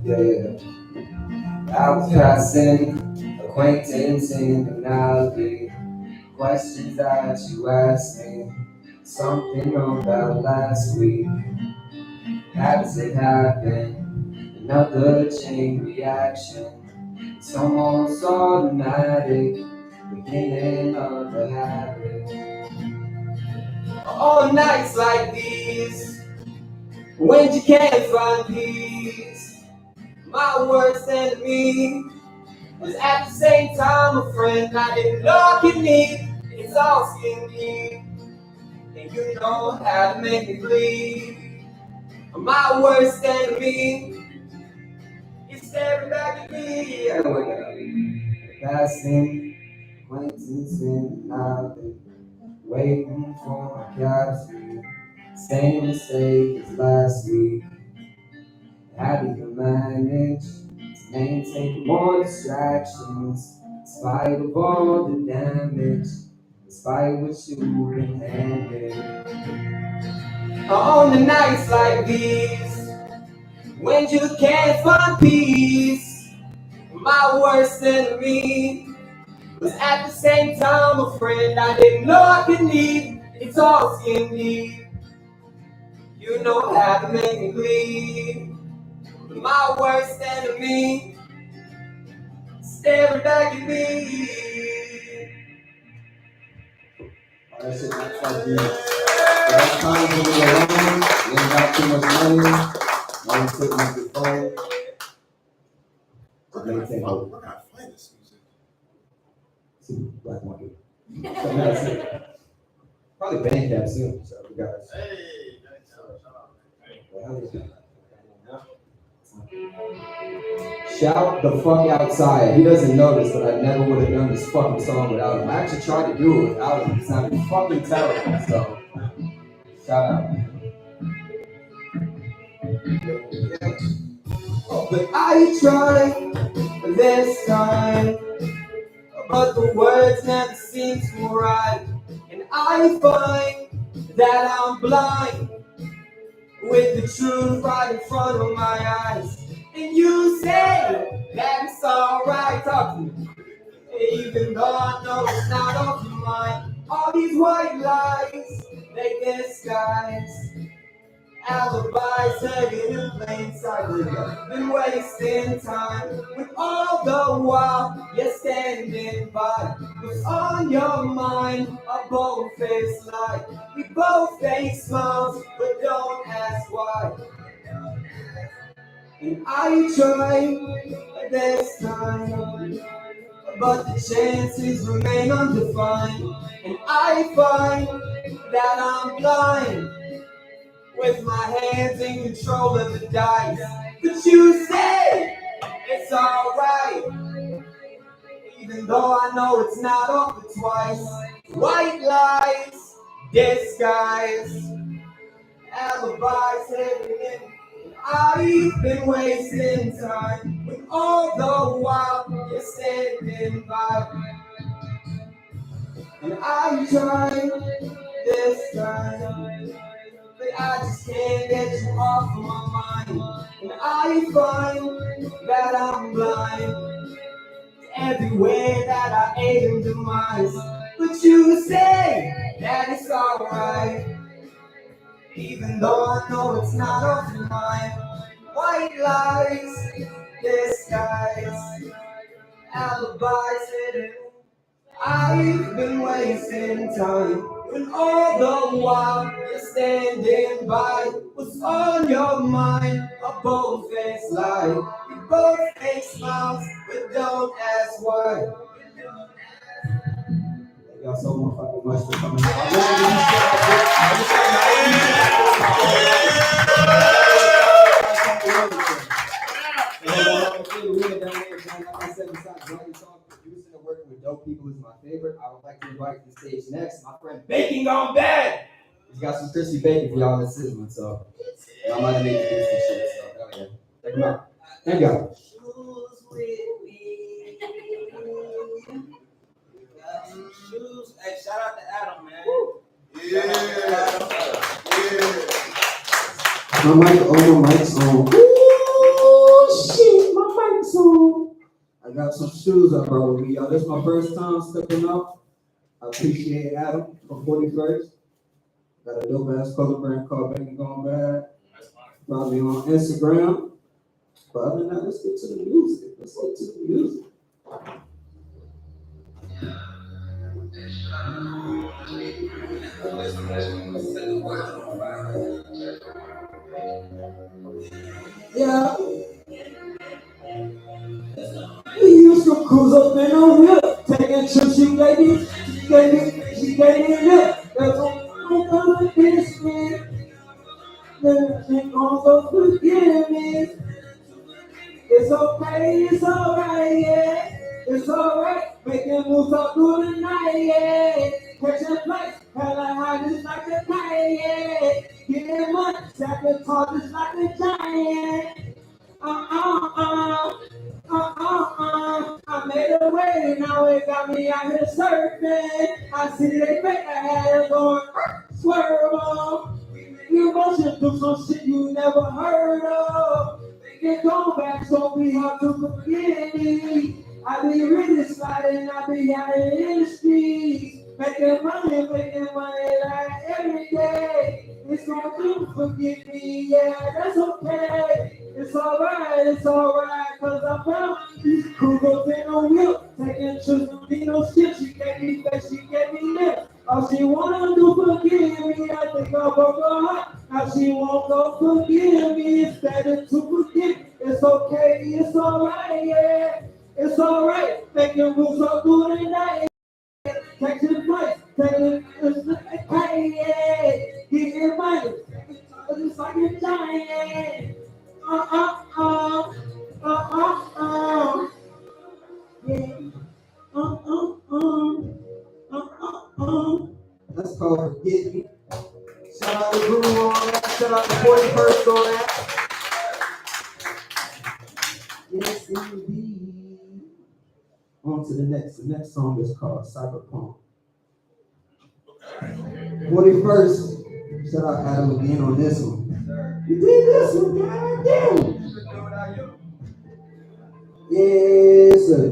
Yeah. I was passing, acquaintancing banality. Questions that you asked me, something about last week. How does it happen? Another chain reaction. It's almost automatic, beginning of a habit. On nights like these, when you can't find peace, my worst enemy was at the same time a friend I didn't know I could need. It's all skin deep, and you know how to make me bleed. My worst enemy is staring back at me. Passing, acquaintance and nothing, waiting for my capsule. Same mistake as last week. How do you manage to maintain more distractions in spite of all the damage, despite what you've been handed? On the nights like these, when you can't find peace, my worst enemy was at the same time a friend I didn't know I could need. It's all skin deep, you know how to make me bleed. My worst enemy staring back at me. That shit not like this. Last time we were alone, we ain't got too much money. No one took my good phone. Maintain hope. We're not playing this music. See, Black Market. So that's it. Probably Bandcamp soon. So we guys. Hey, Well, shout the fuck outside. He doesn't notice that I never would have done this fucking song without him. I actually tried to do it without him. It sounded fucking terrible. So, shout out. But I tried this time, but the words never seem to rhyme. And I find that I'm blind with the truth right in front of my eyes. And you say that it's alright, talk to me. Even though I know it's not off your mind. All these white lies, they disguise alibis hanging in plain sight. Been wasting time with all the while you're standing by. What's on your mind? A bold-faced lie. We both fake smiles, but don't ask why. And I try this time, but the chances remain undefined. And I find that I'm blind, with my hands in control of the dice. But you say it's alright, even though I know it's not off the twice. White lies, disguise, alibis hidden in. I've been wasting time with all the while you're standing by. And I tried this time, but I just can't get you off my mind. And I find that I'm blind everywhere that I aim demise. But you say that it's alright, even though I know it's not of mine. White lies, disguise, alibis hidden. I've been wasting time, when all the while you're standing by. What's on your mind? A bold-faced lie. You both fake smiles, but don't ask why. Thank y'all so motherfucking much for coming out. Like I said, besides writing songs, producing and working with dope people is my favorite. I would like to invite to the stage next my friend Baking Gone Bad. He's got some crispy bacon for y'all in sizzling, so y'all might have made to do some shit. So hell yeah, check him out. Thank y'all. Shoes with me. Got some shoes. Hey, shout out to Adam, man. Yeah. My mic on, my mic's on. Ooh, shit, my mic's on. I got some shoes I brought with me, y'all. This is my first time stepping up. I appreciate Adam from 41st. Got a dope ass color brand called Baking Gone Bad. Probably on Instagram. But other than that, let's get to the music. Yeah. We used to cruise up in a whip, taking trips. She gave me lip. That's all I'm gonna kiss me. Then she gon' go forgive me. It's okay, it's alright, yeah. It's alright, making moves all through the night, yeah. Catching flights, hella high just like a kite, yeah. Getting money, stacking tall just like a giant. I made a way, now it got me out here surfing. I see they fake, I had it going, swerve on. You motion through some shit you never heard of. Get going back, so be hard to forget me. I be really sliding, I be out in the streets. Making money like every day. It's gonna do, forget me, yeah, that's okay. It's alright, cause I found these cougars in a wheel. Taking trips to be no shit, she gave me face, she gave me lip. All she wanna do, forgive me, I think I broke her heart. Now she won't go forgive me, it's better to forget. It's okay, it's alright, yeah. It's alright, making moves all through the night. Taking flights, taking hey, yeah. Getting money, it's like a giant. That's called Forget Me. Shout out to Bruno on that. Shout out to 41st on that. Yes, indeed. On to the next. The next song is called Cyberpunk. 41st. Shout out Adam again on this one. You did this one, goddamn. Yes, sir.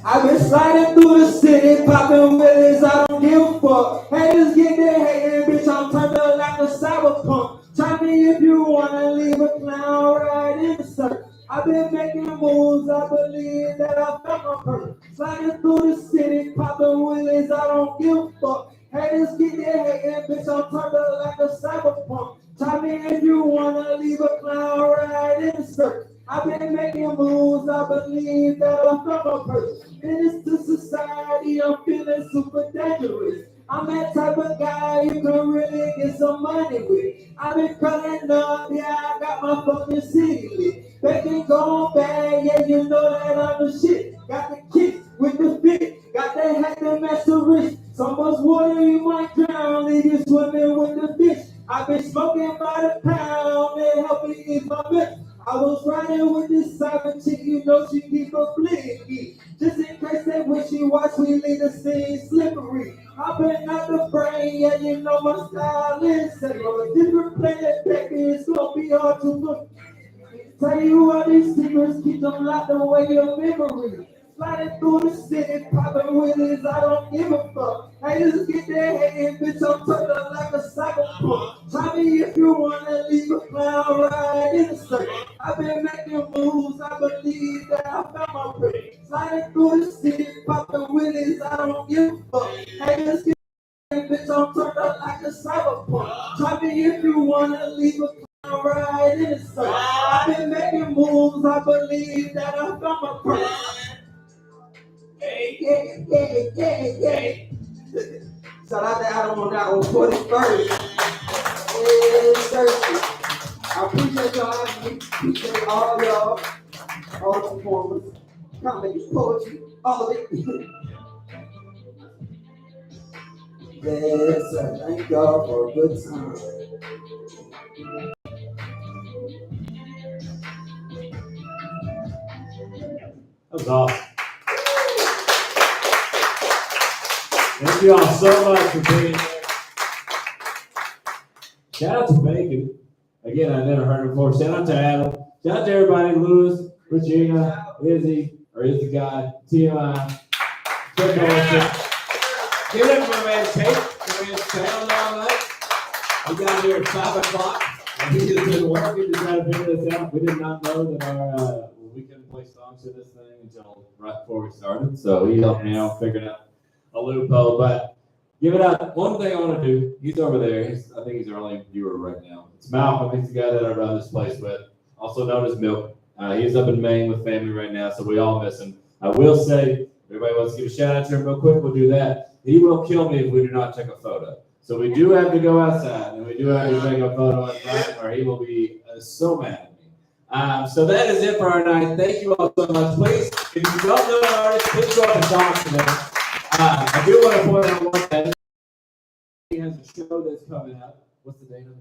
I've been sliding through the city, popping willies, I don't give a fuck. Haters get their hating, bitch, I'm turned up like a cyberpunk. Try me if you wanna leave a clown right in the circle. I've been making moves, I believe that I found my purpose. Sliding through the city, popping willies, I don't give a fuck. Haters get their hating, bitch, I'm turned up like a cyberpunk. Try me if you wanna leave a clown right in the circle. I've been making moves, I believe that I found my purpose. Menace to society, I'm feeling super dangerous. I'm that type of guy you can really get some money with. I've been cutting up, yeah, I got my fucking city lit. Baking Gone Bad, yeah, you know that I'm the shit. Got the kicks with the fit, got that hat that match the wrist. So much water you might drown, leave you swimming with the fish. I've been smoking by the pound, they help me eat my bitch. I was riding with this cyber chick, you know she keep a blinky. Just in case they wish you watch, we leave the scene slippery. I've been out the brain, yeah, you know my style is set. On a different planet, baby, it's gonna be hard to look. Tell you what, these secrets keep them locked away your memory. Sliding through the city, popping willies, I don't give a fuck. Haters get their head, bitch, I'm turned up like a cyberpunk. Tell me if you wanna leave a clown ride in the circle. I've been making moves, I believe that I found my break. Sliding through the city, popping willies, I don't give a fuck. Haters get their head, bitch, I'm turned up like a cyberpunk. Tell me if you wanna leave a clown ride in the circle. I've been making moves, I believe that I found my break. Yeah. Shout out to Adam on that one, 41st. Yes, sir. I appreciate y'all having me. Appreciate all y'all, all the performers, comedy, poetry, all of it. Yes, sir. Thank y'all for a good time. That was awesome. Thank you all so much for being here. Shout out to Bacon. Again, I never heard before. Shout out to Adam. Shout out to everybody. Louis, Regina, Izzy, guy, TMI. Give it up for my man Tate. My man Sound all night. We got here at 5 o'clock. And he just been working to try to figure this out. We did not know that our we couldn't play songs to this thing until right before we started. So he helped me out figuring out a loophole. But give it up. One thing I want to do, he's over there. I think he's our only viewer right now. It's Malcolm. He's the guy that I run this place with, also known as Milk. He's up in Maine with family right now, so we all miss him. I will say, everybody wants to give a shout out to him real quick. We'll do that. He will kill me if we do not take a photo. So we do have to go outside, and we do have to take a photo outside, or he will be so mad at me. So that is it for our night. Thank you all so much. Please, if you don't know an artist, please go up and talk to them. I do want to point out one thing. He has a show that's coming up. What's the date of it?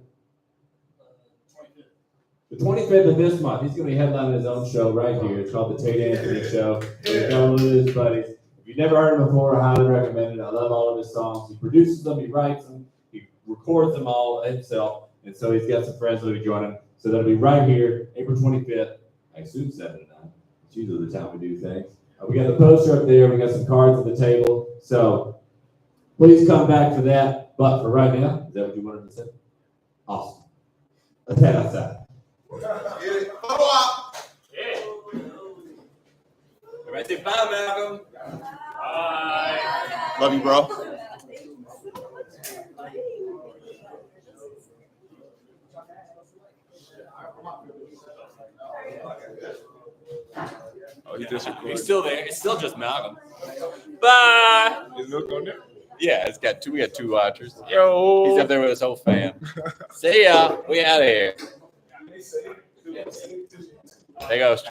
The 25th of this month. He's going to be headlining his own show right here. It's called the Tate Anthony Show. He's got one of his buddies. If you've never heard him before, I highly recommend it. I love all of his songs. He produces them, he writes them, he records them all himself. And so he's got some friends that will be joining him. So that'll be right here, April 25th. I assume 7 to 9. It's usually the time we do things. We got the poster up there. We got some cards at the table. So please come back for that. But for right now, is that what you wanted to say? Awesome. Let's head outside. Everybody say bye, Malcolm. Bye. Love you, bro. Oh, he's still there. It's still just Malcolm. Bye. Is Milk on there? Yeah, we got 2 watchers. Yo. He's up there with his whole fam. See ya. We out of here. There goes.